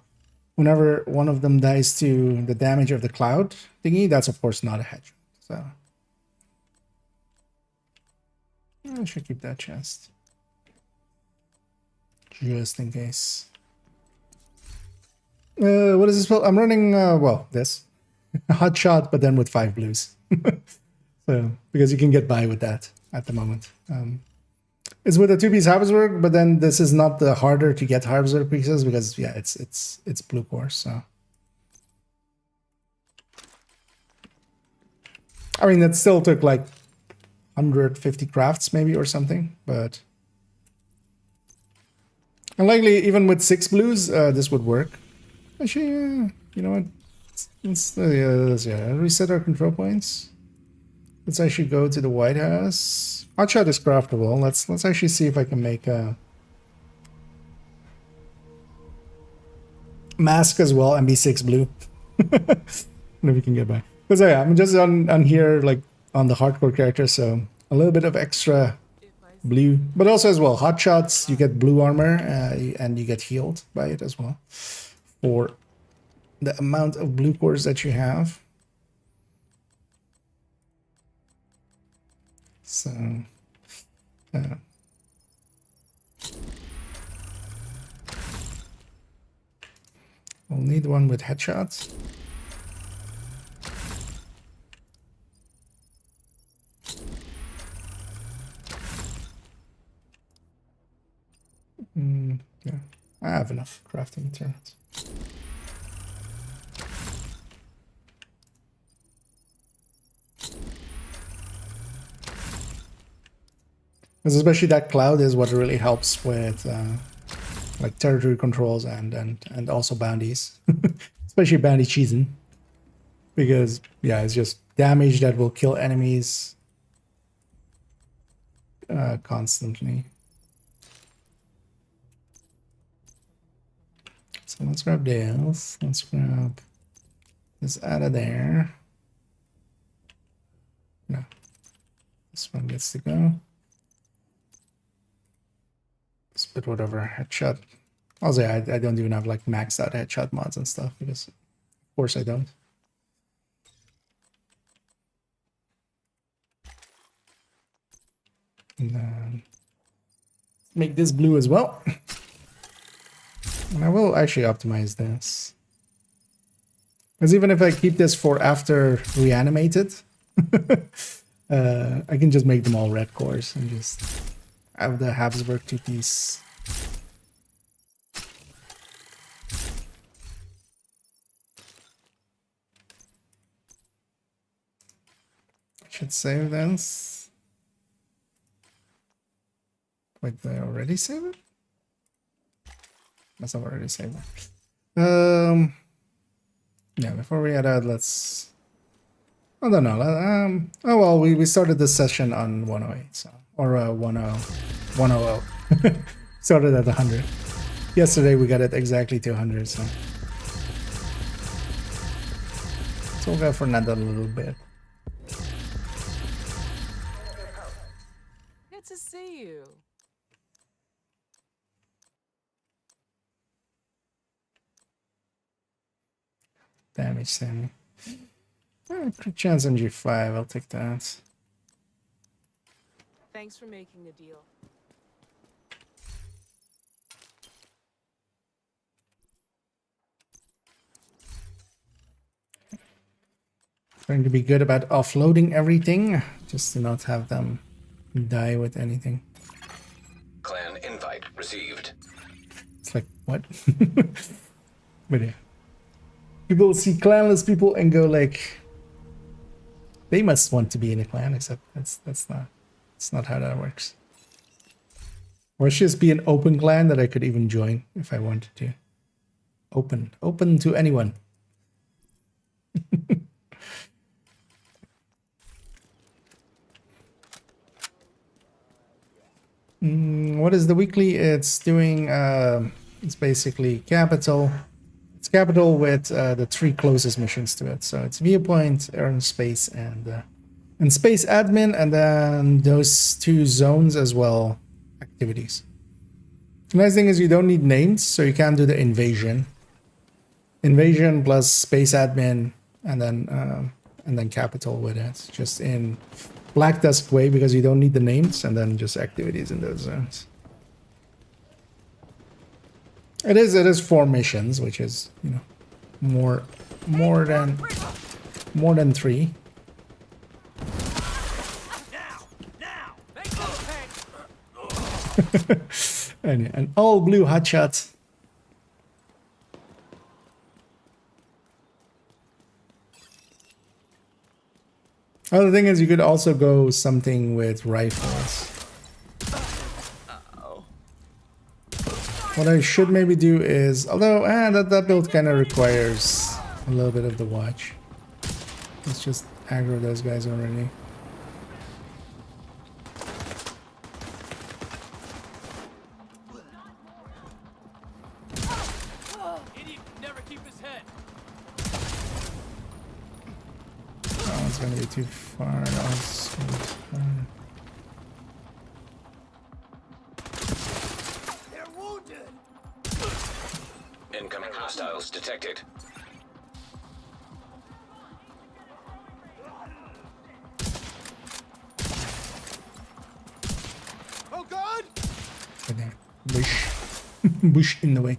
whenever one of them dies to the damage of the cloud thingy, that's of course not a hedge. So I should keep that chest just in case. What is this spell? I'm running well, this hot shot, but then with 5 blues. So because you can get by with that at the moment. It's with a 2-piece Habsburg, but then this is not the harder to get Habsburg pieces, because it's blue core. So I mean, that still took like 150 crafts maybe or something, but unlikely even with 6 blues this would work. Actually, you know what? Let's reset our control points. Let's actually go to the White House. Hotshot is craftable. Let's actually see if I can make a mask as well and be 6 blue. If we can get by. Because I'm just on here like on the hardcore character, so a little bit of extra blue, but also as well hotshots. You get blue armor and you get healed by it as well for the amount of blue cores that you have. So we'll need one with headshots. Yeah, I have enough crafting materials. Because especially that cloud is what really helps with like territory controls and also bounties, especially bounty cheesing. Because it's just damage that will kill enemies constantly. So let's grab Dales. Let's grab this out of there. No. This one gets to go. Spit whatever headshot. Also, I don't even have like maxed out headshot mods and stuff because, of course, I don't. And then make this blue as well. And I will actually optimize this. Because even if I keep this for after reanimated, I can just make them all red cores and just have the Habsburg 2-piece. Should save this. Wait, did I already save it? Must have already saved it. Yeah, before we head out, let's... I don't know. Oh well, we started this session on 108, so... Or 100. Started at 100. Yesterday we got it exactly to 100, so... So we'll go for another little bit. Good to see you. Damage Sammy. Crit chance MG5, I'll take that. Thanks for making a deal. Trying to be good about offloading everything, just to not have them die with anything. Clan invite received. It's like, what? But yeah. People see clanless people and go like, they must want to be in a clan, except that's not how that works. Or it should just be an open clan that I could even join if I wanted to. Open to anyone. What is the weekly? It's doing it's basically capital. It's capital with the 3 closest missions to it. So it's viewpoint, earn space, and space admin, and then those 2 zones as well, activities. The nice thing is you don't need names, so you can do the invasion. Invasion plus space admin, and then capital with it. Just in Black Dusk way, because you don't need the names, and then just activities in those zones. It is 4 missions, which is, you know, more than 3. And an all blue hotshot. Other thing is, you could also go something with rifles. What I should maybe do is, although that build kind of requires a little bit of the watch. Let's just aggro those guys already. Idiot can never keep his head. That one's gonna be too far. That one's gonna be too far. Incoming hostiles detected. Oh God! Right there. Bush. Bush in the way.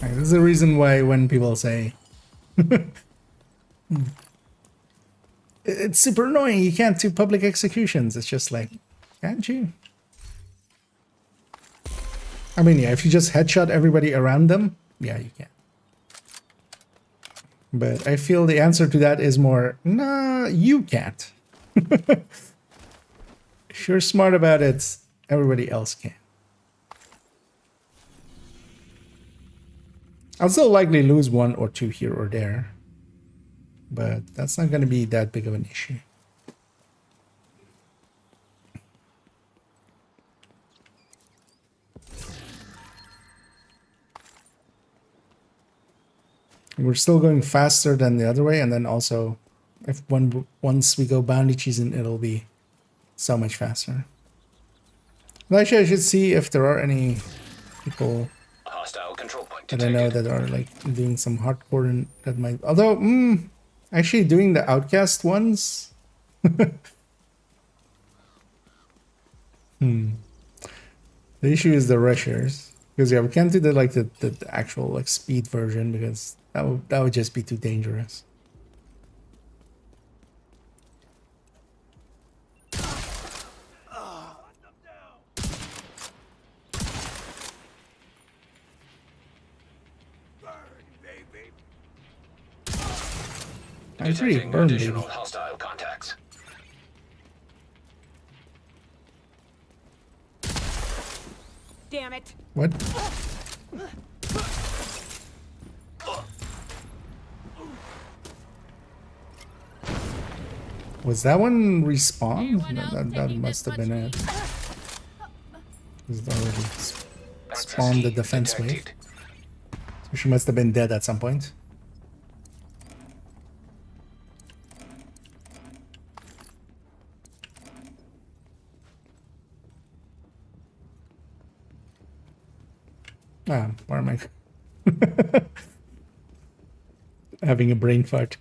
This is the reason why when people say it's super annoying, you can't do public executions. It's just like, can't you? I mean, yeah, if you just headshot everybody around them, yeah, you can. But I feel the answer to that is more, nah, you can't. If you're smart about it, everybody else can. I'll still likely lose 1 or 2 here or there, but that's not going to be that big of an issue. We're still going faster than the other way, and then also, if once we go bounty cheesing, it'll be so much faster. But actually, I should see if there are any people Hostile control point that I know detected. that are like doing some hardcore and that might. Although, actually doing the outcast ones. The issue is the rushers, because yeah, we can't do the actual like speed version because that would just be too dangerous. I'm pretty Detecting burned, additional baby. hostile contacts. Damn it. What? Was that one respawned? That must have been it. It's already spawned the defense wave. So she must have been dead at some point. Ah, where am I? Having a brain fart.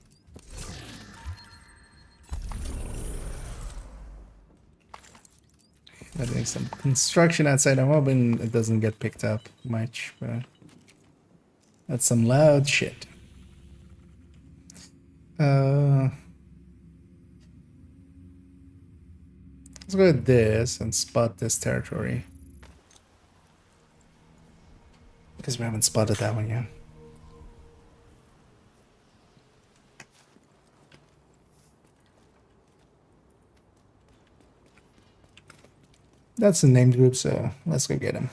I think some construction outside. I'm hoping it doesn't get picked up much, but that's some loud shit. Let's go with this and spot this territory. Because we haven't spotted that one yet. That's a named group, so let's go get him.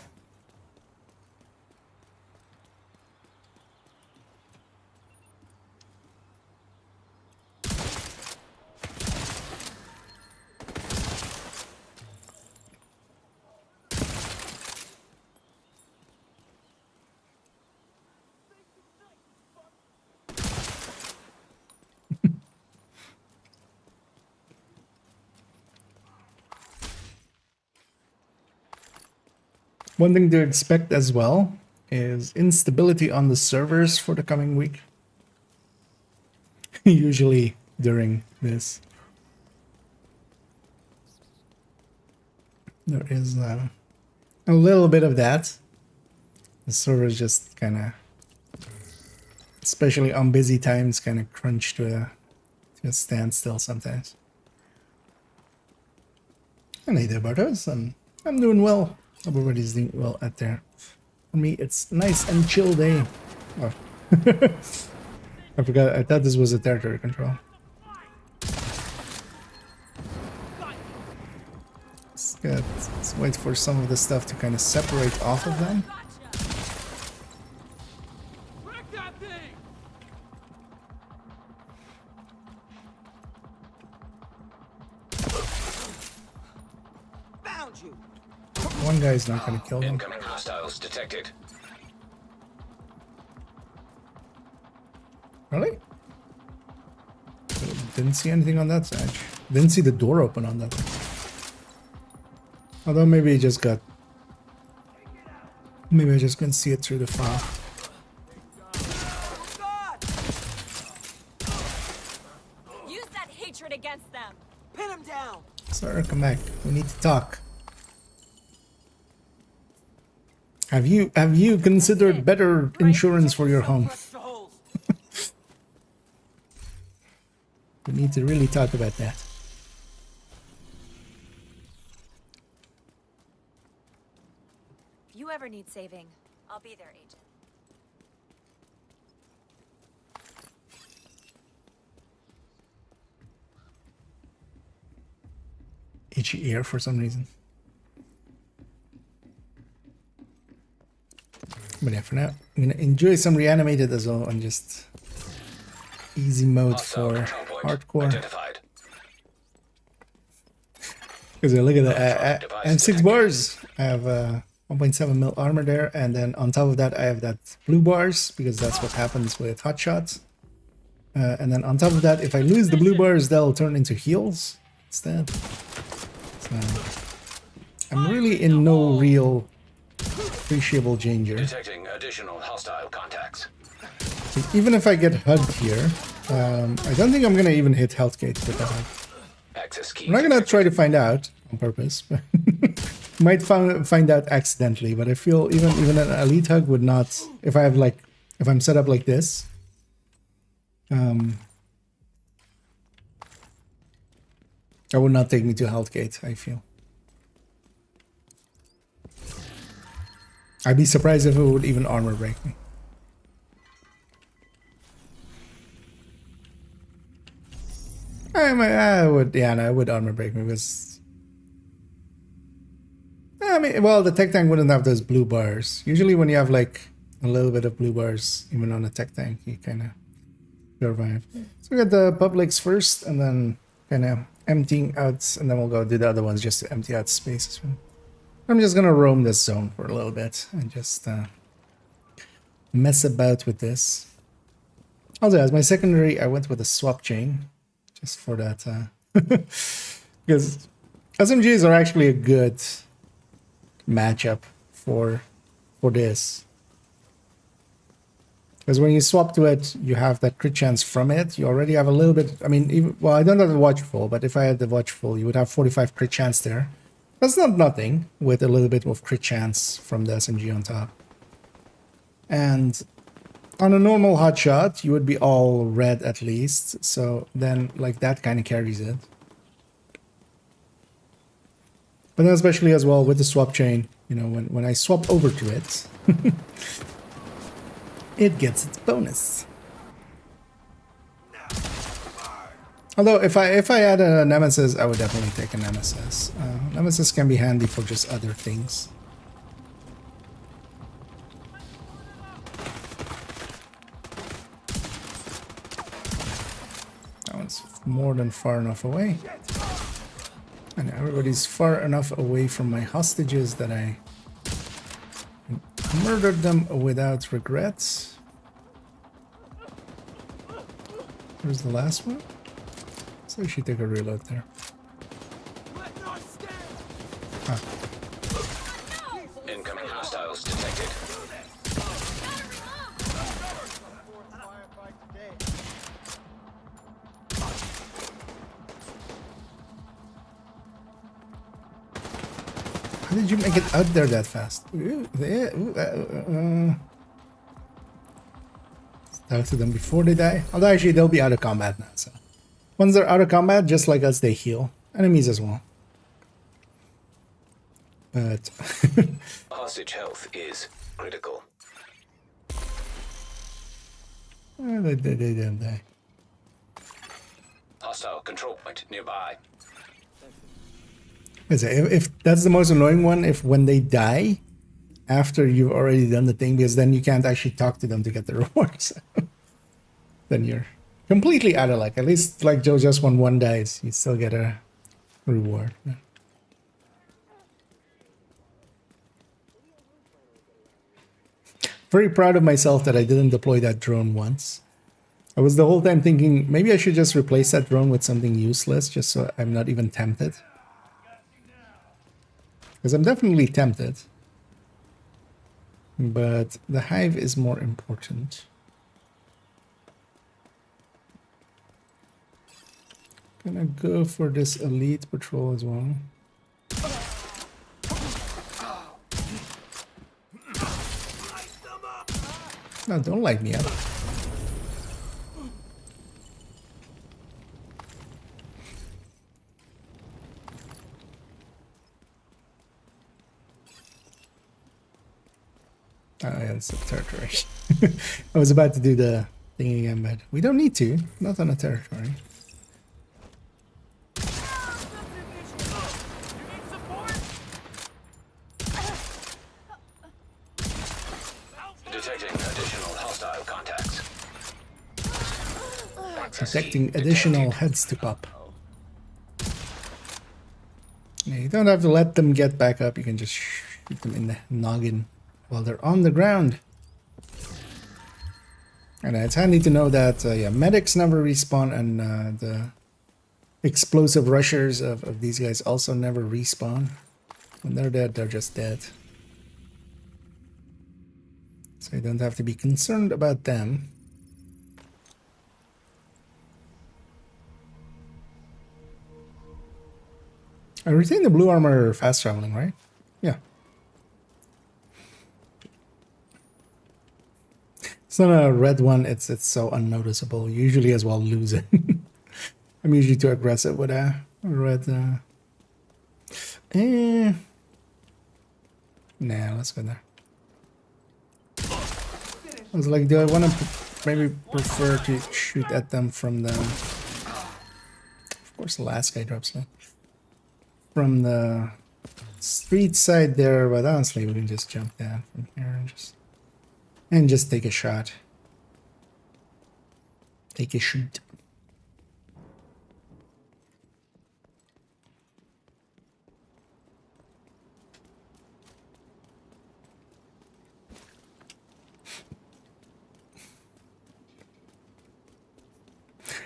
One thing to expect as well is instability on the servers for the coming week. Usually during this. There is a little bit of that. The servers just kind of, especially on busy times, kind of crunch to a standstill sometimes. And hey there, Bartos. I'm doing well. Everybody's doing well out there. For me, it's nice and chill day. Oh. I forgot. I thought this was a territory control. Let's wait for some of the stuff to kind of separate off of them. One guy's not going to kill him. Incoming hostiles detected. Really? Didn't see anything on that side. Didn't see the door open on that one. Although maybe he just got... Maybe I just couldn't see it through the file. Use that hatred against them. Pin him down. Sir, come back. We need to talk. Have you considered better insurance for your home? We need to really talk about that. If you ever need saving, I'll be there, Agent. Itchy ear for some reason. But yeah, for now, I'm gonna enjoy some reanimated as well and just easy mode for hardcore. Because look at that, I have 6 bars. I have 1.7 mil armor there, and then on top of that I have that blue bars because that's what happens with hotshots. And then on top of that, if I lose the blue bars, they'll turn into heals instead. So I'm really in no real appreciable danger. Detecting additional hostile contacts. Even if I get hugged here, I don't think I'm gonna even hit health gate with that hug. Access key. I'm not gonna try to find out on purpose. Might find out accidentally, but I feel even an elite hug would not. If I'm set up like this, that would not take me to health gate. I feel. I'd be surprised if it would even armor break me. I would, yeah, no, it would armor break me because. I mean, well, the tech tank wouldn't have those blue bars. Usually, when you have like a little bit of blue bars, even on a tech tank, you kind of survive. So we got the publics first, and then kind of emptying out, and then we'll go do the other ones just to empty out spaces. I'm just gonna roam this zone for a little bit and just mess about with this. Also, as my secondary, I went with a swap chain, just for that, because SMGs are actually a good matchup for this. Because when you swap to it, you have that crit chance from it. You already have a little bit. I mean, even, well, I don't have the watchful, but if I had the watchful, you would have 45 crit chance there. That's not nothing with a little bit of crit chance from the SMG on top. And on a normal hotshot, you would be all red at least. So then, like, that kind of carries it. But then especially as well with the swap chain, you know, when I swap over to it, it gets its bonus. Although if I had a Nemesis, I would definitely take a Nemesis. Nemesis can be handy for just other things. That one's more than far enough away. And everybody's far enough away from my hostages that I murdered them without regrets. Where's the last one? So I should take a reload there. Ah. Incoming hostiles detected. How did you make it out there that fast? Talk to them before they die. Although actually they'll be out of combat now, so. Once they're out of combat, just like us, they heal. Enemies as well. But Hostage health is critical. they didn't die. Hostile control point nearby. If that's the most annoying one, if when they die after you've already done the thing, because then you can't actually talk to them to get the rewards. Then you're completely out of luck. At least like Joe, just when one dies, you still get a reward. Yeah. Very proud of myself that I didn't deploy that drone once. I was the whole time thinking maybe I should just replace that drone with something useless just so I'm not even tempted. Because I'm definitely tempted. But the hive is more important. Gonna go for this elite patrol as well. No, don't light me up. Oh, yeah, it's a territory. I was about to do the thing again, but we don't need to. Not on a territory. Detecting additional hostile contacts. Detecting additional heads to pop. Yeah, you don't have to let them get back up. You can just Keep them in the noggin while they're on the ground. And it's handy to know that yeah, medics never respawn, and the explosive rushers of these guys also never respawn. When they're dead, they're just dead. So you don't have to be concerned about them. I retain the blue armor fast traveling, right? Yeah. It's not a red one, it's so unnoticeable. You usually as well lose it. I'm usually too aggressive with a red. Nah, let's go there. I was like, do I want to maybe prefer to shoot at them from the... Of course the last guy drops it. From the street side there, but honestly we can just jump down from here and just take a shot. Take a shoot.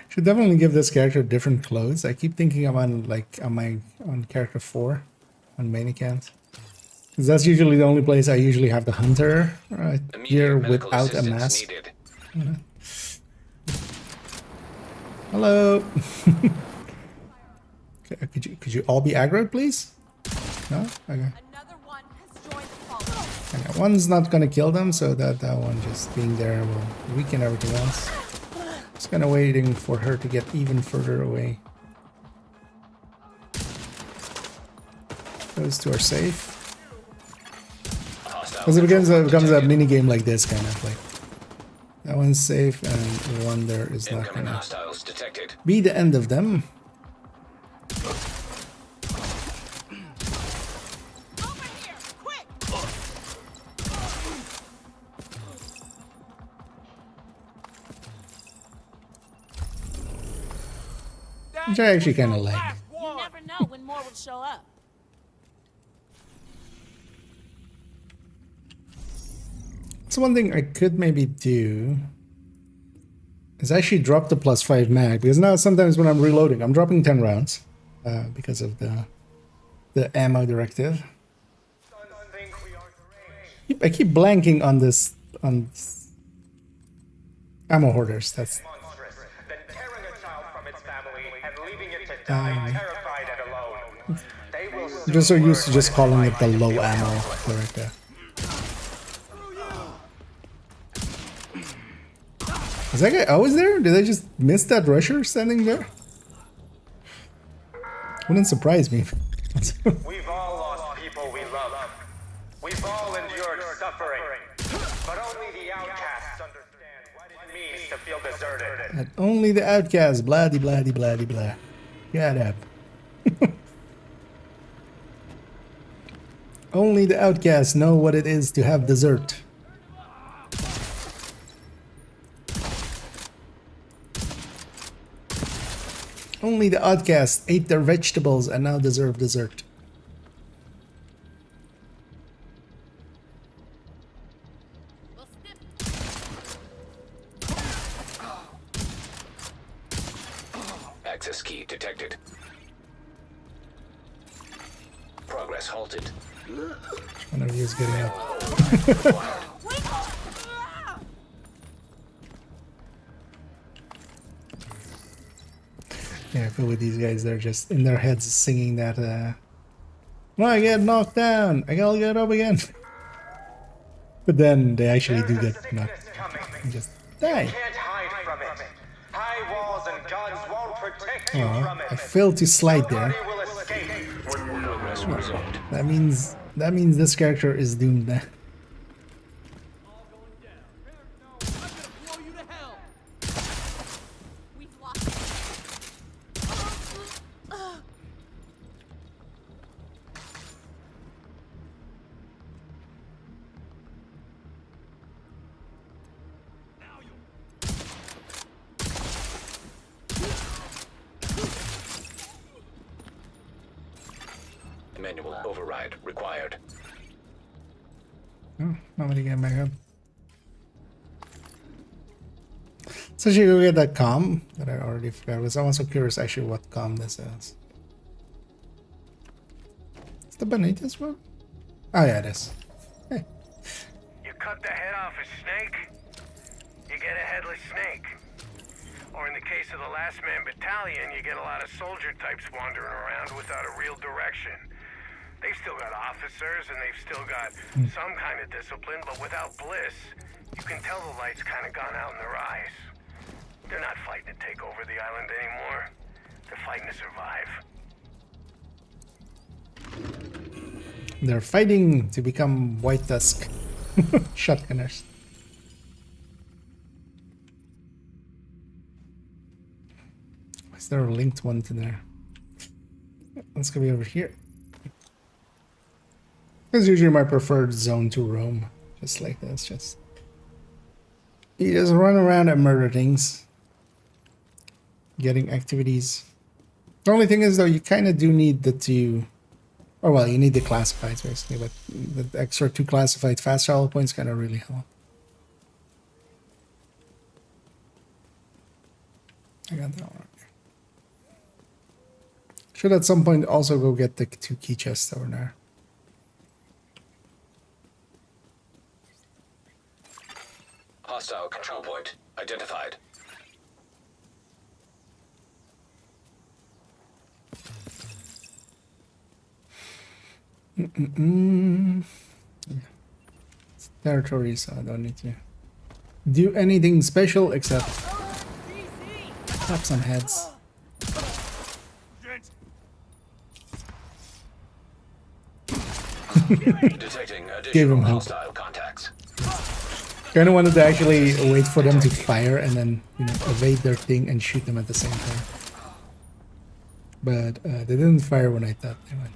Should definitely give this character different clothes. I keep thinking I'm on character 4 on main account. Because that's usually the only place I usually have the hunter gear without a mask. Hello. Okay, could you all be aggroed, please? No? Okay. Okay, one's not gonna kill them, so that one just being there will weaken everything else. Just kind of waiting for her to get even further away. Those two are safe. Because it becomes a mini game like this, kind of like that one's safe and one there is not gonna be the end of them. Which I actually kind of like. You never know when more will show up. So one thing I could maybe do is actually drop the +5 mag, because now sometimes when I'm reloading, I'm dropping 10 rounds because of the ammo directive. I keep blanking on this ammo hoarders. That's I'm just so used to just calling it the low ammo directive. Is that guy always there? Did I just miss that rusher standing there? Wouldn't surprise me. We've all lost people we love. We've all endured suffering. But only the outcasts understand what it means to feel deserted. And only the outcasts, blah-de blah-de blah-de blah. Get up. Only the outcasts know what it is to have dessert. Only the outcasts ate their vegetables and now deserve dessert. Access key detected. Progress halted. One of you is getting up. Yeah, I feel with these guys, they're just in their heads singing that, when I get knocked down, I'll get up again. But then they actually do get knocked and just die. Oh, I failed to slide there. That means this character is doomed now. Manual override required. Oh, nobody getting back up. So she go get that comm that I already forgot. I'm also curious actually what comm this is. It's the Benitez one? Oh yeah, it is. Hey. You cut the head off a snake, you get a headless snake. Or in the case of the Last Man Battalion, you get a lot of soldier types wandering around without a real direction. They've still got officers and they've still got some kind of discipline, but without Bliss, you can tell the light's kind of gone out in their eyes. They're not fighting to take over the island anymore. They're fighting to survive. They're fighting to become White Tusk shotgunners. Is there a linked one to there? Let's go over here. That's usually my preferred zone to roam. Just like this, just you just run around and murder things. Getting activities. The only thing is though, you kind of do need the two, or well, you need the classifieds basically, but the extra 2 classified fast travel points kind of really help. I got that one. Should at some point also go get the 2 key chests over there. Hostile control point identified. It's territory, so I don't need to do anything special except tap some heads. Detecting additional hostile contacts. Kind of wanted to actually wait for them to fire and then, you know, evade their thing and shoot them at the same time. But they didn't fire when I thought they would.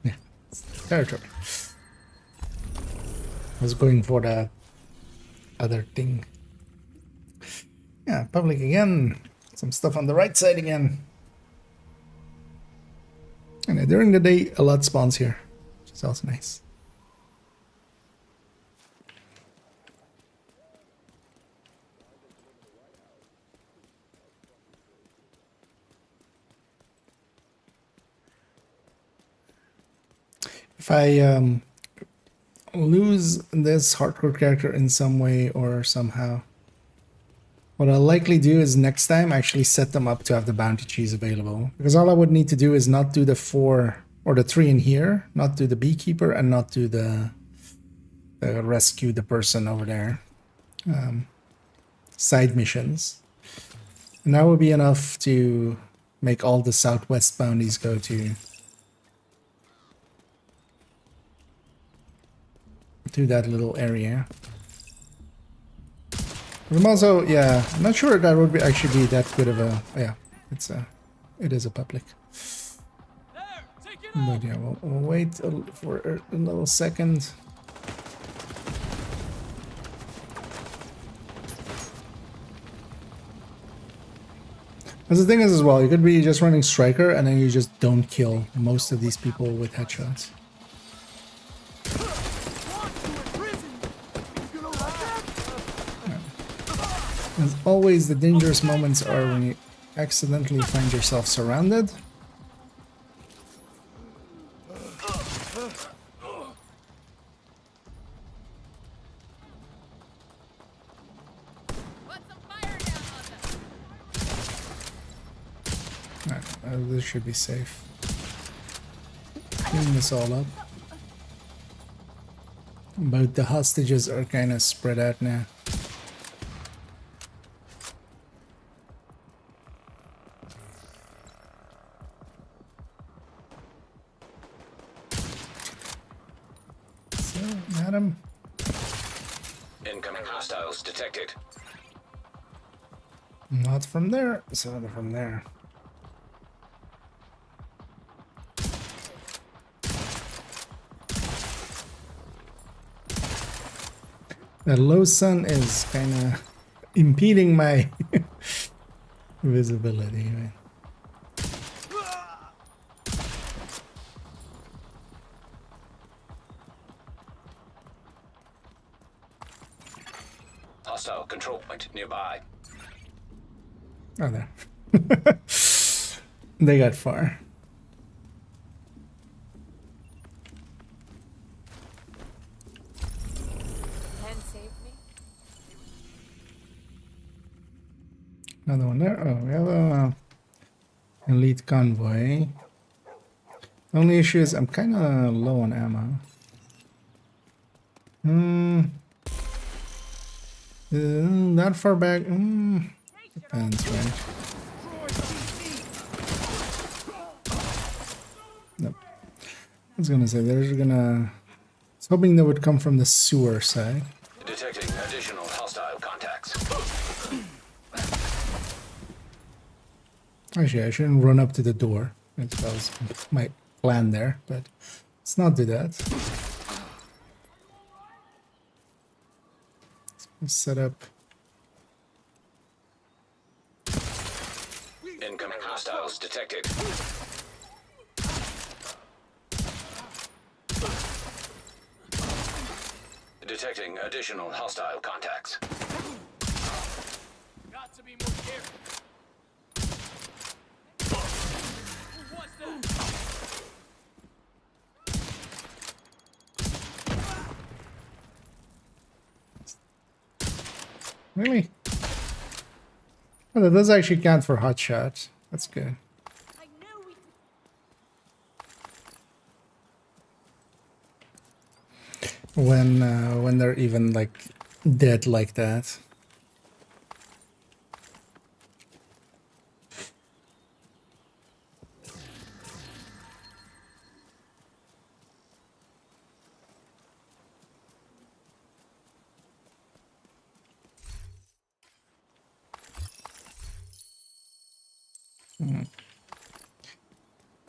Yeah, territory. I was going for the other thing. Yeah, public again. Some stuff on the right side again. And during the day, a lot spawns here, which is also nice. If I lose this hardcore character in some way or somehow, what I'll likely do is next time actually set them up to have the bounty cheese available. Because all I would need to do is not do the 4 or the 3 in here, not do the beekeeper, and not do the rescue the person over there. Side missions. And that would be enough to make all the southwest bounties go to that little area. I'm also, yeah, I'm not sure that would actually be that good of a, yeah, it is a public. But yeah, we'll wait for a little second. As the thing is as well, you could be just running Striker and then you just don't kill most of these people with headshots. As always, the dangerous moments are when you accidentally find yourself surrounded. This should be safe. Clean this all up. But the hostages are kind of spread out now. So, madam. Incoming hostiles detected. Not from there, so they're from there. The low sun is kind of impeding my Visibility, right? Hostile control point nearby. Oh, there. They got far. Ken saved me. Another one there. Oh, we have a elite convoy. The only issue is I'm kind of low on ammo. Not far back. Depends, right? Nope. I was gonna say there's gonna. I was hoping that would come from the sewer side. Detecting additional hostile contacts. Actually, I shouldn't run up to the door. That was my plan there, but let's not do that. Let's set up. Incoming hostiles detected. Detecting additional hostile contacts. Got to be more careful. What's that? Really? Oh, that does actually count for hot shots. That's good. I knew we could. When they're even like dead like that.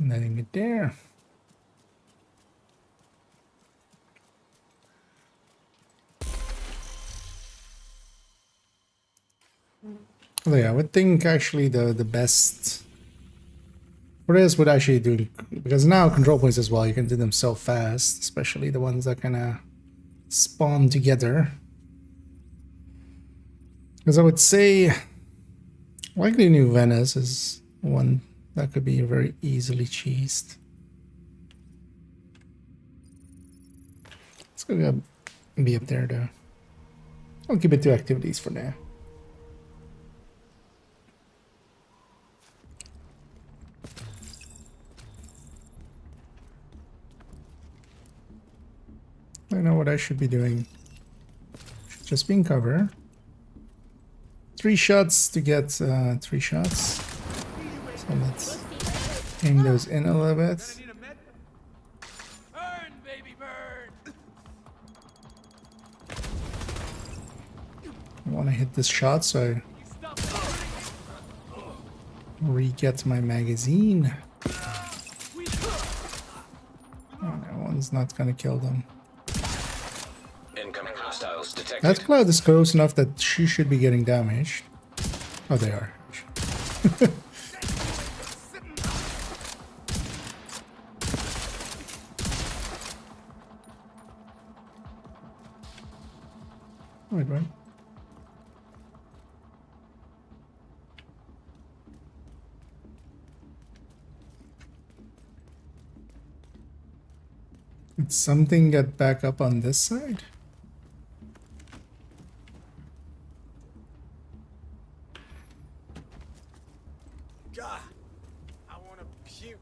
Letting it there. Oh, yeah, I would think actually the best for this would actually do, because now control points as well, you can do them so fast, especially the ones that kind of spawn together. Because I would say likely New Venice is one that could be very easily cheesed. It's gonna be up there though. I'll keep it to activities for now. I know what I should be doing. Should just be in cover. 3 shots to get 3 shots. So let's aim those in a little bit. Need a med? Burn, baby, burn! I want to hit this shot so I re-get my magazine. Oh, that one's not gonna kill them. Incoming hostiles detected. That cloud is close enough that she should be getting damaged. Oh, they are. Right. Did something get back up on this side? God, I want to puke.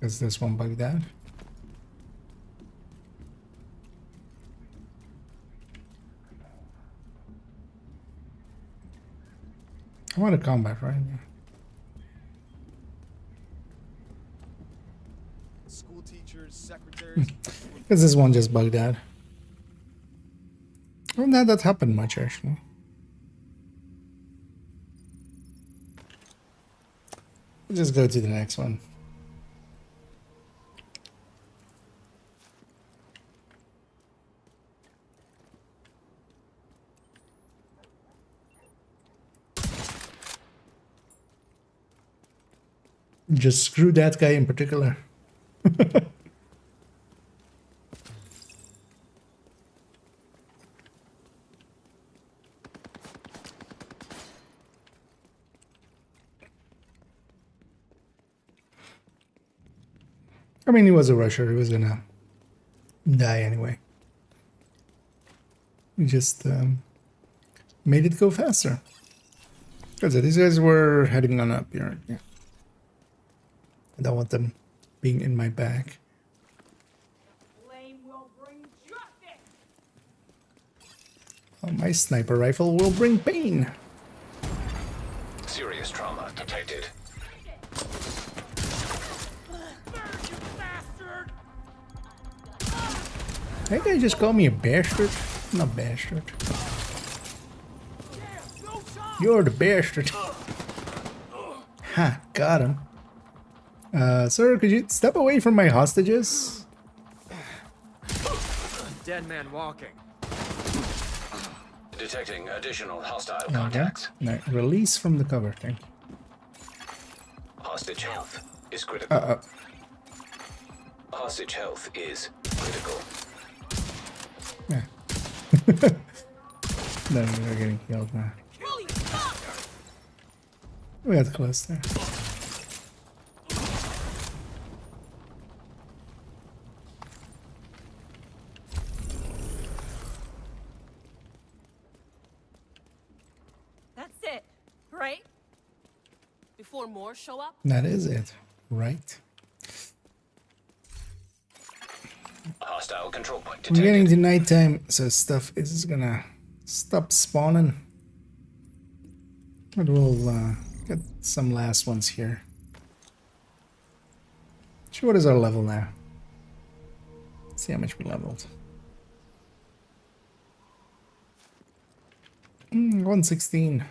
Is this one bugged out? I want a combat right now. School teachers, secretaries. Because this one just bugged out. Well, not that happened much actually. Let's just go to the next one. Just screw that guy in particular. I mean, he was a rusher. He was gonna die anyway. We just made it go faster. Because these guys were heading on up here. Yeah. I don't want them being in my back. Oh, my sniper rifle will bring pain. Serious trauma detected. That guy just called me a bastard. I'm not bastard. You're the bastard. Ha, got him. Sir, could you step away from my hostages? Dead man walking. Detecting additional hostile Okay. contacts. No, release from the cover, thank you. Hostage health is critical. Uh-oh. Hostage health is critical. Yeah. No, they're getting killed now. We got close there. That's it, right? Before more show up? That is it, right? Hostile control point We're detected. getting to nighttime, so stuff is gonna stop spawning. But we'll get some last ones here. So what is our level now? Let's see how much we leveled. 116.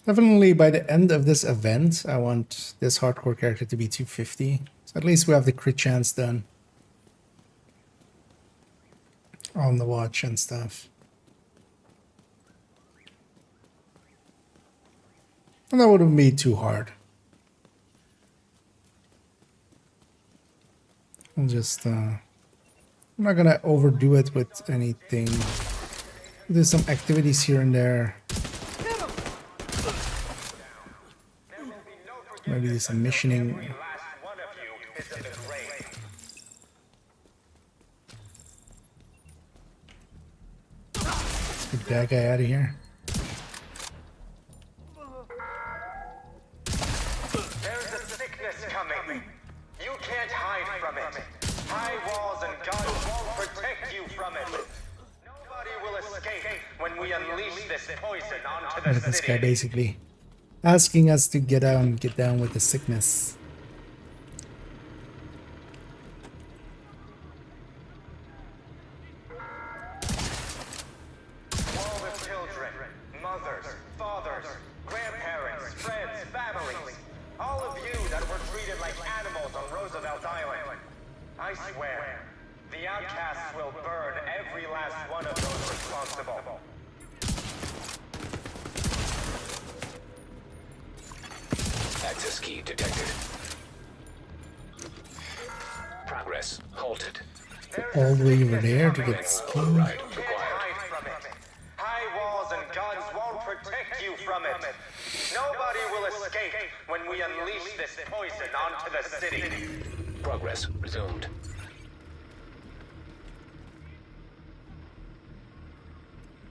Definitely by the end of this event, I want this hardcore character to be 250. So at least we have the crit chance done. On the watch and stuff. And that wouldn't be too hard. I'll just, I'm not gonna overdo it with anything. Do some activities here and there. Maybe some missioning. Get that guy out of here. There's a sickness coming. You can't hide from it. High walls and guns won't protect you from it. Nobody will escape when we unleash this poison onto the This guy city. basically asking us to get down with the sickness. All the children, mothers, fathers, grandparents, friends, families. All of you that were treated like animals on Roosevelt Island. I swear, the outcasts will burn every last one of those responsible. Access key detected. Progress halted. All the way over there to get skinned. Override Can't required. hide from it. High walls and guns won't protect you from it. Nobody will escape when we unleash this poison onto the city. Progress resumed.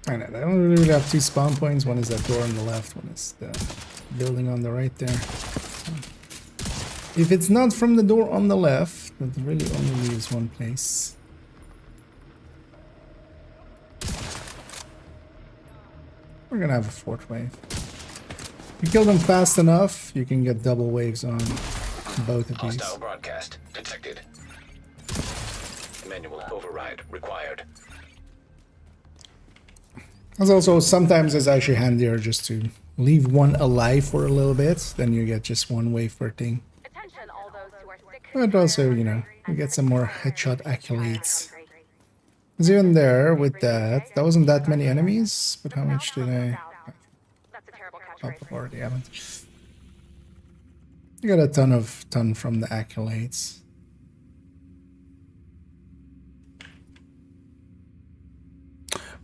I know, I don't really have two spawn points. One is that door on the left, one is the building on the right there. If it's not from the door on the left, that really only leaves one place. We're gonna have a fourth wave. If you kill them fast enough, you can get double waves on both of these. Hostile broadcast detected. Manual override required. As also, sometimes it's actually handier just to leave one alive for a little bit, then you get just one wave per thing. Attention, all those who are sick. But also, you know, you get some more headshot accolades. Because even there, with that, that wasn't that many enemies, but how much did I... That's a terrible Oh, catchphrase. already haven't. You got a ton from the accolades.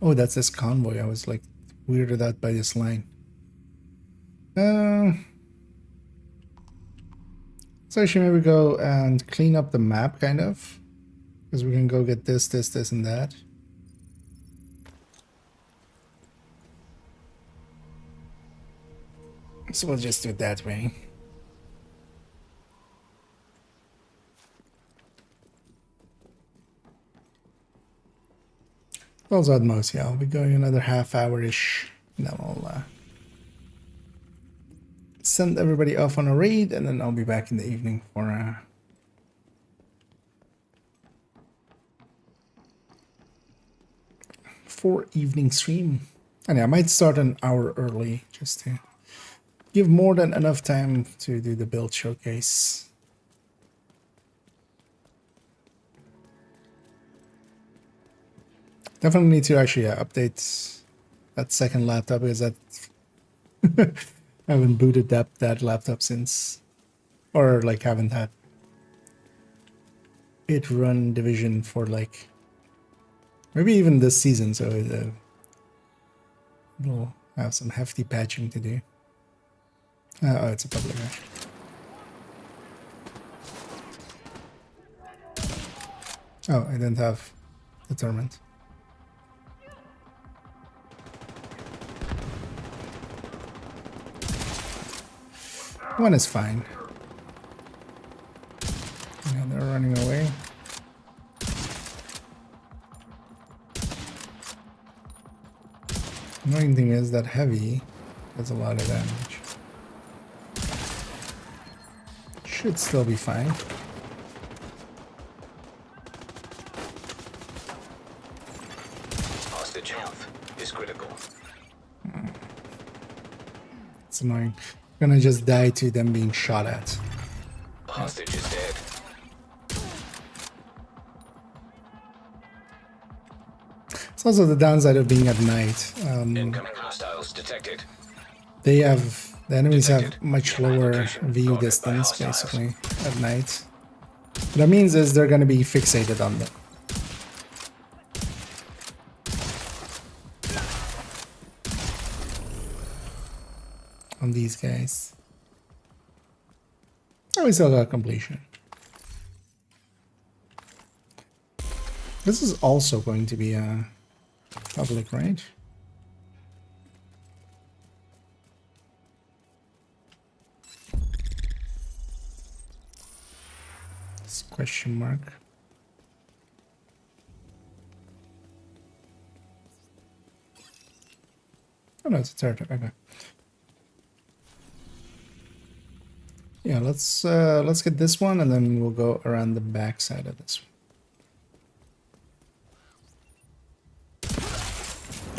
Oh, that's this convoy. I was like weirded out by this line. So I should maybe go and clean up the map, kind of. Because we can go get this, and that. So we'll just do it that way. Also at most, yeah, I'll be going another half hour-ish. Then I'll send everybody off on a raid, and then I'll be back in the evening for evening stream. And yeah, I might start an hour early just to give more than enough time to do the build showcase. Definitely need to actually update that second laptop, because that I haven't booted that laptop since, or like haven't had it run Division for like maybe even this season, so we'll have some hefty patching to do. Oh, it's a public match. Oh, I didn't have determined. One is fine. Yeah, they're running away. Annoying thing is that heavy does a lot of damage. Should still be fine. Hostage health is critical. It's annoying. I'm gonna just die to them being shot at. Hostage is dead. It's also the downside of being at night. Incoming hostiles detected. The enemies have much lower view distance, basically, at night. What that means is they're gonna be fixated on them. On these guys. Oh, we still got completion. This is also going to be a public, right? This question mark. Oh no, it's a territory. Okay. Yeah, let's get this one, and then we'll go around the back side of this one.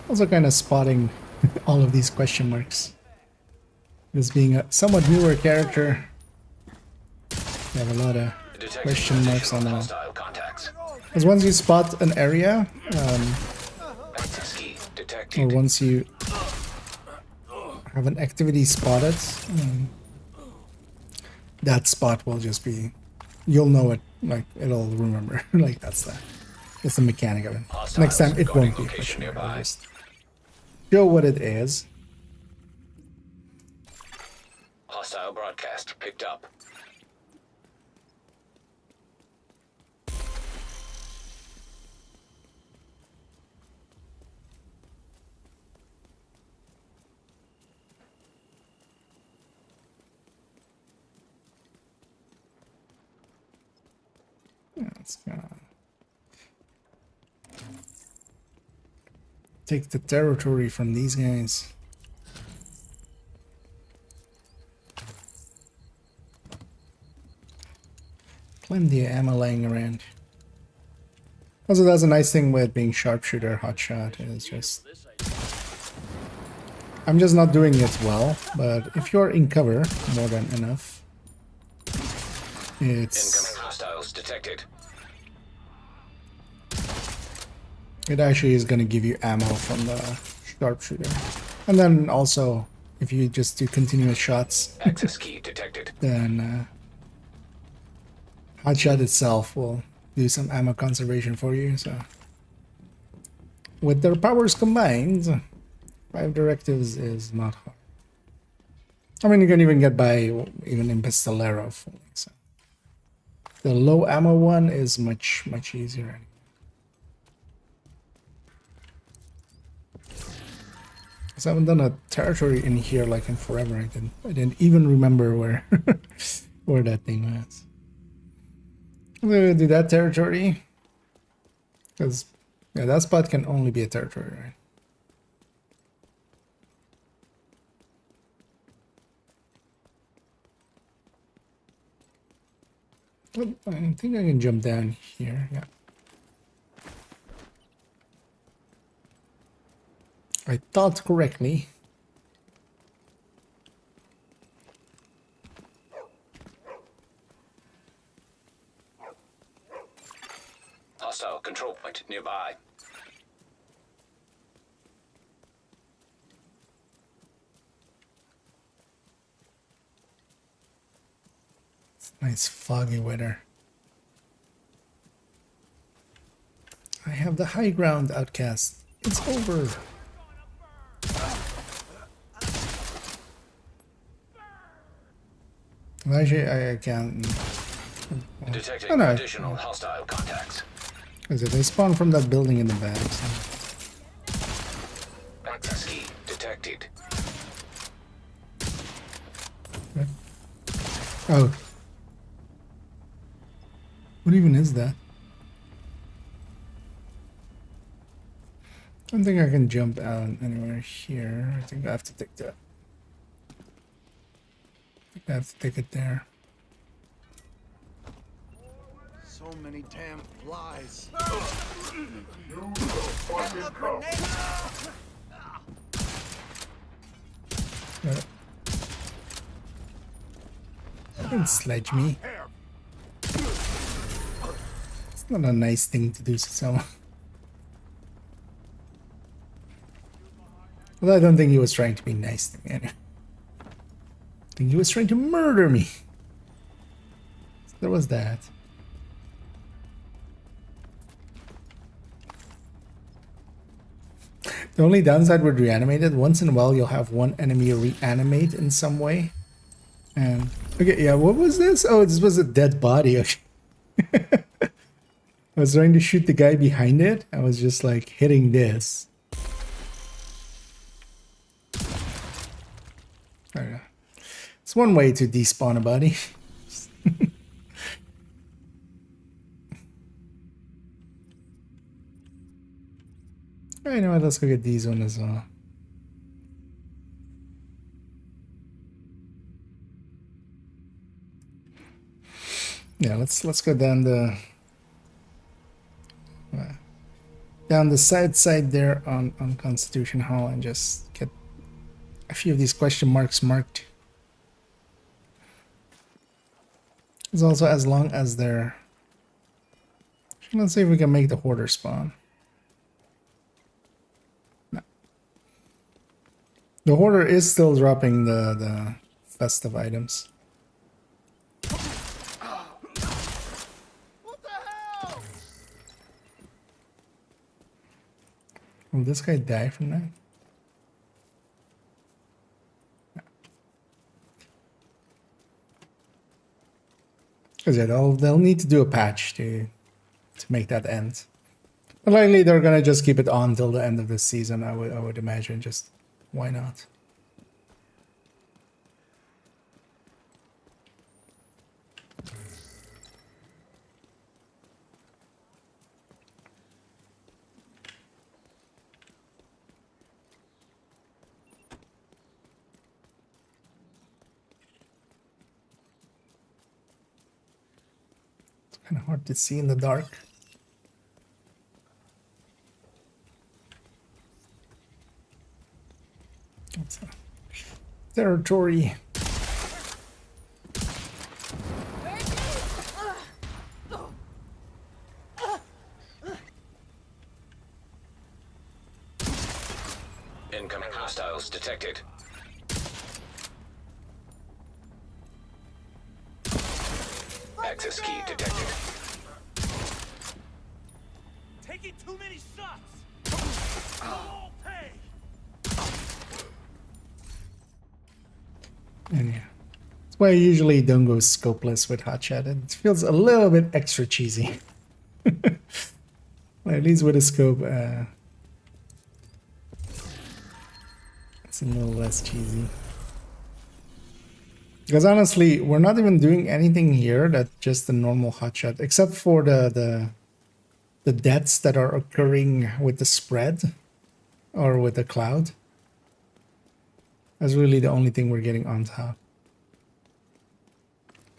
Also kind of spotting all of these question marks. This being a somewhat newer character, you have a lot of question marks on them. Because once you spot an area, or once you have an activity spotted, that spot will just be, you'll know it, like it'll remember. Like that's the mechanic of it. Next time it won't be a question mark. I'll just show what it is. Hostile broadcast picked up. Let's take the territory from these guys. Plenty of ammo laying around. Also, that's a nice thing with being sharpshooter, hotshot, is just I'm just not doing it well, but if you're in cover more than enough, it's... Incoming hostiles detected. It actually is going to give you ammo from the sharpshooter. And then also, if you just do continuous shots, Access key detected. then Hotshot itself will do some ammo conservation for you. So, with their powers combined, 5 directives is not hard. I mean, you can even get by even in Pistolero. So. The low ammo one is much easier. I haven't done a territory in here like in forever. I didn't even remember where where that thing was. I'm gonna do that territory because yeah, that spot can only be a territory, right? But I think I can jump down here. Yeah. I thought correctly. Hostile control point nearby. It's nice foggy weather. I have the high ground, outcast. It's over. Actually, I can't. Detecting Oh, no. additional hostile contacts. Is it? They spawn from that building in the back. So. Access key detected. Okay. Oh. What even is that? I don't think I can jump out anywhere here. I think I have to take that. I have to take it there. So many damn flies. Don't sledge me. It's not a nice thing to do to someone. Well, I don't think he was trying to be nice to me anyway. I think he was trying to murder me. So there was that. The only downside with reanimated, once in a while you'll have one enemy reanimate in some way. And okay, yeah, what was this? Oh, this was a dead body. Okay. I was trying to shoot the guy behind it. I was just like hitting this. I don't know. It's one way to despawn a body. Alright, now let's go get these one as well. Yeah, let's go down the side there on Constitution Hall and just get a few of these question marks marked. It's also as long as they're... Let's see if we can make the hoarder spawn. No. The hoarder is still dropping the festive items. Will this guy die from that? Because yeah, they'll need to do a patch to make that end. But likely they're gonna just keep it on till the end of the season. I would imagine. Just why not? Kind of hard to see in the dark. That's territory. Incoming hostiles detected. Access key detected. Taking too many shots. All pay. And yeah, that's why I usually don't go scopeless with hotshot. It feels a little bit extra cheesy. At least with a scope, it's a little less cheesy. Because honestly, we're not even doing anything here that's just a normal hotshot, except for the deaths that are occurring with the spread or with the cloud. That's really the only thing we're getting on top.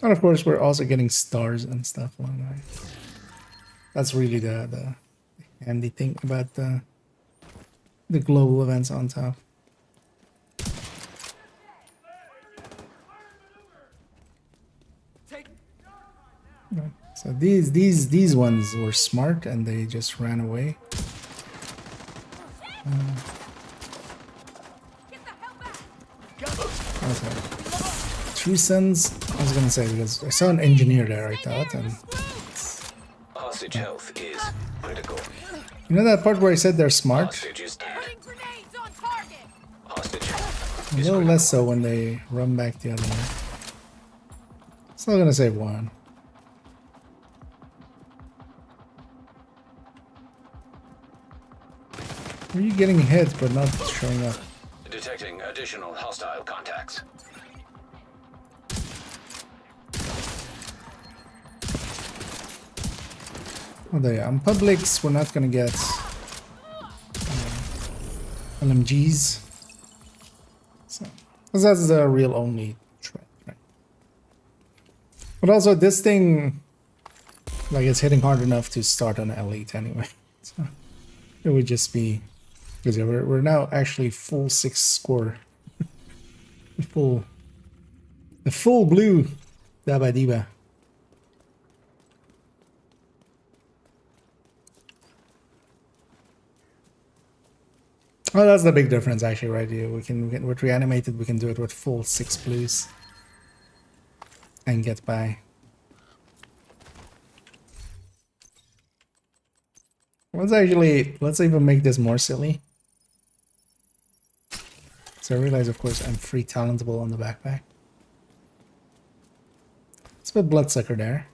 And of course, we're also getting stars and stuff along the way. That's really the handy thing about the global events on top. Right. So these ones were smart and they just ran away. Okay. Two sons. I was gonna say because I saw an engineer there. I thought, and Hostage health is critical. you know that part where I said they're smart. Hostage is dead. Putting grenades on target. Hostage A is little critical. less so when they run back the other way. Still gonna save one. Are you getting hit but not showing up? Detecting additional hostile contacts. Oh, there. On Publix, we're not gonna get LMGs. So, because that's the real only threat, right? But also, this thing, like, it's hitting hard enough to start on elite anyway. So it would just be because yeah, we're now actually full 6 score, the full blue Daba Diba. Oh, that's the big difference, actually, right here. We can with reanimated, we can do it with full 6 blues and get by. Let's even make this more silly. So I realize, of course, I'm free talentable on the backpack. Let's put Bloodsucker there.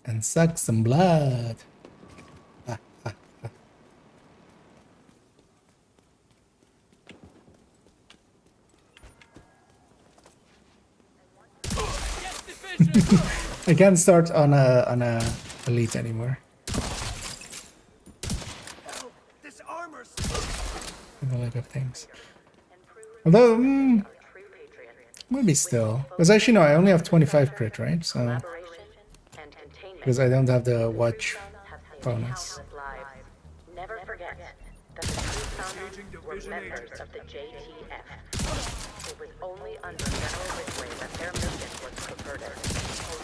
And suck some blood. I can't start on a elite anymore. This armor's In the look of things. Although, maybe still. Because actually, no, I only have 25 crit, right? So, because I don't have the watch bonus. Never forget that the true founders were members of the JTF. It was only under General Ridgway that their mission was perverted. A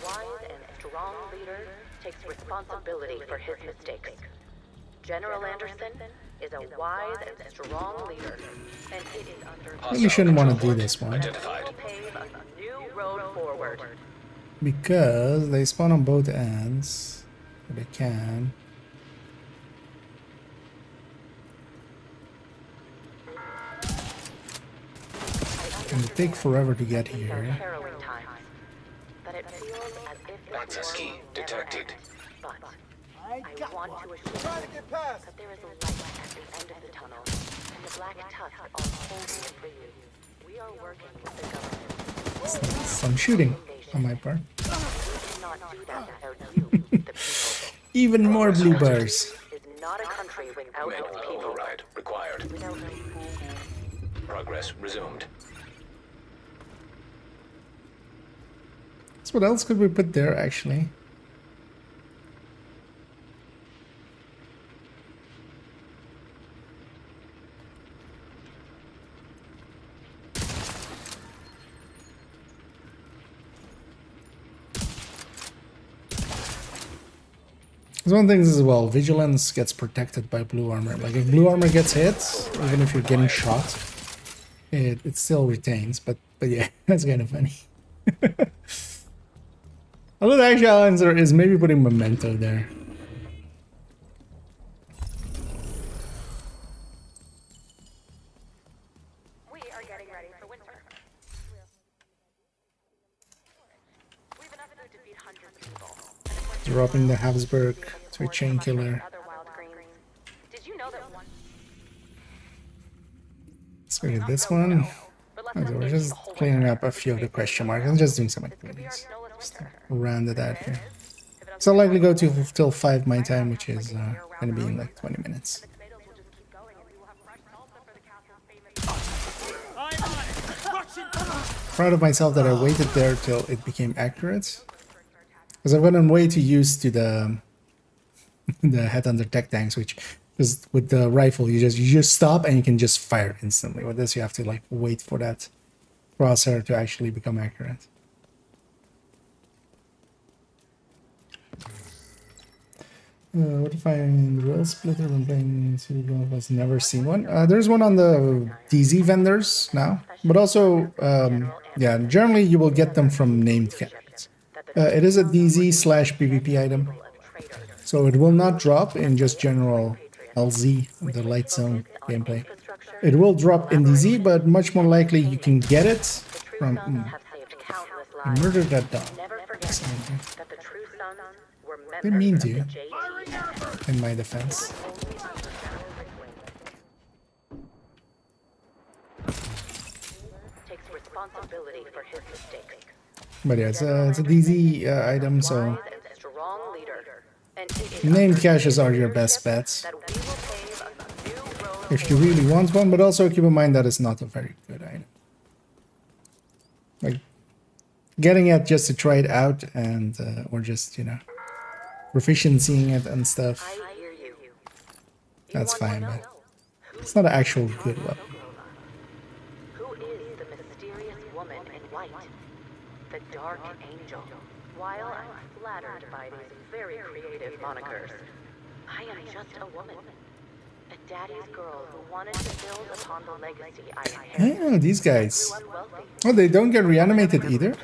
wise and strong leader takes responsibility for his mistakes. General Anderson is a wise and strong leader, and it is under Really shouldn't want to do this one. Identified. pave a new road forward. Because they spawn on both ends. They can. And it take forever to get here. Harrowing times, that it feels as if this Access key world detected. never ends. But I want to assure you that there is a light at the end of the tunnel, and the black tusk are holding it for you. We are working with the government. Some shooting on my part. We cannot do that without you, the people. Even more blue bars. Is not a country without its Manual people. override required. Without people. Progress resumed. So what else could we put there, actually? There's one thing as well, vigilance gets protected by blue armor. Like if blue armor gets hit, even if you're getting shot, it still retains. But yeah, that's kind of funny. Although the actual answer is maybe putting memento there. We are getting ready for winter. We've enough food to feed hundreds of people. Dropping the Habsburg to a chain killer. Other wild greens. Did you know that one? Let's go to this one. Okay, we're just cleaning up a few of the question marks and just doing some activities. Just to round it out here. So I'll likely go to till 5 my time, which is gonna be in like 20 minutes. Proud of myself that I waited there till it became accurate. Because I've gotten way too used to the headhunter tech tanks, which is with the rifle you just stop and you can just fire instantly. With this you have to like wait for that crosshair to actually become accurate. What if I find the rail splitter when playing Super has never seen one? There's one on the DZ vendors now, but also yeah, generally you will get them from named caches. It is a DZ/PvP item, so it will not drop in just general LZ, the light zone gameplay. It will drop in DZ, but much more likely you can get it from... I murdered that dog. Didn't mean to, in my defense. But yeah, it's a DZ item, so named caches are your best bets if you really want one, but also keep in mind that it's not a very good item. Like getting it just to try it out and or just, you know, proficiencying it and stuff, that's fine, but it's not an actual good weapon. Who is the mysterious woman in white? The Dark Angel. While I'm flattered by these very creative monikers, I am just a woman. A daddy's girl who wanted to build upon the legacy I inherited. Oh, these guys. Oh, they don't get reanimated either?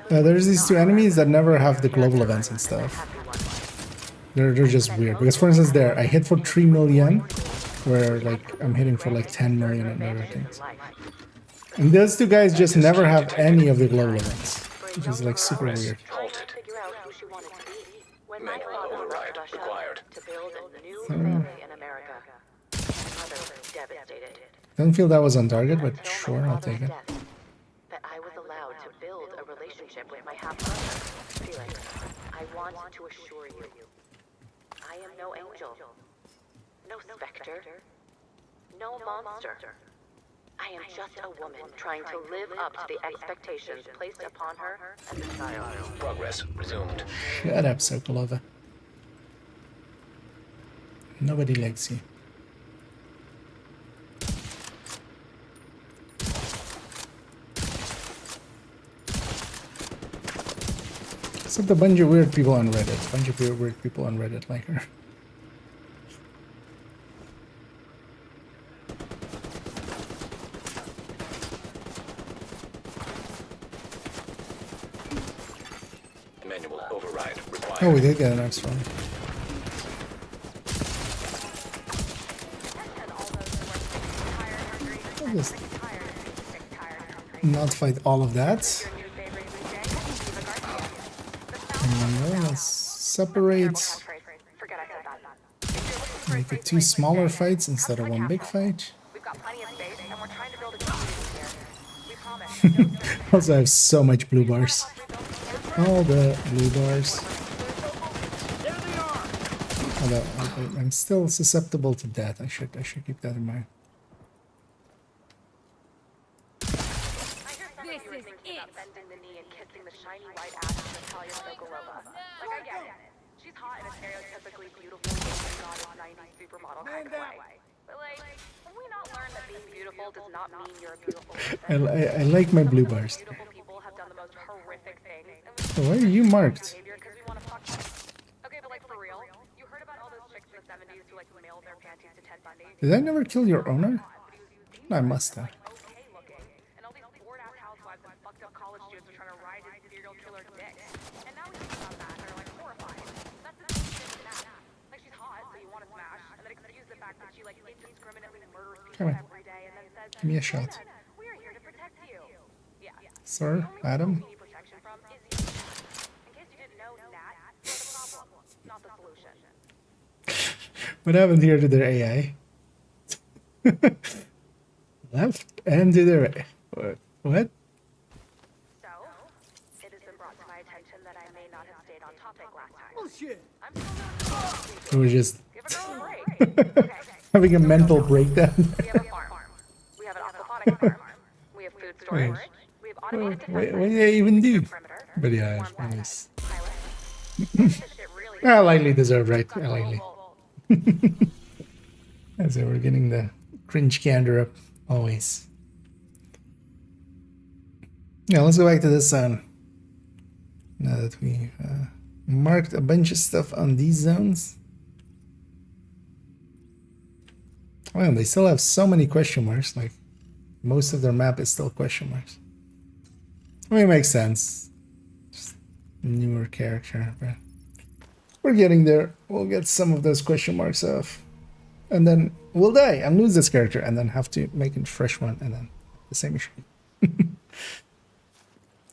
There's these two enemies that never have the global events and stuff. They're just weird. Because for instance there, I hit for 3 million, where like I'm hitting for like 10 million and other things. And those two guys just never have any of the global events, which is like super weird. Manual override required. Don't feel that was on target, but sure, I'll take it. That I was allowed to build a relationship with my half-brother. Felix, I want to assure you, I am no angel, no specter, no monster. I am just a woman trying to live up to the expectations placed upon her as a child. Progress resumed. Shut up, Sokolova. Nobody likes you. Except a bunch of weird people on Reddit. A bunch of weird people on Reddit like her. Manual override required. Oh, we did get an extra one. I'll just not fight all of that. And let's separate. Make it 2 smaller fights instead of 1 big fight. Also, I have so much blue bars. All the blue bars. Although I'm still susceptible to death. I should keep that in mind. Bending the knee and kissing the shiny white ass of Natalia Sokolova. Like, I get it. She's hot in a stereotypically beautiful goddess 90s supermodel kind of way. But like, have we not learned that being beautiful does not mean you're a beautiful person? I like my blue bars. Beautiful people have done the most horrific things. So why are you marked? Did I never kill your owner? I must have. Come on. Give me a shot. Sir, Adam? What happened here to their AI? Left and to the right. What? So, it has been brought to my attention that I may not have stayed on topic last time. Bullshit. It was just having a mental breakdown. We have a farm. We have an aquaponics farm. We have food storage. We have automated What did I even do? But yeah, nice. I lightly deserved, right? I lightly. As we're getting the cringe candor up, always. Yeah, let's go back to this zone. Now that we marked a bunch of stuff on these zones. Well, they still have so many question marks. Like, most of their map is still question marks. I mean, it makes sense. Just newer character, but we're getting there. We'll get some of those question marks off. And then we'll die and lose this character and then have to make a fresh one and then the same issue.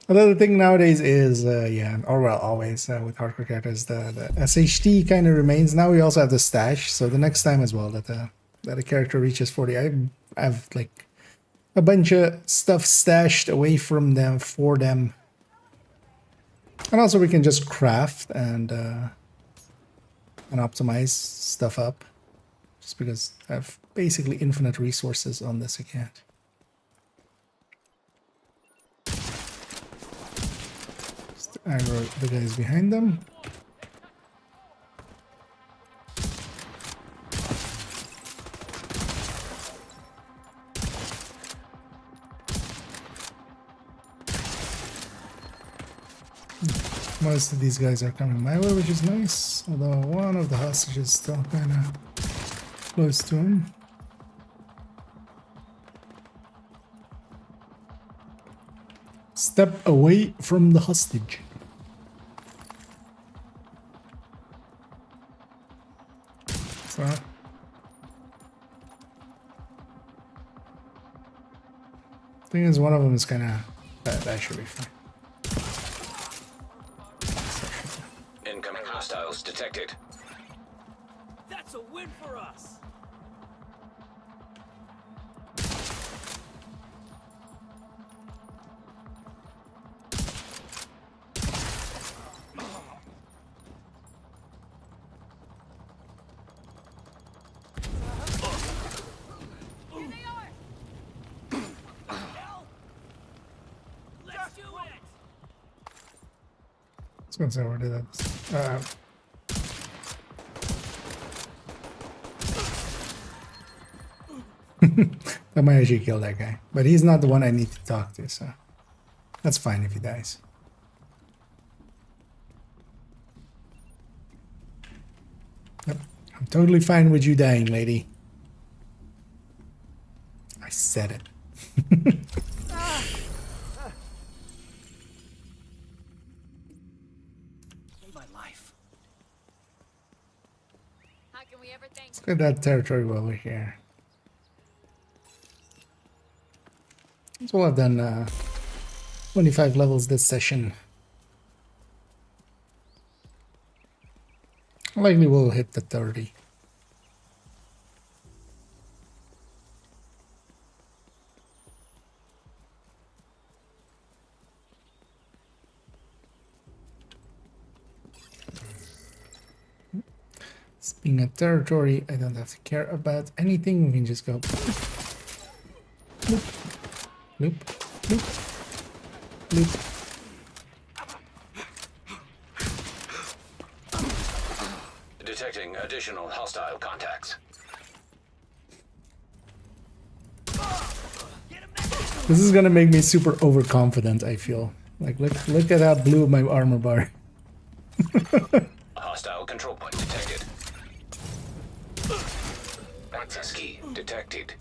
Another thing nowadays is, or well, always with hardcore characters, the SHT kind of remains. Now we also have the stash, so the next time as well that a character reaches 40, I have like a bunch of stuff stashed away from them for them. And also we can just craft and optimize stuff up. Just because I have basically infinite resources on this account. Just aggro the guys behind them. Most of these guys are coming my way, which is nice. Although one of the hostages is still kind of close to him. Step away from the hostage. So, thing is, one of them is kind of that should be fine. Incoming hostiles detected. That's a win for us. Let's do it. Let's go and see where did that. I might actually kill that guy, but he's not the one I need to talk to, so that's fine if he dies. Yep, I'm totally fine with you dying, lady. I said it. My life. How can we ever thank Let's get that territory over here. So we'll have done 25 levels this session. Likely we'll hit the 30. This being a territory, I don't have to care about anything. We can just go loop, loop, loop, loop. Detecting additional hostile contacts. This is gonna make me super overconfident, I feel. Like, look at how blue my armor bar. Hostile control point detected. access key detected.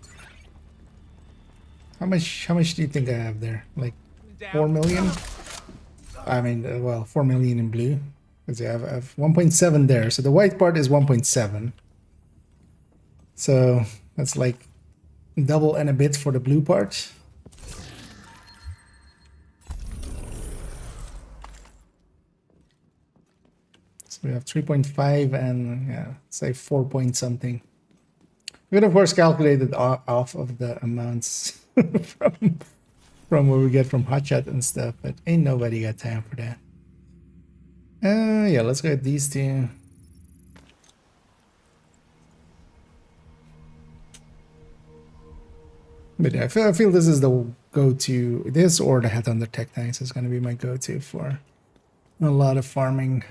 How much do you think I have there? Like 4 million? I mean, well, 4 million in blue. Because I have 1.7 there. So the white part is 1.7. So that's like double and a bit for the blue part. So we have 3.5 and yeah, say 4 point something. We could of course calculate it off of the amounts from what we get from hotshot and stuff, but ain't nobody got time for that. Yeah, let's go at these two. But yeah, I feel this is the go-to. This or the Headhunter Tech Tanks is going to be my go-to for a lot of farming.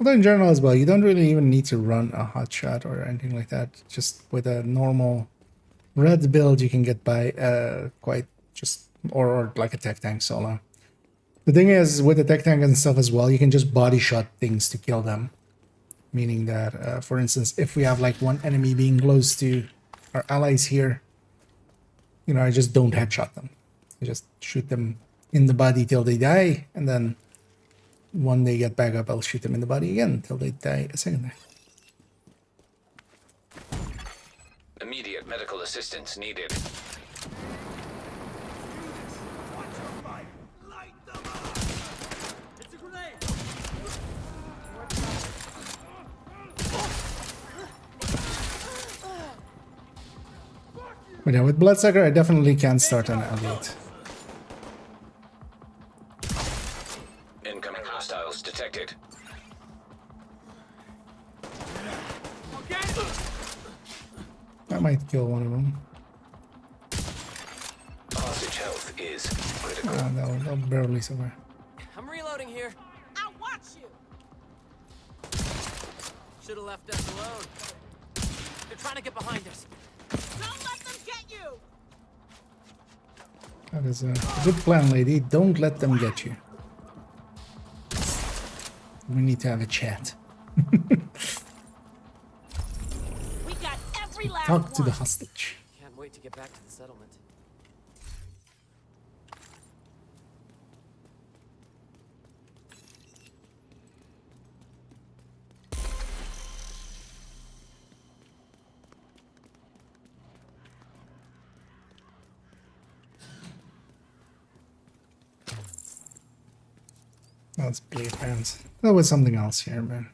Although in general as well, you don't really even need to run a hotshot or anything like that. Just with a normal red build, you can get by quite just, or like a tech tank solo. The thing is, with the tech tank and stuff as well, you can just body shot things to kill them. Meaning that, for instance, if we have like one enemy being close to our allies here, you know, I just don't headshot them. I just shoot them in the body till they die, and then when they get back up, I'll shoot them in the body again till they die a second time. Immediate medical assistance needed. But yeah, with Bloodsucker, I definitely can start an Elliot. Incoming hostiles detected. That might kill one of them. Hostage health is critical. They'll barely survive. I'm reloading here. I'll watch you. Should have left us alone. They're trying to get behind us. Don't let them get you. That is a good plan, lady. Don't let them get you. We need to have a chat. We got every last Talk to the one. hostage. Can't wait to get back to the settlement. Let's blade hands. There was something else here, man.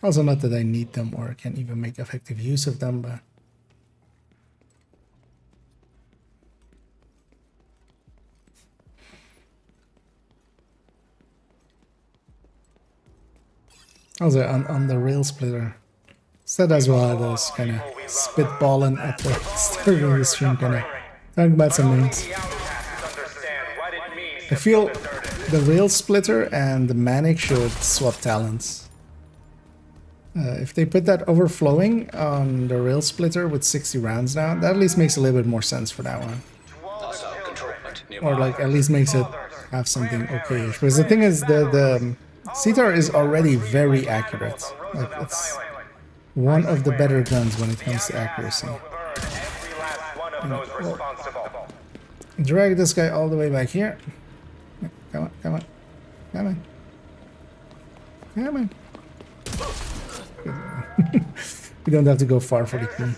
Also, not that I need them or can even make effective use of them, but also on the rail splitter. Said as well, I was kind of spitballing at the start of the stream, kind of talking about some names. I feel the rail splitter and the manic should swap talents. If they put that overflowing on the rail splitter with 60 rounds now, that at least makes a little bit more sense for that one. Or like at least makes it have something okay-ish. Because the thing is, the CTAR is already very accurate. Like it's one of the better guns when it comes to accuracy. Drag this guy all the way back here. Come on, come on, come on, come on. We don't have to go far for the key.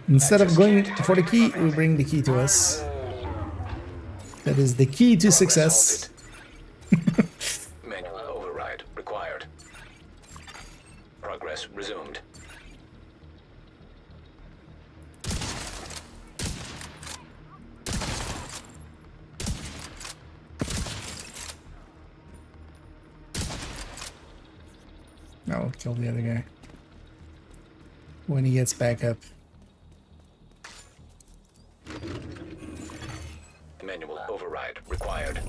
Instead of going for the key, we bring the key to us. That is the key to success. Manual override required. Progress resumed. I'll kill the other guy when he gets back up. Manual override required.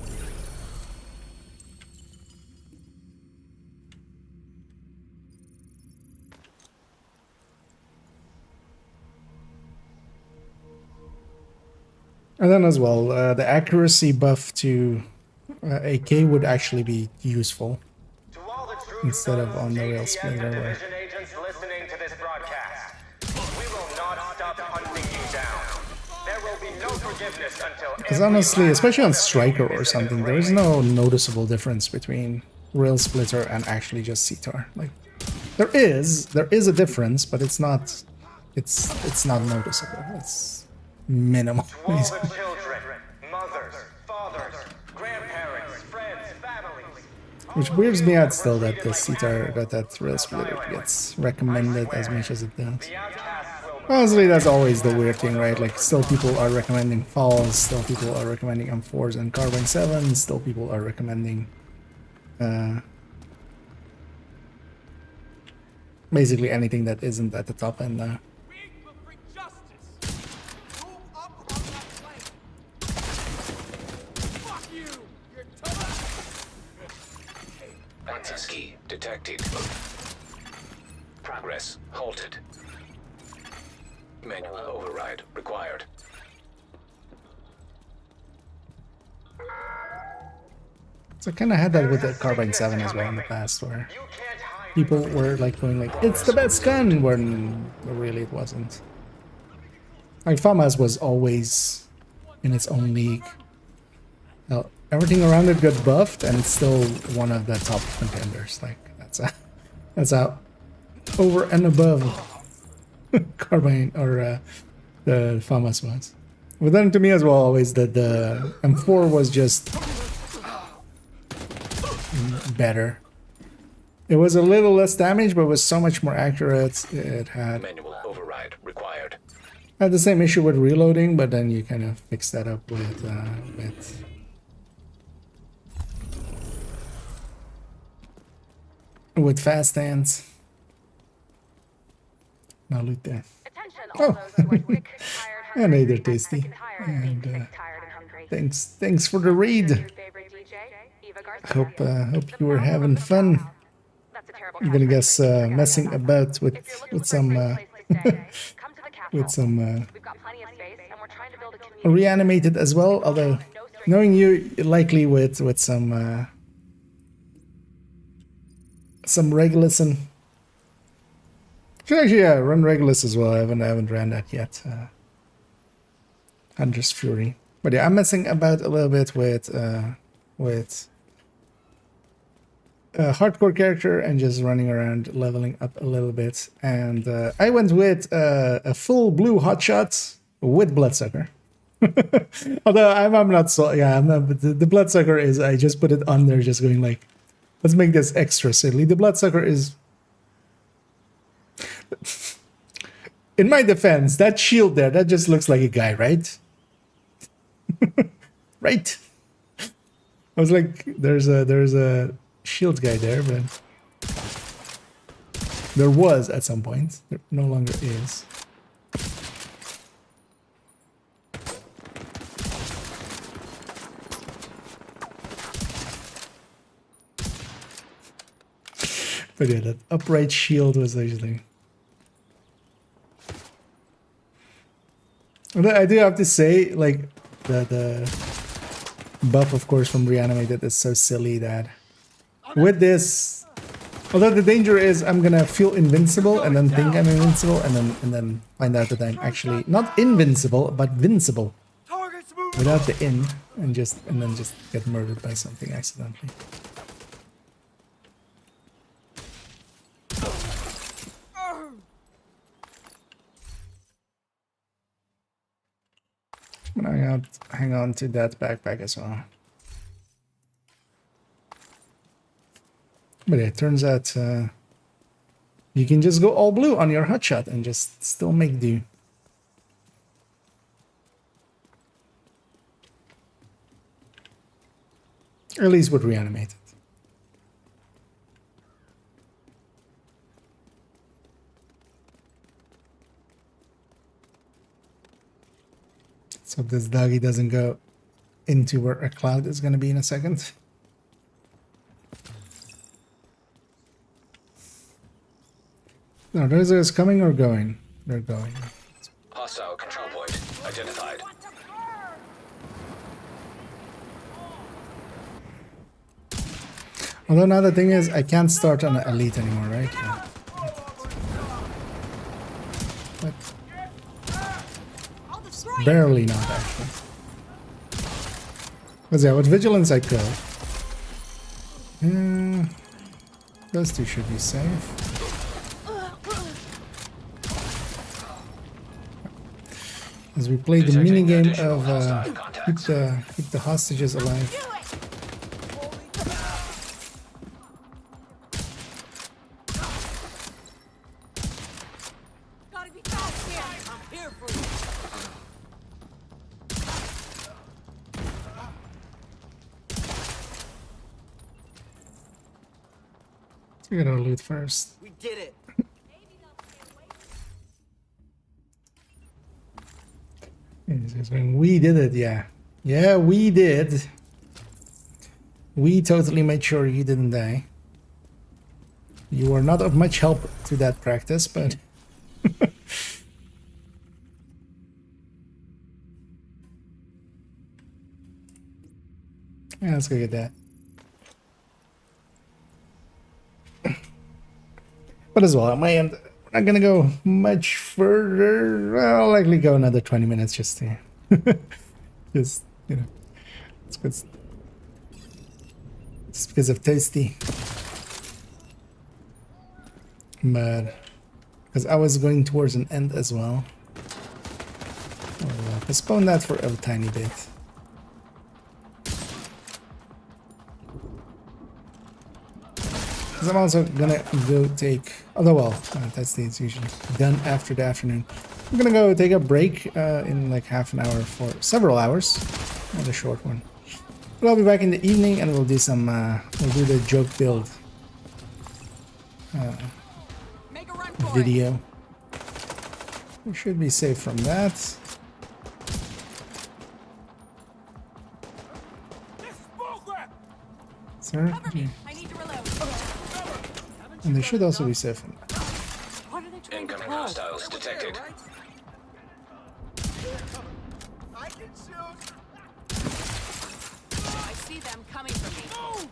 And then as well, the accuracy buff to AK would actually be useful To all the true instead of sons on the rail JTF splitter. Where division agents listening to this broadcast, we will not stop hunting you down. There will be no forgiveness until because every honestly, last especially on one of you Striker or is in something, the there is fray. no noticeable difference between rail splitter and actually just CTAR. Like there is a difference, but it's not noticeable. It's minimal. To all the children, mothers, fathers, grandparents, friends, families. Which weirds me out still that the CTAR, that rail splitter gets recommended as much as it does. The outcasts will Honestly, that's always the weird thing, right? Like, still people are recommending falls, still people are recommending M4s and Carbine 7s, still people are recommending basically anything that isn't at the top end now. We will bring justice. Move up on that flank. Fuck you. You're tough. Anti-ski detected. Progress halted. Manual override required. So I kind of had that with the Carbine 7 as well in the past, where people were like going like, it's the best gun, when really it wasn't. Like, FAMAS was always in its own league. Now, everything around it got buffed, and it's still one of the top contenders. Like, that's how over and above Carbine or the FAMAS was. But then to me as well, always that the M4 was just better. It was a little less damage, but was so much more accurate. It had Manual override required. the same issue with reloading, but then you kind of fix that up with fast hands. Now loot that. Attention, all those who are sick, tired, hungry, And either and tasty. sick and tired, And sick, tired, and hungry. thanks for the read. Your favorite DJ, Eva Garcia. Hope you were having fun. That's a terrible I'm gonna catchphrase, guess but you messing gotta about If you're looking for a some great place to stay, come to the castle. with some We've got plenty of space, and we're trying to build a community. reanimated as well. Although knowing you, likely with some Regulus and should actually run Regulus as well. I haven't ran that yet. Hunter's Fury, but yeah, I'm messing about a little bit with a hardcore character and just running around leveling up a little bit. And I went with a full blue hotshot with Bloodsucker. Although I'm not so but the Bloodsucker is, I just put it on there just going like, let's make this extra silly. The Bloodsucker is, in my defense, that shield there, that just looks like a guy, right? Right? I was like, there's a shield guy there, but there was at some point. There no longer is. But yeah, that upright shield was actually... I do have to say, like, the buff, of course, from Reanimated is so silly that with this, although the danger is I'm gonna feel invincible and then think I'm invincible and then find out that I'm actually not invincible but vincible without the in, and then just get murdered by something accidentally. I'm gonna hang on to that backpack as well. But yeah, it turns out you can just go all blue on your hotshot and just still make do. Or at least with Reanimated. So this doggy doesn't go into where a cloud is going to be in a second. No, those guys coming or going? They're going. Hostile control point identified. Although now the thing is, I can't start on the elite anymore, right? Yeah. But barely not, actually. Because yeah, with vigilance I could. Those two should be safe. As we play the mini game of keep the hostages alive. Gotta be fast here. I'm here for you. So we gotta loot first. We did it. We did it, yeah. Yeah, we did. We totally made sure you didn't die. You were not of much help to that practice, but... yeah, let's go get that. But as well, at my end, we're not gonna go much further. I'll likely go another 20 minutes just to... just, you know... It's good. It's because of Tasty. But... because I was going towards an end as well. I'll postpone that for a tiny bit. Because I'm also gonna go take... although, well, that's it's usually done after the afternoon. I'm gonna go take a break in like half an hour for several hours. Not a short one. But I'll be back in the evening and we'll do some... we'll do the joke build video. We should be safe from that. Sir? Yeah. And they should also be safe from that. Incoming hostiles detected. I can shoot. I see them coming for me. Oh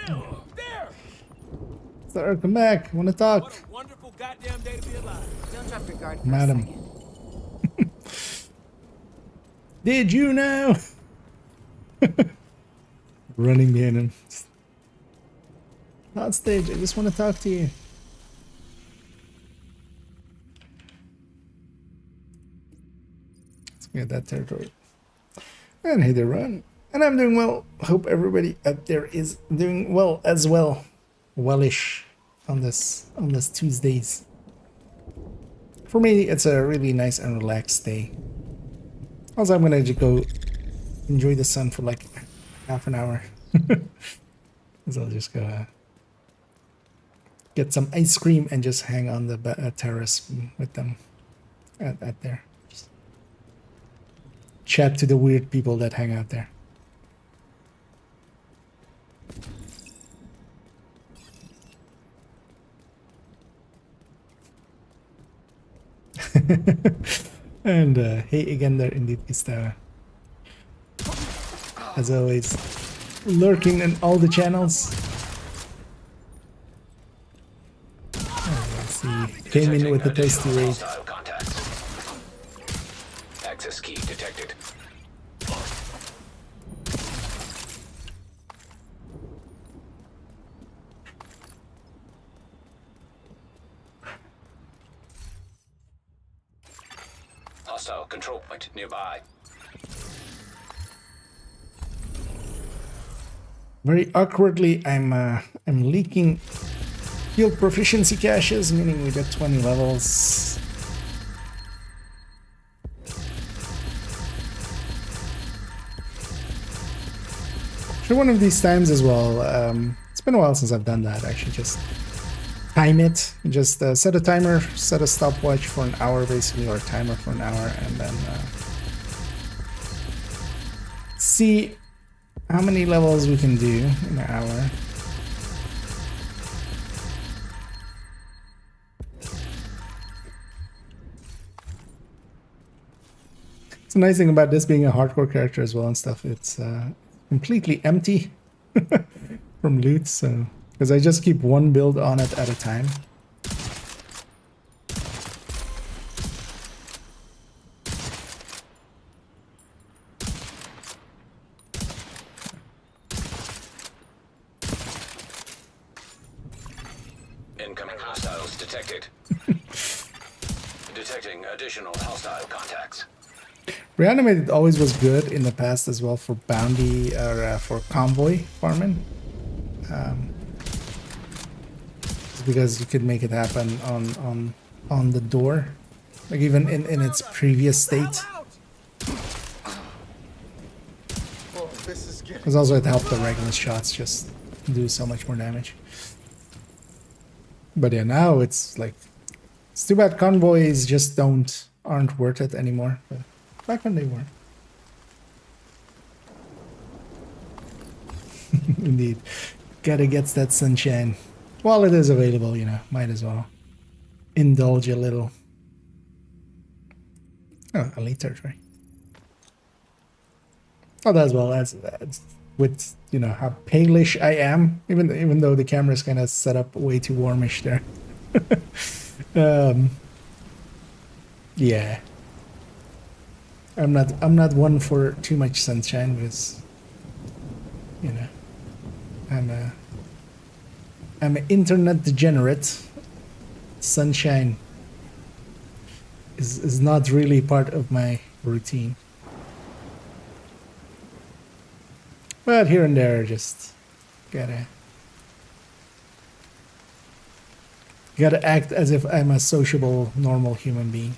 no! There! Sir, come back. I want to talk. What a wonderful goddamn day to be alive. Don't drop your guard for a Madam. second. Did you know? Running behind him. Not stage, I just want to talk to you. Let's get that territory. And hit a run. And I'm doing well. Hope everybody out there is doing well as well. Wellish on this Tuesdays. For me, it's a really nice and relaxed day. Also, I'm gonna just go enjoy the sun for like half an hour. So I'll just go get some ice cream and just hang on the terrace with them at there. Just chat to the weird people that hang out there. And hey again there, indeed, Gustavo. As always, lurking in all the channels. Let's see, came in with the tasty raid. Access key detected. Hostile control point nearby. Very awkwardly, I'm leaking field proficiency caches, meaning we get 20 levels. For one of these times as well, it's been a while since I've done that. Actually, just time it. Just set a timer, set a stopwatch for an hour, basically, or a timer for an hour, and then see how many levels we can do in an hour. It's a nice thing about this being a hardcore character as well and stuff. It's completely empty from loot, so because I just keep one build on it at a time. Incoming hostiles detected. Detecting additional hostile contacts. Reanimated always was good in the past as well for bounty or for convoy farming. It's because you could make it happen on the door, like even in its previous state. Because also it helped the regular shots just do so much more damage. But yeah, now it's like, it's too bad convoys just aren't worth it anymore. But back when they were. Indeed. Gotta get that sunshine. While it is available, you know, might as well indulge a little. Oh, elite territory. Oh, as well as with, you know, how palish I am, even though the camera's kind of set up way too warmish there. Yeah. I'm not one for too much sunshine because, you know, I'm an internet degenerate. Sunshine is not really part of my routine. But here and there, just gotta act as if I'm a sociable, normal human being.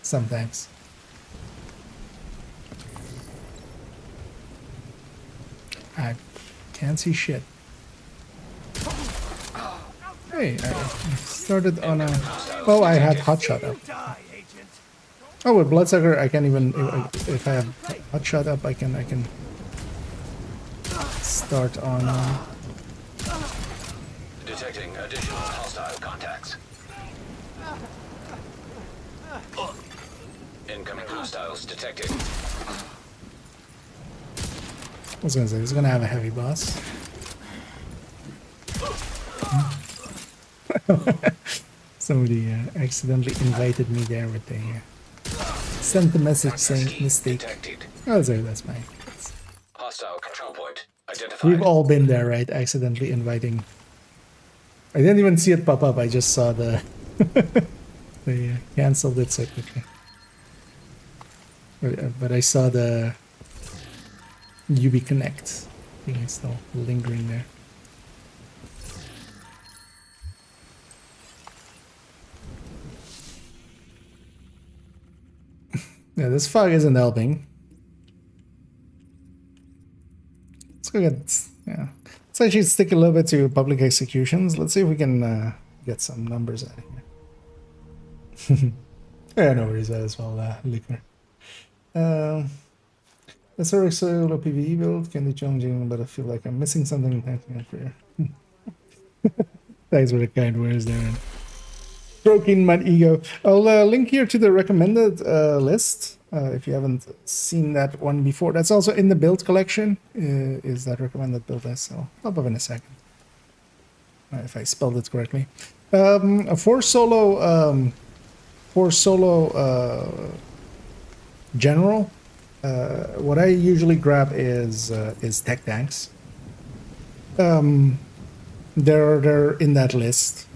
Sometimes. I can't see shit. Hey, I started on a... Oh, I had hotshot up. Oh, with Bloodsucker, I can't even... If I have hotshot up, I can start on... Detecting additional hostile contacts. Incoming hostiles detected. I was gonna say, he's gonna have a heavy boss. Somebody accidentally invited me there with a... sent the message saying mistake. Detected. Oh, sorry, that's fine. Hostile control point identified. We've all been there, right? Accidentally inviting. I didn't even see it pop up. I just saw the... they canceled it so quickly. But I saw the UB Connect. I think it's still lingering there. Yeah, this fog isn't helping. Let's go get... Yeah. Let's actually stick a little bit to public executions. Let's see if we can get some numbers out of here. Yeah, no worries as well, Liquor. The Zurich solo PVE build can be challenging, but I feel like I'm missing something. Thanks for the kind words there. Stroking my ego. I'll link here to the recommended list if you haven't seen that one before. That's also in the build collection. Is that recommended build list? So I'll pop up in a second. If I spelled it correctly. For solo general, what I usually grab is tech tanks. They're in that list,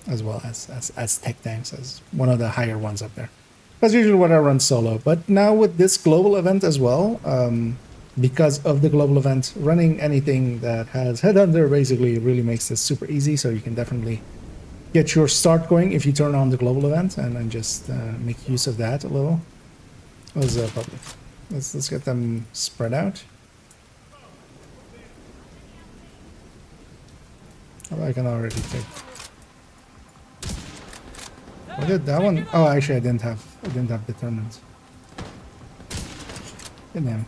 as well as tech tanks as one of the higher ones up there. That's usually what I run solo. But now with this global event as well, because of the global event, running anything that has Headhunter basically really makes this super easy. So you can definitely get your start going if you turn on the global event and then just make use of that a little. Let's get them spread out. Oh, I can already take. What did that one? Oh, actually, I didn't have determinants. Good damn.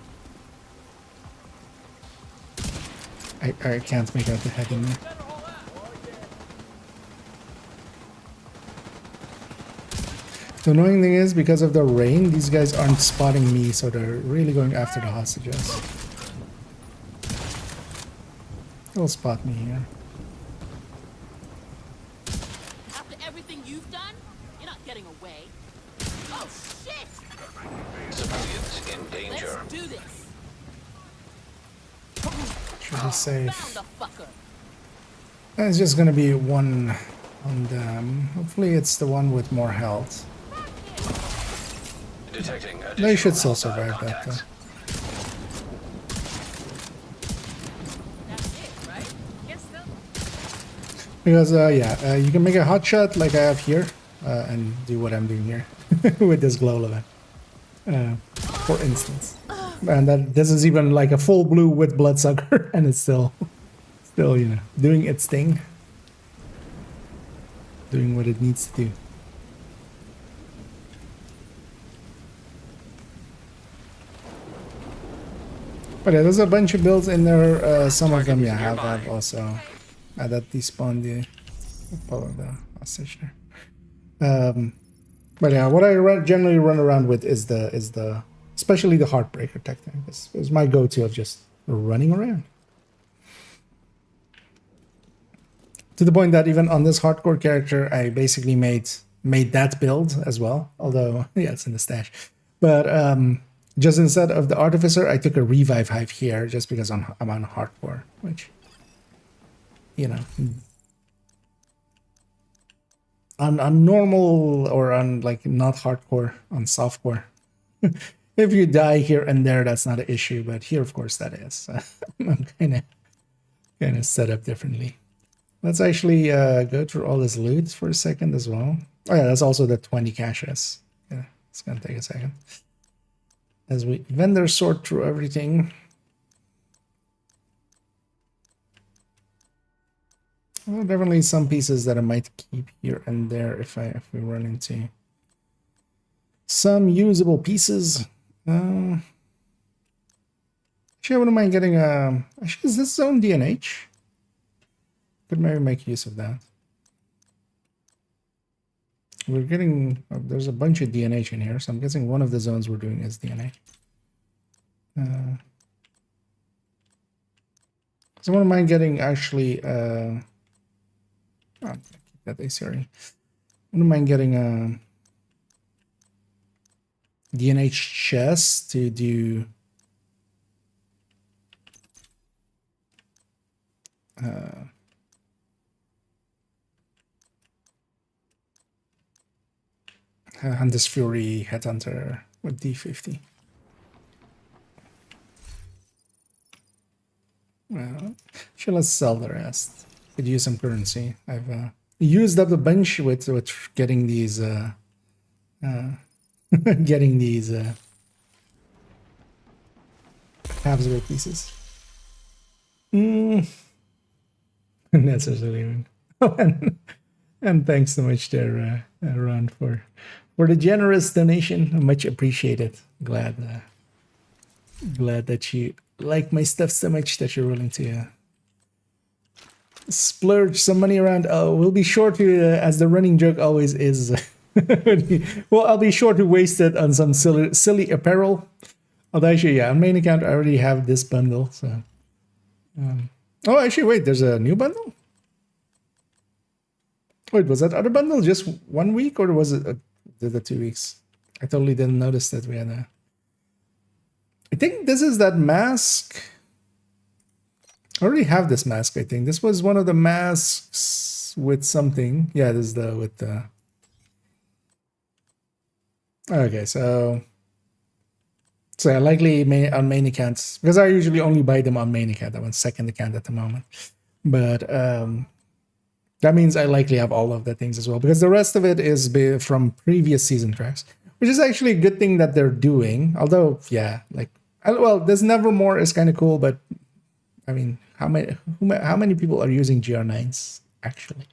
I can't make out the head in there. The annoying thing is, because of the rain, these guys aren't spotting me, so they're really going after the hostages. They'll spot me here. After everything you've done, you're not getting away. Oh shit! Civilians in danger. Let's do this. Should be safe. Found the fucker. It's just gonna be one on them. Hopefully it's the one with more health. Detecting They should still additional survive that contacts. though. That's it, right? Guess so. Because you can make a hot shot like I have here, and do what I'm doing here with this glow limit, for instance. And this is even like a full blue with bloodsucker, and it's still you know, doing its thing, doing what it needs to do. But yeah, there's a bunch of builds in there. Some of them, yeah, have also that despawn the part of the hostage there. But yeah, what I generally run around with is the especially the Heartbreaker technique. This is my go-to of just running around. To the point that even on this hardcore character, I basically made that build as well. Although, yeah, it's in the stash. But just instead of the Artificer, I took a Revive Hive here just because I'm on hardcore, which, you know, on normal or on like not hardcore, on softcore. If you die here and there, that's not an issue, but here, of course, that is. I'm kind of set up differently. Let's actually go through all this loot for a second as well. Oh yeah, that's also the 20 caches. Yeah, it's gonna take a second. As we vendor sort through everything. Well, definitely some pieces that I might keep here and there if we run into some usable pieces. Actually, I wouldn't mind getting a. Actually, is this zone DNH? Could maybe make use of that. We're getting. Oh, there's a bunch of DNH in here, so I'm guessing one of the zones we're doing is DNH. So I wouldn't mind getting actually. Oh, keep that ACRE. I wouldn't mind getting a DNH chest to do. Hunter's Fury Headhunter with D50. Well, sure, let's sell the rest. Could use some currency. I've used up the bunch with getting these getting these Habsburg pieces. Necessarily. And thanks so much there, Ron, for the generous donation. Much appreciated. Glad that you like my stuff so much that you're willing to splurge some money around. Oh, we'll be sure to, as the running joke always is. Well, I'll be sure to waste it on some silly apparel. Although actually, yeah, on main account I already have this bundle. So, oh, actually, wait, there's a new bundle. Wait, was that other bundle just 1 week, or was it the 2 weeks? I totally didn't notice that we had a. I think this is that mask. I already have this mask. I think this was one of the masks with something. Yeah, this is the with the. Okay, so I likely on main accounts, because I usually only buy them on main account. I'm on second account at the moment, but that means I likely have all of the things as well, because the rest of it is from previous season tracks, which is actually a good thing that they're doing. Although, yeah, like, well, this Nevermore is kind of cool, but I mean, how many people are using GR9s actually?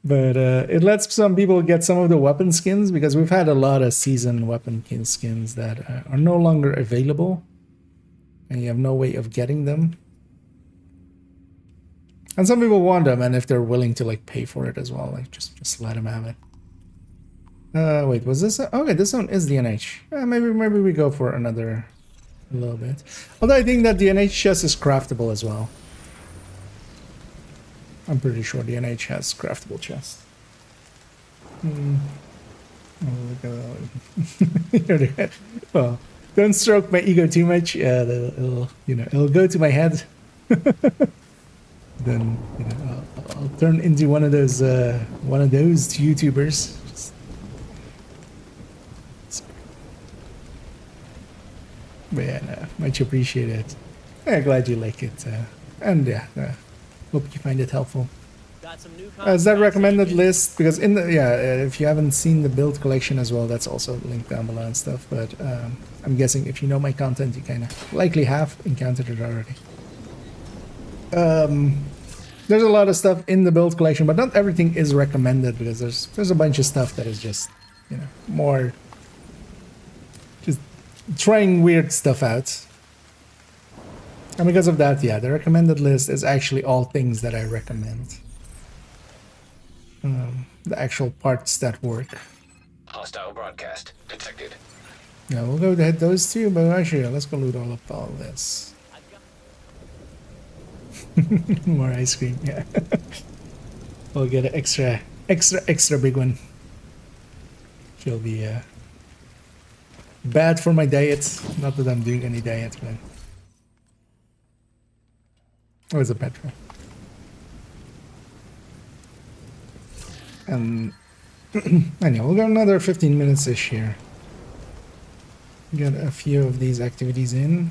But it lets some people get some of the weapon skins, because we've had a lot of season weapon skins that are no longer available, and you have no way of getting them. And some people want them, and if they're willing to like pay for it as well, like just let them have it. Wait, was this? Okay, this one is the NH. Maybe we go for another a little bit. Although I think that the NH chest is craftable as well. I'm pretty sure the NH has craftable chest. Oh, look at that. Well, don't stroke my ego too much. It'll go to my head. Then I'll turn into one of those YouTubers. But yeah, no, much appreciated. Yeah, glad you like it, and yeah, hope you find it helpful. Got some new Is that recommended list? Because in the if you haven't seen the build collection as well, that's also linked down below and stuff. But I'm guessing if you know my content, you kind of likely have encountered it already. There's a lot of stuff in the build collection, but not everything is recommended because there's a bunch of stuff that is just more just trying weird stuff out. And because of that, yeah, the recommended list is actually all things that I recommend. The actual parts that work. Hostile broadcast detected. Yeah, we'll go ahead those two, but actually, let's go loot all this. More ice cream, yeah. We'll get an extra big one. She'll be bad for my diet. Not that I'm doing any diet, but oh, it's a petrol. And anyway, we'll go another 15 minutes-ish here. Get a few of these activities in.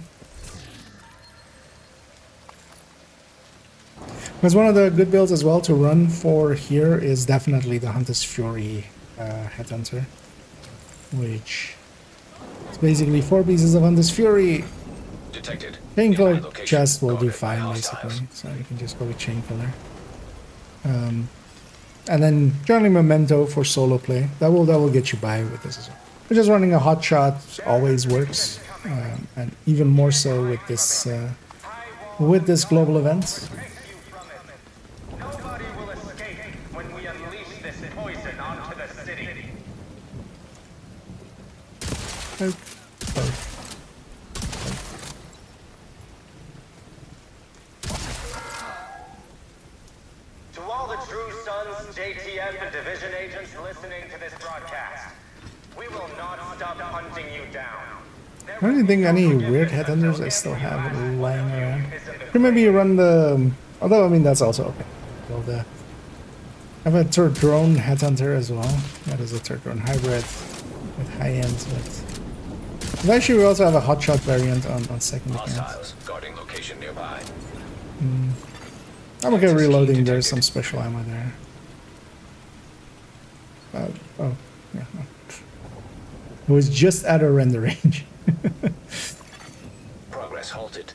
Because one of the good builds as well to run for here is definitely the Hunter's Fury Headhunter, which is basically 4 pieces of Hunter's Fury. Detected. Chain killer chest will do fine basically, so you can just go with chain killer. And then generally memento for solo play. That will get you by with this as well. But just running a hot shot always works, and even more so with this global event. Nobody will escape when we unleash this poison onto the city. To all the True Sons, JTF, and Division agents listening to this broadcast, we will not stop hunting you down. I don't think any weird headhunters I still have lying around. Could maybe run the... Although, I mean, that's also okay. Build I have a third drone headhunter as well. That is a third drone hybrid with high ends. But eventually, we also have a hotshot variant on second account. Hostiles guarding location nearby. I'm okay reloading. There's some special ammo there. Oh, yeah. No. It was just out of render range. Progress halted.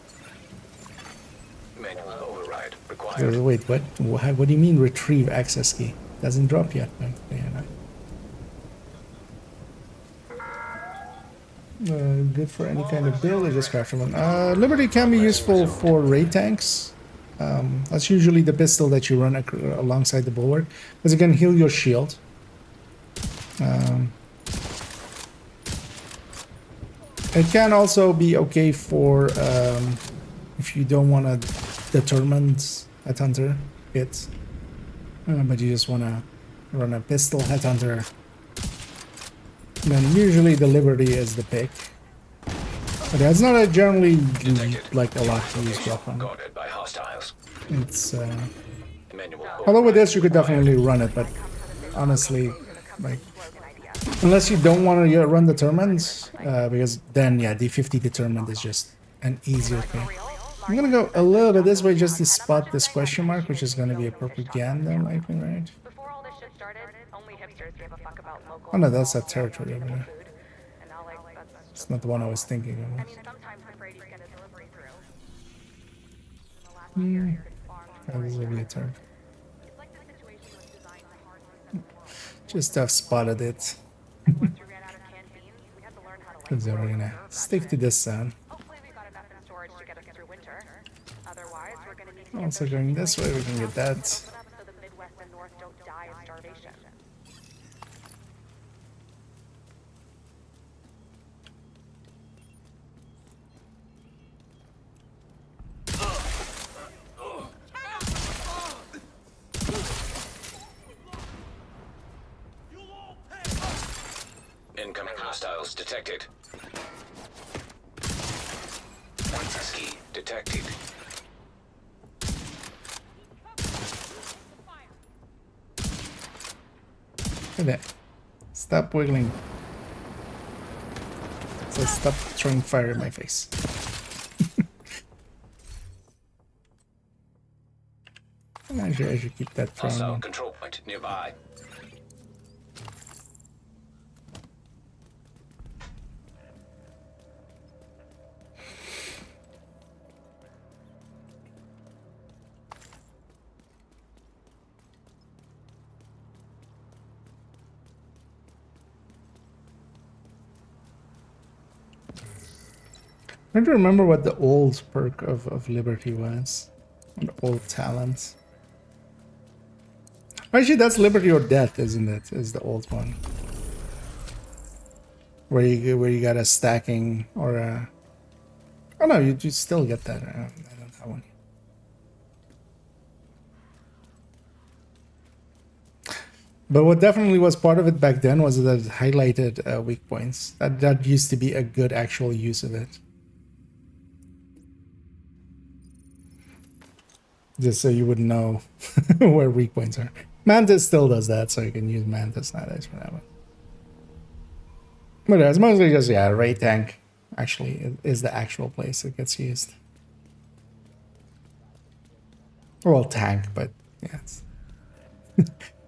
Manual override required. Wait, what? What do you mean retrieve access key? Doesn't drop yet. But, yeah, no. Good for any kind of build or just craft one. Liberty can be useful for raid tanks. That's usually the pistol that you run alongside the bulwark, because it can heal your shield. It can also be okay for if you don't want a determined headhunter hit, but you just want to run a pistol headhunter. Then usually the Liberty is the pick. But that's not a generally like a lot to use weapon. Guarded by hostiles. It's Manual although with this you could definitely run it, but honestly, like unless you don't want to run determined, because then yeah, D50 determined is just an easier thing. I'm gonna go a little bit this way just to spot this question mark, which is gonna be a propaganda, I think, right? Before all this shit started, only hipsters gave a fuck about local. Oh no, that's that territory over there. Food. And now, like, that's It's not the one I was thinking I of. mean, sometimes the Brady's get a delivery through. In the last year, it's farmed Oh, this will be a turn. It's like the situation was designed to hardly set the Just have spotted it. And once we ran out of canned beans, we had to learn how to Because we're gonna stick to this sound. Hopefully we got enough in storage to get us through winter. Otherwise, we're gonna need to Also going this way, we can get that. so the Midwest and North don't die of starvation. Incoming hostiles detected. Ski detected. Look at that. Stop wiggling. So stop throwing fire in my face. I should keep that thrown Hostile on. control point nearby. I don't remember what the old perk of Liberty was. An old talent. Actually, that's Liberty or Death, isn't it? Is the old one. Where you got a stacking or a... Oh no, you still get that. I don't have one. But what definitely was part of it back then was that it highlighted weak points. That used to be a good actual use of it. Just so you would know where weak points are. Mantis still does that, so you can use Mantis nowadays for that one. But it's mostly just, yeah, raid tank actually is the actual place it gets used. Well, tank, but yeah.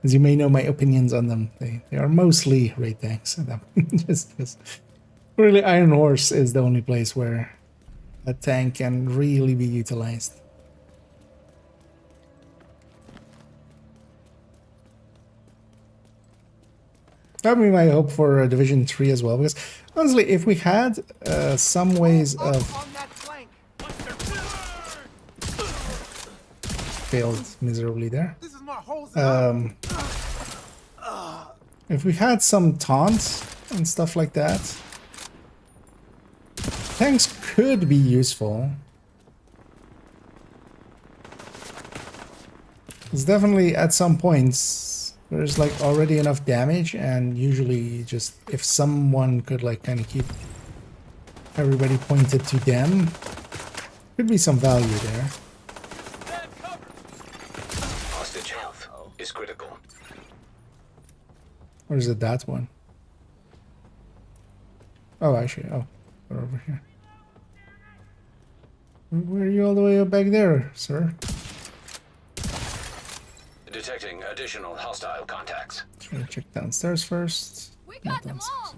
As you may know, my opinions on them, they are mostly raid tanks. just really, Iron Horse is the only place where a tank can really be utilized. That would be my hope for Division 3 as well, because honestly, if we had some ways of... Failed miserably there. If we had some taunts and stuff like that, tanks could be useful. It's definitely at some points there's like already enough damage, and usually just if someone could like kind of keep everybody pointed to them, could be some value there. Hostage health is critical. Or is it that one? Oh, actually, oh, we're over here. Where are you all the way up back there, sir? Detecting additional hostile contacts. Try to check downstairs first. We got them all.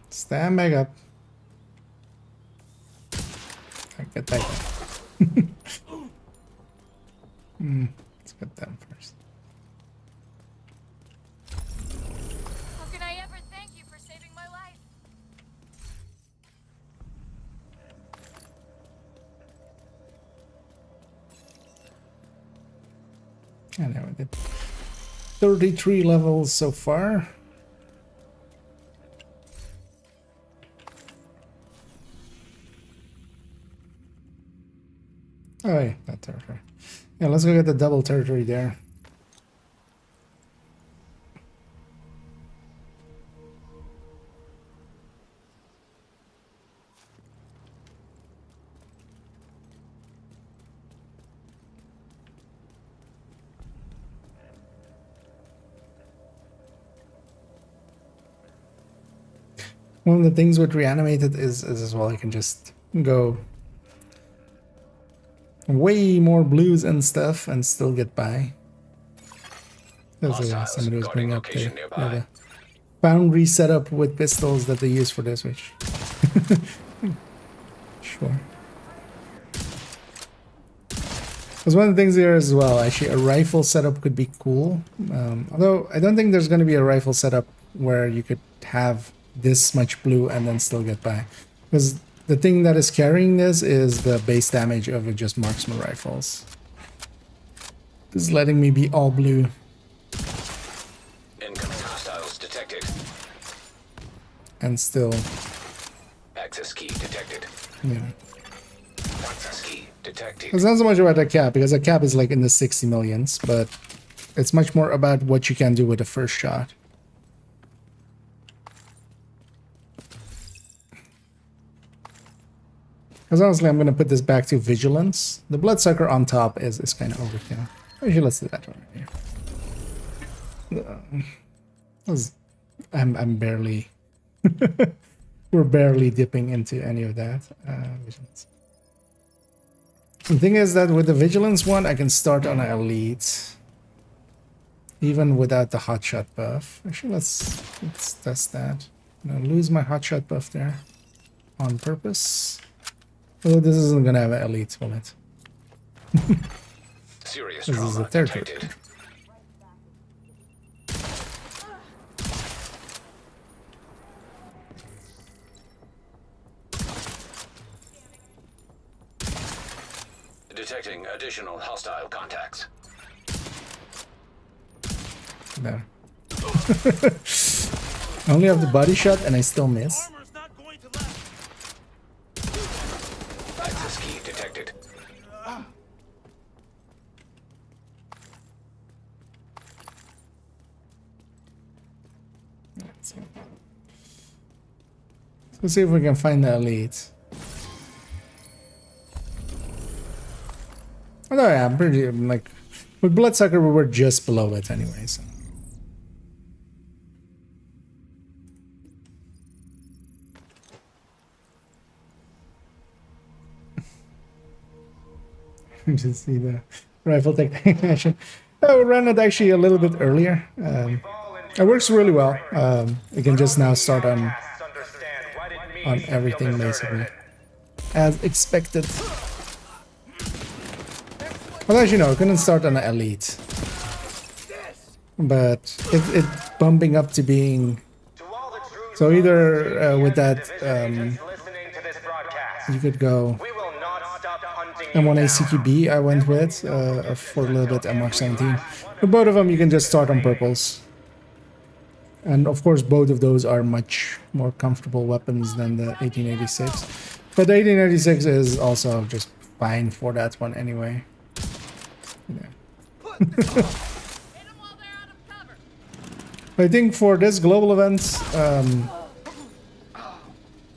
Stand back up. Get back up. Let's get them first. How can I ever thank you for saving my life? And there we did 33 levels so far. Oh, yeah, that territory. Yeah, let's go get the double territory there. One of the things with Reanimated is as well, I can just go way more blues and stuff and still get by. There's somebody was bringing up the foundry setup with pistols that they use for this, which sure. Because one of the things here as well, actually a rifle setup could be cool. Although I don't think there's going to be a rifle setup where you could have this much blue and then still get by. Because the thing that is carrying this is the base damage of just marksman rifles. This is letting me be all blue. Incoming hostiles detected. and still, Access key detected. yeah. Access key detected. It's not so much about the cap, because the cap is like in the 60 millions, but it's much more about what you can do with the first shot. Because honestly, I'm going to put this back to vigilance. The bloodsucker on top is kind of overkill. Actually, let's do that one right here. I'm barely... We're barely dipping into any of that. Vigilance. The thing is that with the vigilance one, I can start on an elite. Even without the hotshot buff. Actually, let's test that. I'm going to lose my hotshot buff there. On purpose. Oh, this isn't gonna have an elite, will it? Serious This is a trauma territory. detected. Detecting additional hostile contacts. There. I only have the body shot and I still miss. Access key detected. Let's see if we can find the elite. Although yeah, I'm pretty like with Bloodsucker we were just below it anyway, so. Just see the rifle technique action. I would run it actually a little bit earlier. It works really well. You can just now start on everything basically, as expected. Well, as you know, I couldn't start on an elite, but it bumping up to being so either with that you could go M1A CQB I went with for a little bit MR 17. With both of them you can just start on purples. And of course both of those are much more comfortable weapons than the 1886. But the 1886 is also just fine for that one anyway. Yeah. I think for this global event,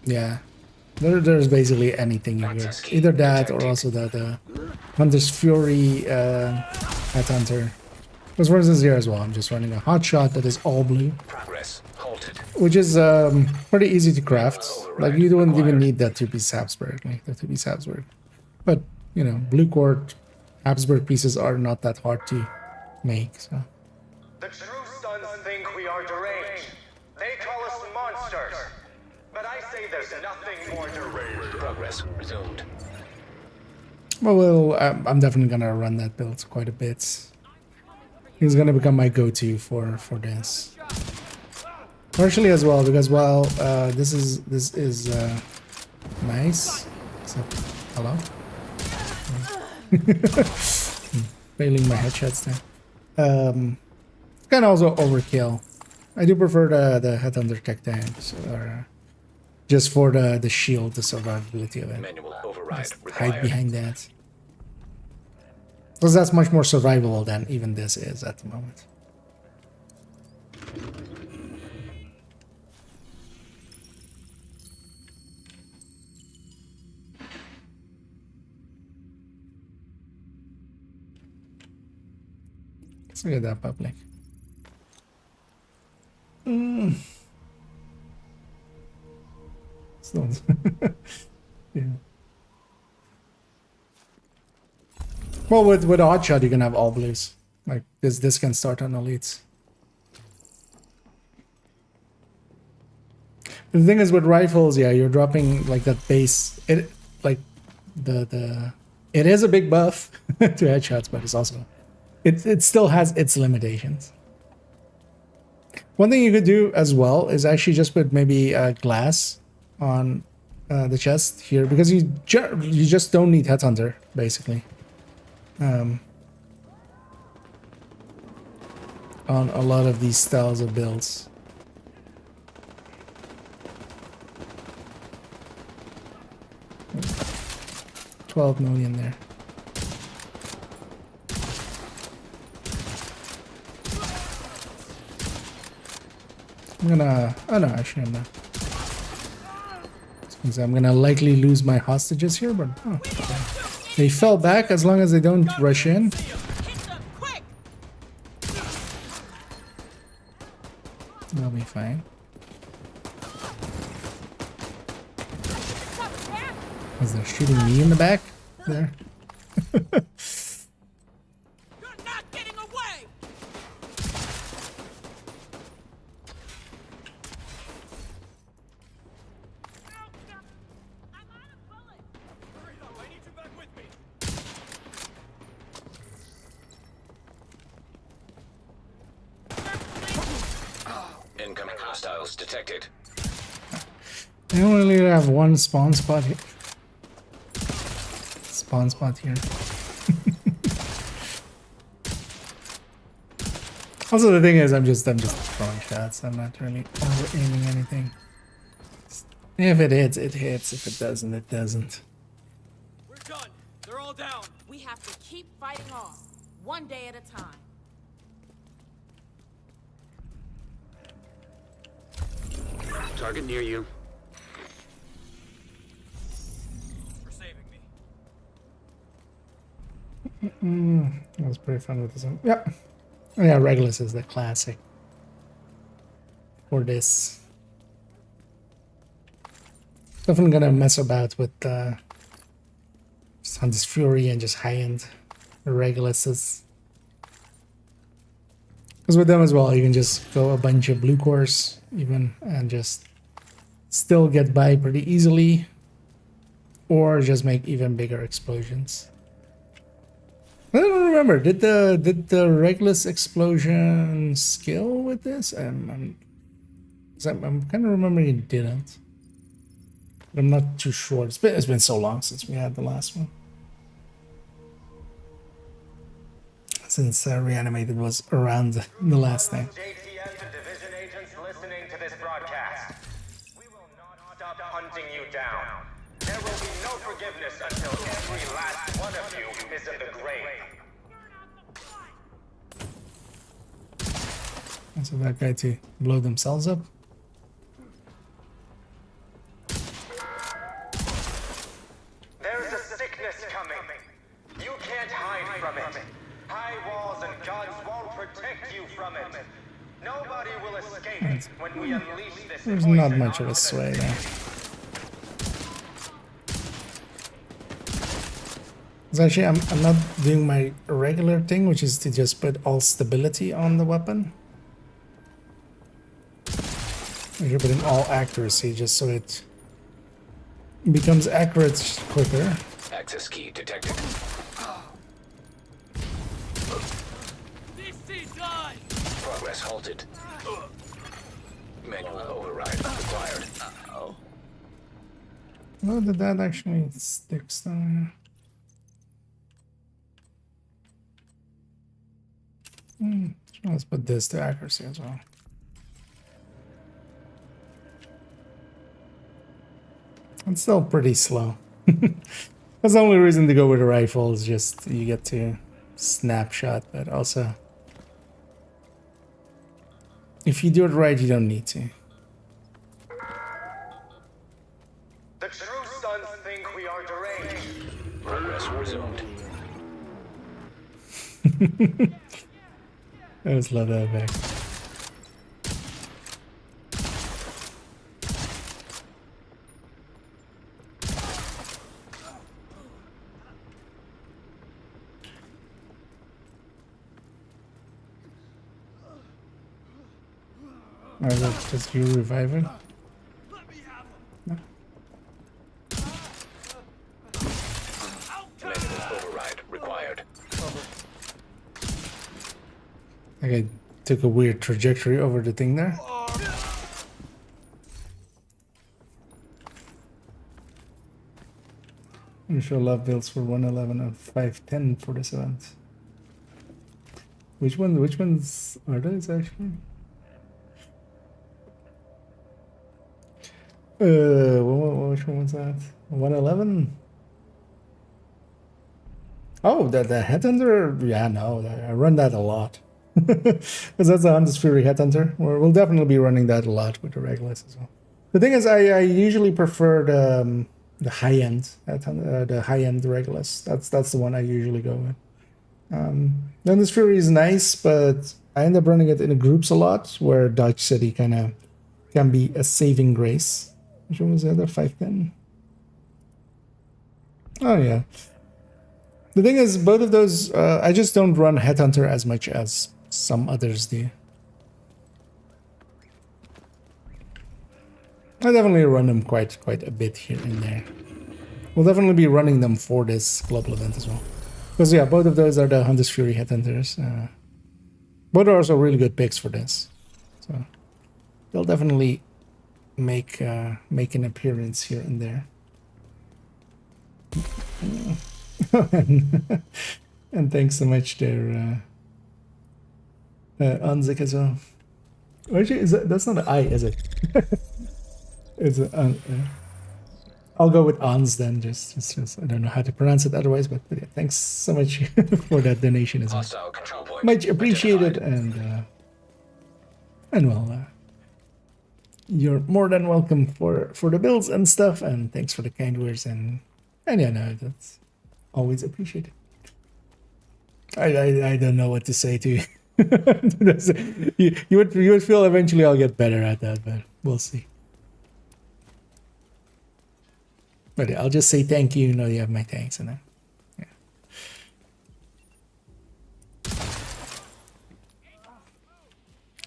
yeah. There's basically anything you get. Either that or also the Hunter's Fury Headhunter. Because for instance here as well, I'm just running a hotshot that is all blue. Progress halted. Which is pretty easy to craft. Like you don't even need that 2-piece Habsburg, like the 2-piece Habsburg. But, you know, blue court Habsburg pieces are not that hard to make, so. The true sons think we are deranged. They call us monsters. But I say there's nothing more deranged. Progress resumed. Well, I'm definitely gonna run that build quite a bit. He's gonna become my go-to for this. Partially as well because while this is nice. Except, hello. Failing my headshots there. It's kind of also overkill. I do prefer the Headhunter Tech tanks, or just for the shield, the survivability of it. Manual override Just required. hide behind that. Because that's much more survivable than even this is at the moment. Let's look at that public. Still. Yeah. Well, with a hotshot, you can have all blues. Like this can start on elites. The thing is with rifles, yeah, you're dropping like that base. It like it is a big buff to headshots, but it's also it still has its limitations. One thing you could do as well is actually just put maybe glass on the chest here, because you just don't need Headhunter basically. On a lot of these styles of builds. 12 million there. I'm gonna... Oh no, actually I'm not. I'm gonna likely lose my hostages here, but... Oh, okay. They fell back as long as they don't rush in. They'll be fine. Was they shooting me in the back? There. Incoming hostiles detected. I only have one spawn spot here. Spawn spot here. Also, the thing is, I'm just throwing shots. I'm not really over aiming anything. If it hits, it hits. If it doesn't, it doesn't. We're done. They're all down. We have to keep fighting on, one day at a time. Target near you. For saving me. That was pretty fun with this one. Yeah. Oh, yeah, Regulus is the classic for this. Definitely gonna mess about with just on this Fury and just high-end Reguluses. Because with them as well, you can just go a bunch of blue cores even and just still get by pretty easily, or just make even bigger explosions. I don't remember. Did the Regulus explosion skill with this? I'm kind of remembering it didn't. But I'm not too sure. It's been so long since we had the last one. Since Reanimated was around the last thing. JTF and division agents listening to this broadcast. We will not stop hunting you down. There will be no forgiveness until every last one of you is in the grave. And so that guy to blow themselves up. There's a sickness coming. You can't hide from it. High walls and gods won't protect you from it. Nobody will escape when we unleash this. There's not much of a sway there. So actually, I'm not doing my regular thing, which is to just put all stability on the weapon. You're putting all accuracy just so it becomes accurate quicker. Access key detected. Progress halted. Manual override required. No, did that actually sticks down here? Let's put this to accuracy as well. It's still pretty slow. That's the only reason to go with a rifle, is just you get to snapshot, but also if you do it right, you don't need to. The true sons think we are deranged. Progress resumed. I just love that back. Or is that just you reviving? No. Manual override required. I took a weird trajectory over the thing there. You show love builds for 111 and 510 for this event. Which ones are those actually? Which one was that? 111? Oh, the headhunter? Yeah, no, I run that a lot. Because that's a Hunter's Fury headhunter. We'll definitely be running that a lot with the Regulus as well. The thing is, I usually prefer the high end headhunter, the high end Regulus. That's the one I usually go with. Hunter's Fury is nice, but I end up running it in groups a lot, where Dodge City kind of can be a saving grace. Which one was the other 510? Oh yeah. The thing is, both of those, I just don't run Headhunter as much as some others do. I definitely run them quite a bit here and there. We'll definitely be running them for this global event as well. Because yeah, both of those are the Hunter's Fury Headhunters. Both are also really good picks for this. So they'll definitely make an appearance here and there. And thanks so much there, Anzik as well. Actually, that's not an I, is it? It's I'll go with Ans then. Just I don't know how to pronounce it otherwise, but yeah, thanks so much for that donation as well. Much appreciated, and well, you're more than welcome for the builds and stuff, and thanks for the kind words, and yeah, no, that's always appreciated. I don't know what to say to you. you would feel eventually I'll get better at that, but we'll see. But yeah, I'll just say thank you. You know you have my thanks, and then yeah.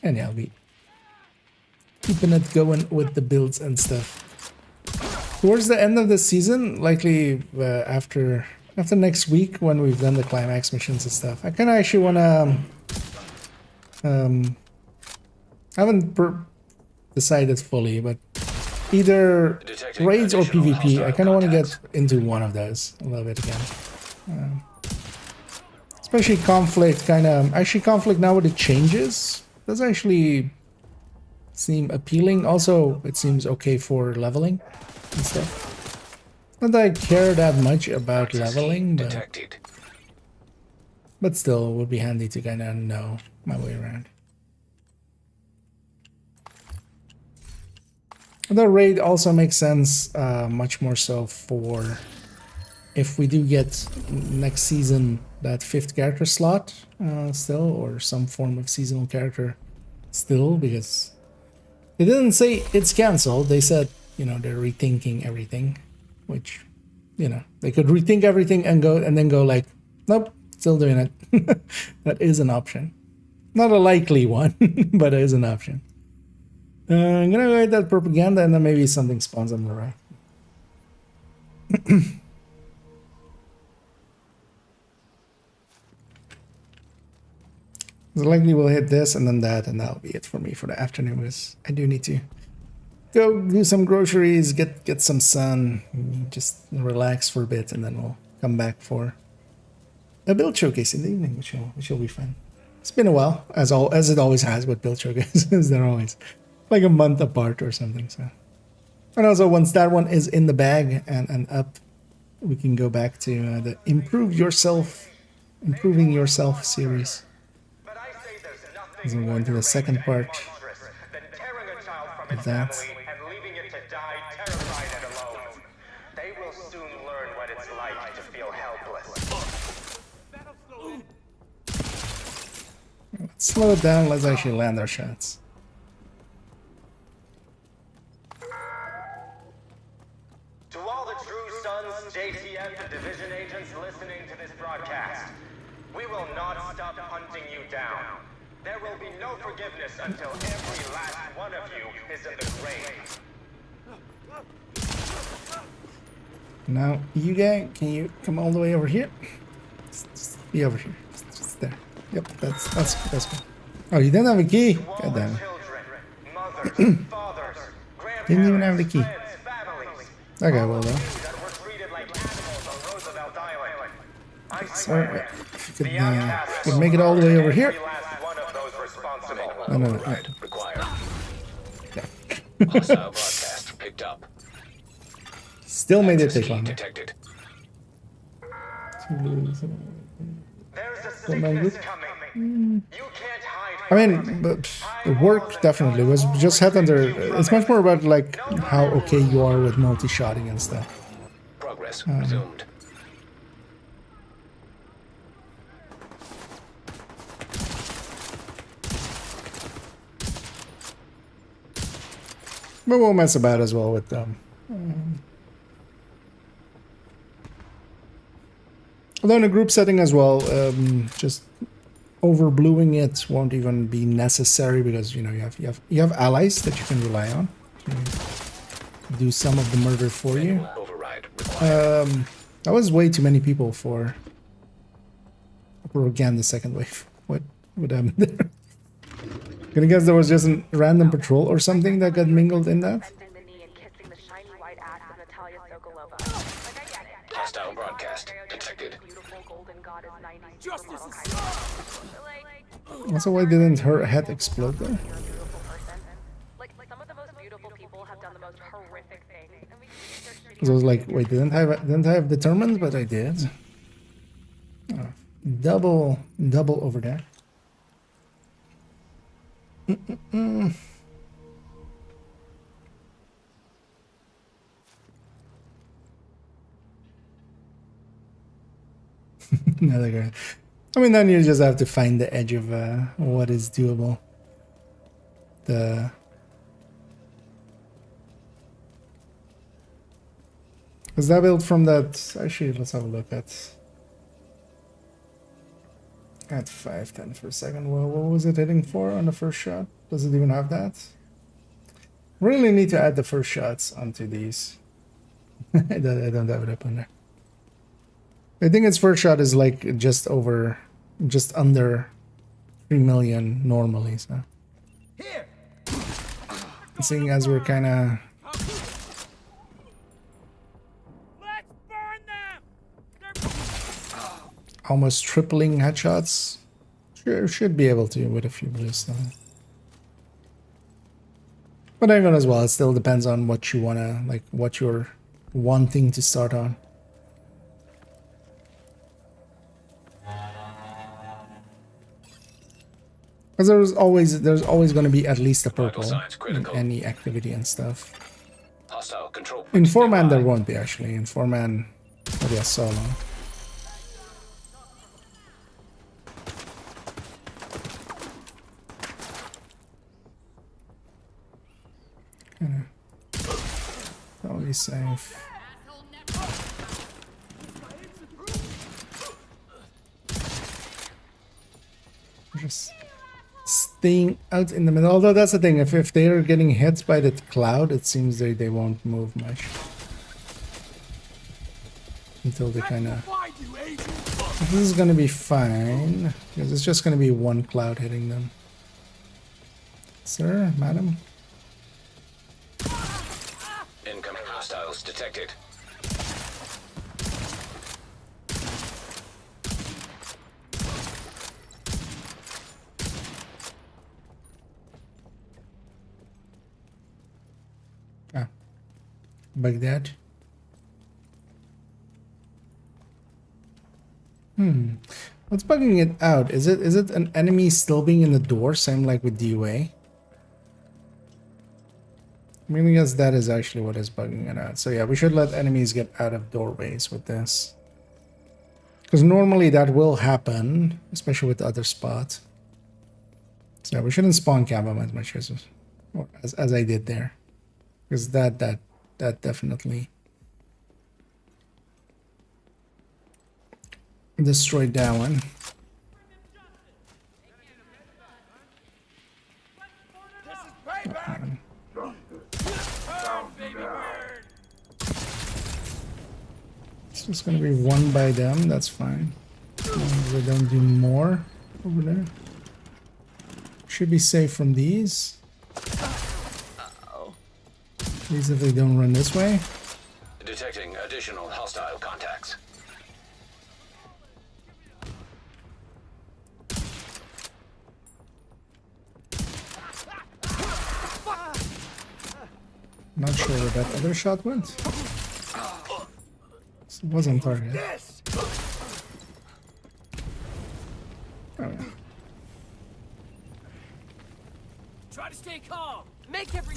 And yeah, I'll be keeping it going with the builds and stuff. Towards the end of the season, likely after next week when we've done the climax missions and stuff, I kind of actually want to I haven't decided fully, but either raids or PvP. I kind of want to get into one of those a little bit again. Especially conflict, actually conflict now with the changes does actually seem appealing. Also, it seems okay for leveling and stuff. Not that I care that much about leveling, but still, it would be handy to kind of know my way around. The raid also makes sense, much more so for if we do get next season that 5th character slot still, or some form of seasonal character still, because they didn't say it's cancelled. They said, you know, they're rethinking everything, which, you know, they could rethink everything and then go like, nope, still doing it. That is an option. Not a likely one, but it is an option. I'm gonna write that propaganda, and then maybe something spawns on the right. So likely we'll hit this and then that, and that'll be it for me for the afternoon. Because I do need to go do some groceries, get some sun, just relax for a bit, and then we'll come back for a build showcase in the evening, which will be fun. It's been a while, as it always has with build showcases. They're always like a month apart or something. So, and also once that one is in the bag and up, we can go back to the improving yourself series. As we go into the second part of that. They will soon learn what it's like to feel helpless. Let's slow it down. Let's actually land our shots. To all the true sons, JTF, and division agents listening to this broadcast, we will not stop hunting you down. There will be no forgiveness until every last one of you is in the grave. Now, you guys, can you come all the way over here? Just be over here. Just there. Yep, that's good. Oh, you didn't have a key? God damn it. Didn't even have the key. Okay, well then. So, if you could make it all the way over here. No. Hostile broadcast picked up. Still made it take longer. There's a Don't mind sickness it. coming. You can't hide I from mean, but the work definitely was just head under. It's much more about like how okay you are with multi-shotting and stuff. Progress resumed. But we'll mess about as well with them. Although in a group setting as well, just overbluing it won't even be necessary because you know you have allies that you can rely on to do some of the murder for you. Override required. That was way too many people for again the second wave. What happened there? Gonna guess there was just a random patrol or something that got mingled in that. Bending the knee and kissing the shiny white ass of Natalia Sokolova. Hostile broadcast detected. Beautiful golden goddess 90s Justice supermodel kind. Also, why didn't her head explode though? You're a beautiful person. Like some of the most beautiful people have done the most horrific things, and we can use their shitty. So I was like, wait, didn't I have determined? But I did. Oh, double over there. Another guy. I mean, then you just have to find the edge of what is doable. Was that built from that? Actually, let's have a look at 510 for a second. Well, what was it hitting for on the first shot? Does it even have that? Really need to add the first shots onto these. I don't have it up on there. I think its first shot is like just under 3 million normally. So, Here. seeing as we're kind of Let's burn them. almost tripling headshots, should be able to with a few bullets. But even as well, it still depends on what you wanna like, what you're wanting to start on. Because there's always going to be at least a purple in any activity and stuff. Hostile control. In 4-man there won't be actually. In 4-man, oh yeah, solo. That'll be safe. Just staying out in the middle. Although that's the thing, if they're getting hit by the cloud, it seems they won't move much until they kind of. This is gonna be fine because it's just gonna be one cloud hitting them. Sir, madam. Incoming hostiles detected. Baghdad. What's bugging it out? Is it an enemy still being in the door, same like with DUA? I mean, I guess that is actually what is bugging it out. So yeah, we should let enemies get out of doorways with this. Because normally that will happen, especially with the other spots. So yeah, we shouldn't spawn camp them as much as I did there. Because that definitely destroyed that one. It's just gonna be one by them, that's fine. As long as they don't do more over there. Should be safe from these. At least if they don't run this way. Detecting additional hostile contacts. Not sure where that other shot went. It wasn't target.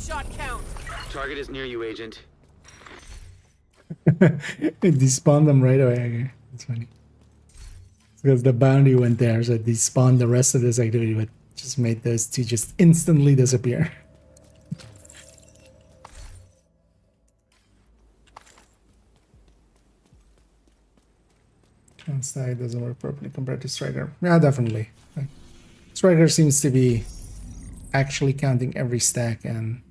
shot count. Target is near you, Agent. It despawned them right away. Okay. That's funny. Because the bounty went there, so it despawned the rest of this activity, but just made those two just instantly disappear. Side doesn't work properly compared to Striker. Yeah, definitely. Like, Striker seems to be actually counting every stack, and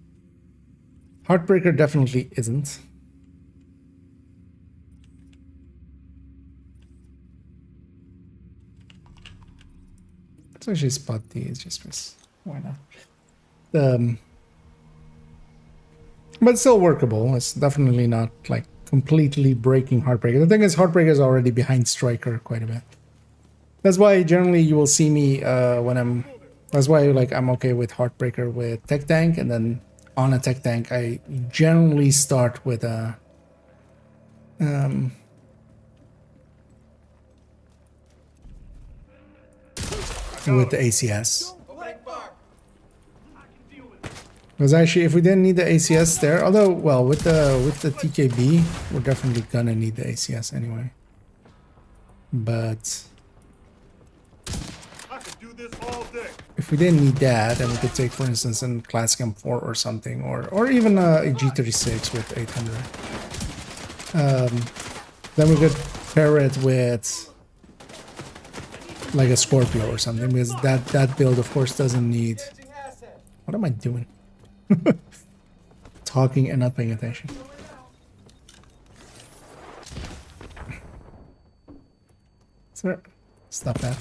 Heartbreaker definitely isn't. Let's actually spot these just because why not? But it's still workable. It's definitely not like completely breaking Heartbreaker. The thing is, Heartbreaker is already behind Striker quite a bit. That's why generally you will see me that's why like I'm okay with Heartbreaker with Tech Tank, and then on a Tech Tank I generally start with a with the ACS. Because actually, if we didn't need the ACS there, although, well, with the TKB, we're definitely gonna need the ACS anyway. But I could do this all day. if we didn't need that, then we could take, for instance, a Classic M4 or something, or even a G36 with 800. Then we could pair it with like a Scorpio or something, because that build, of course, doesn't need. What am I doing? Talking and not paying attention. Sir, stop that.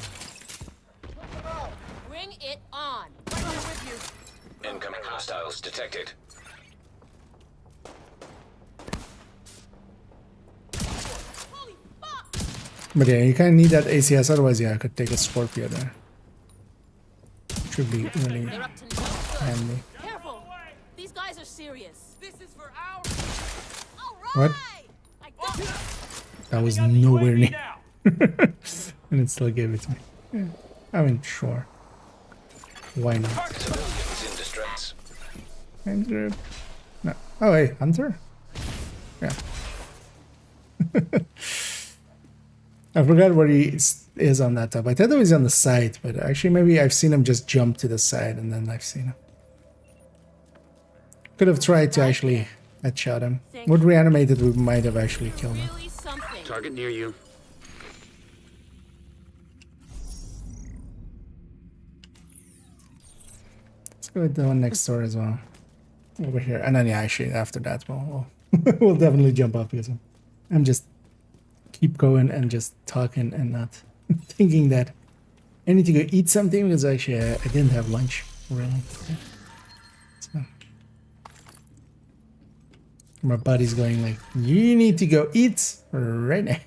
Bring it on. Right here with you. Incoming hostiles detected. But yeah, you kind of need that ACS, otherwise, yeah, I could take a Scorpio there. Should be really They're up to no good. handy. Careful. These guys are serious. This is for our. What? I got it. That was nowhere near. And it still gave it to me. Yeah. I mean, sure. Why not? Civilians in distress. Hunter. No. Oh, hey, Hunter? Yeah. I forgot where he is on that top. I thought he was on the side, but actually maybe I've seen him just jump to the side and then I've seen him. Could have tried to actually headshot him. Would reanimated, we might have actually killed him. Really something. Target near you. Let's go with the one next door as well. Over here. And then yeah, actually after that we'll definitely jump up because I'm just keep going and just talking and not thinking that I need to go eat something, because actually I didn't have lunch really. So my body's going like, you need to go eat right now.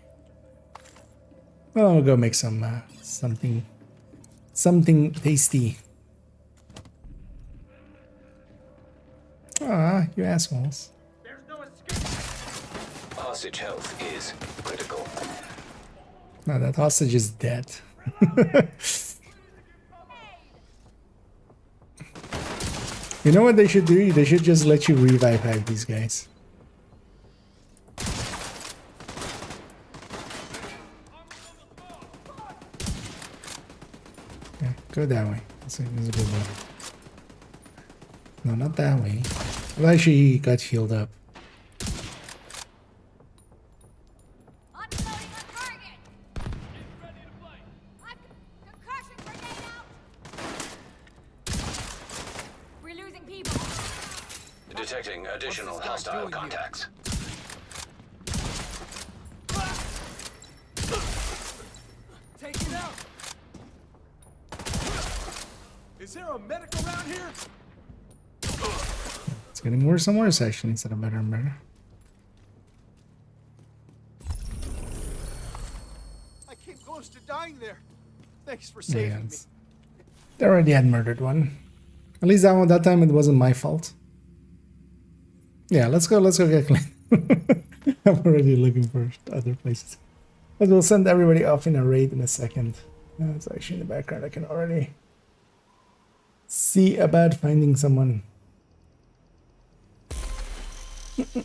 Well, I'll go make some something tasty. Ah, you assholes. There's no escape. Hostage health is critical. No, that hostage is dead. You know what they should do? They should just let you revive these guys. Yeah, go that way. That's a good one. No, not that way. Well, actually, he got healed up. Unloading on target. Ready to play. Concussion grenade out. We're losing people. Detecting additional hostile contacts. Take it out. Is there a medic around here? It's getting worse and worse, actually, instead of better and better. I came close to dying there. Thanks for saving me. They already had murdered one. At least that time it wasn't my fault. Yeah, let's go get clean. I'm already looking for other places. But we'll send everybody off in a raid in a second. It's actually in the background. I can already see about finding someone.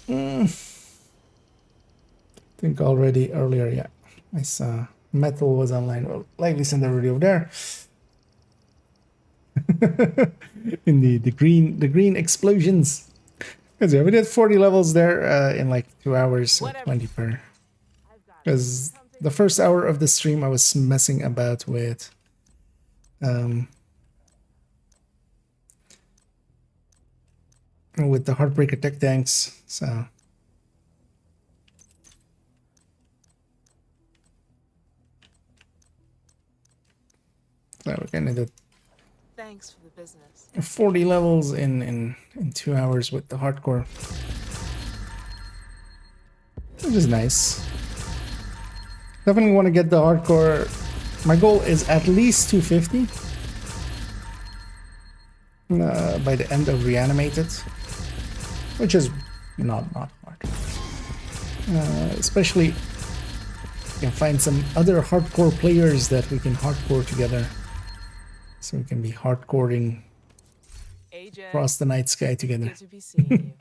I think already earlier, yeah, I saw Metal was online. Well, likely send a video there. In the green explosions. Because yeah, we did 40 levels there in like 2 hours, 20 per. Because the first hour of the stream I was messing about with the Heartbreaker tech tanks, so we're gonna do Thanks for the business. 40 levels in 2 hours with the hardcore, which is nice. Definitely want to get the hardcore. My goal is at least 250 by the end of Reanimated, which is not hard. Especially you can find some other hardcore players that we can hardcore together, so we can be hardcoring across the night sky together. Good to be seeing you.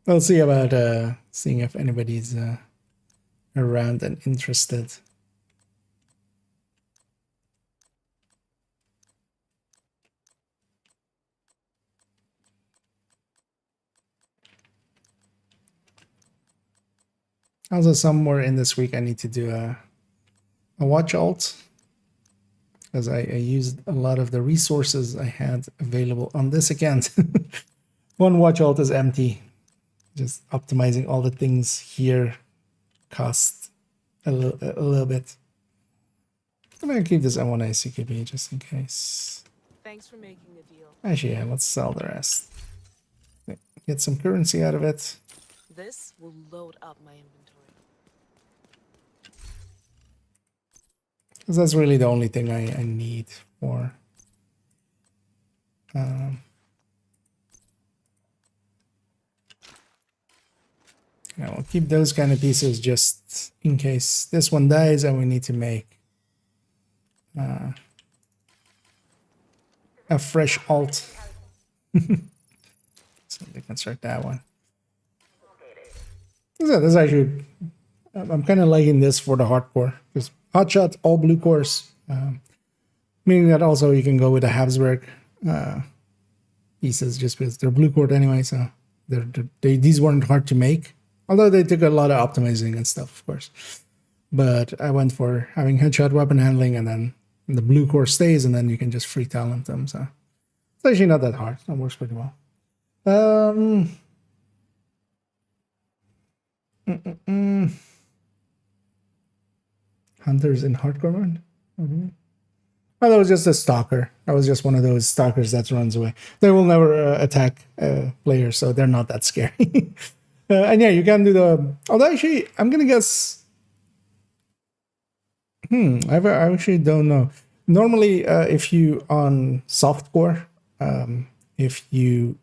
We'll see about seeing if anybody's around and interested. Also, somewhere in this week I need to do a watch alt, because I used a lot of the resources I had available on this account. One watch alt is empty. Just optimizing all the things here cost a little bit. I'm gonna keep this M1 ICQB just in case. Thanks for making the deal. Actually, yeah, let's sell the rest. Get some currency out of it. This will load up my inventory. Because that's really the only thing I need for. Yeah, we'll keep those kind of pieces just in case this one dies and we need to make a fresh alt. So we can start that one. So this actually, I'm kind of liking this for the hardcore. Because hotshot, all blue cores. Meaning that also you can go with the Habsburg pieces just because they're blue cored anyway. So these weren't hard to make. Although they took a lot of optimizing and stuff, of course. But I went for having headshot weapon handling, and then the blue core stays, and then you can just free talent them. So it's actually not that hard. That works pretty well. Hunters in hardcore mode? Oh, that was just a stalker. That was just one of those stalkers that runs away. They will never attack players, so they're not that scary. And yeah, you can do the... Although actually, I'm going to guess... I actually don't know. Normally, if you on softcore, if you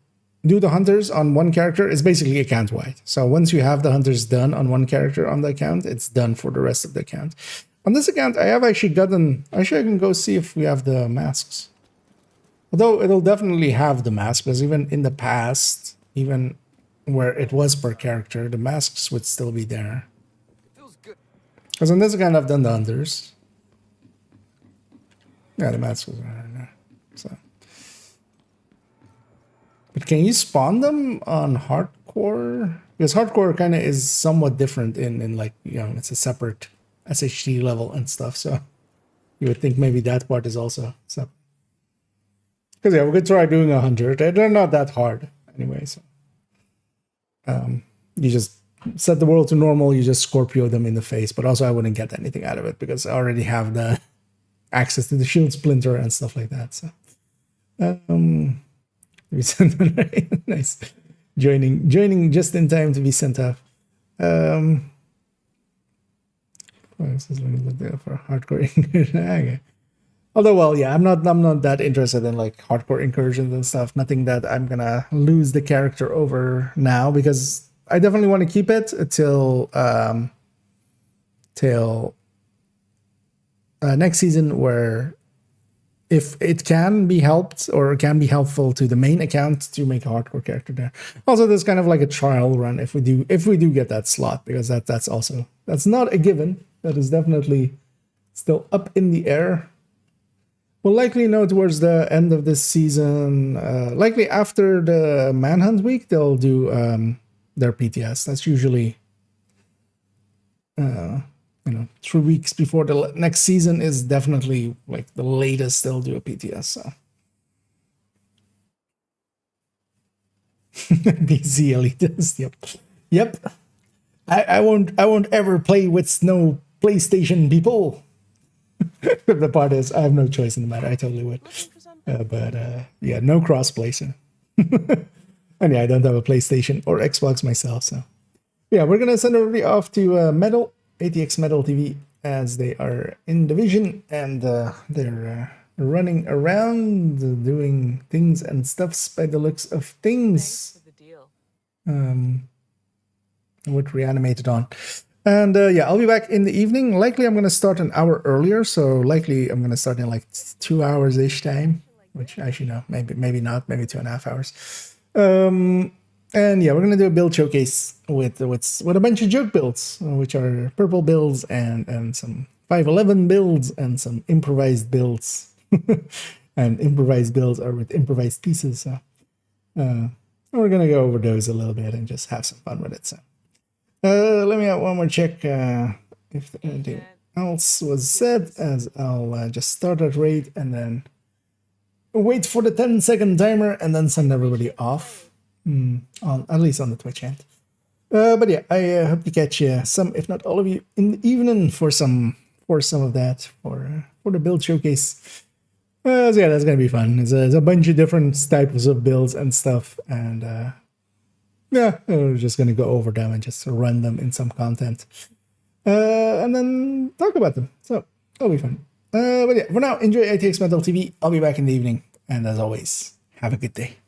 do the hunters on one character, it's basically account-wide. So once you have the hunters done on one character on the account, it's done for the rest of the account. On this account, I have actually gotten... Actually, I can go see if we have the masks. Although it'll definitely have the mask, because even in the past, even where it was per character, the masks would still be there. Because on this account, I've done the hunters. Yeah, the masks are there. So. But can you spawn them on hardcore? Because hardcore kind of is somewhat different in like, you know, it's a separate SHD level and stuff. So you would think maybe that part is also separate. Because yeah, we could try doing 100. They're not that hard anyway. So you just set the world to normal. You just Scorpio them in the face. But also I wouldn't get anything out of it because I already have the access to the shield splinter and stuff like that. So we sent them. Nice. Joining just in time to be sent off. This is for hardcore incursion. Okay. Although, well, yeah, I'm not that interested in like hardcore incursions and stuff. Nothing that I'm gonna lose the character over now, because I definitely want to keep it till next season, where if it can be helped or can be helpful to the main account to make a hardcore character there. Also, there's kind of like a trial run if we do get that slot, because that's not a given. That is definitely still up in the air. We'll likely know towards the end of this season, likely after the Manhunt week, they'll do their PTS. That's usually 3 weeks before the next season is definitely like the latest they'll do a PTS. So BZ elitist, yep. I won't ever play with no PlayStation people. The part is, I have no choice in the matter. I totally would, but yeah, no crossplay. So. And yeah, I don't have a PlayStation or Xbox myself, so yeah, we're gonna send everybody off to Metal. ATX Metal TV, as they are in division and they're running around doing things and stuffs by the looks of things. With Reanimated on. And yeah, I'll be back in the evening. Likely I'm going to start an hour earlier, so likely I'm going to start in like 2 hours ish time, which actually no, maybe not, maybe 2.5 hours. And yeah, we're gonna do a build showcase with a bunch of joke builds, which are purple builds and some 511 builds and some improvised builds. And improvised builds are with improvised pieces. So we're gonna go over those a little bit and just have some fun with it. So let me have one more check if anything else was said, as I'll just start that raid and then wait for the 10-second timer and then send everybody off. At least on the Twitch end. But yeah, I hope to catch some, if not all of you, in the evening for some of that for the build showcase. So yeah, that's gonna be fun. There's a bunch of different types of builds and stuff, and yeah, we're just gonna go over them and just run them in some content, and then talk about them. So it'll be fun. But yeah, for now, enjoy ATX Metal TV. I'll be back in the evening, and as always, have a good day.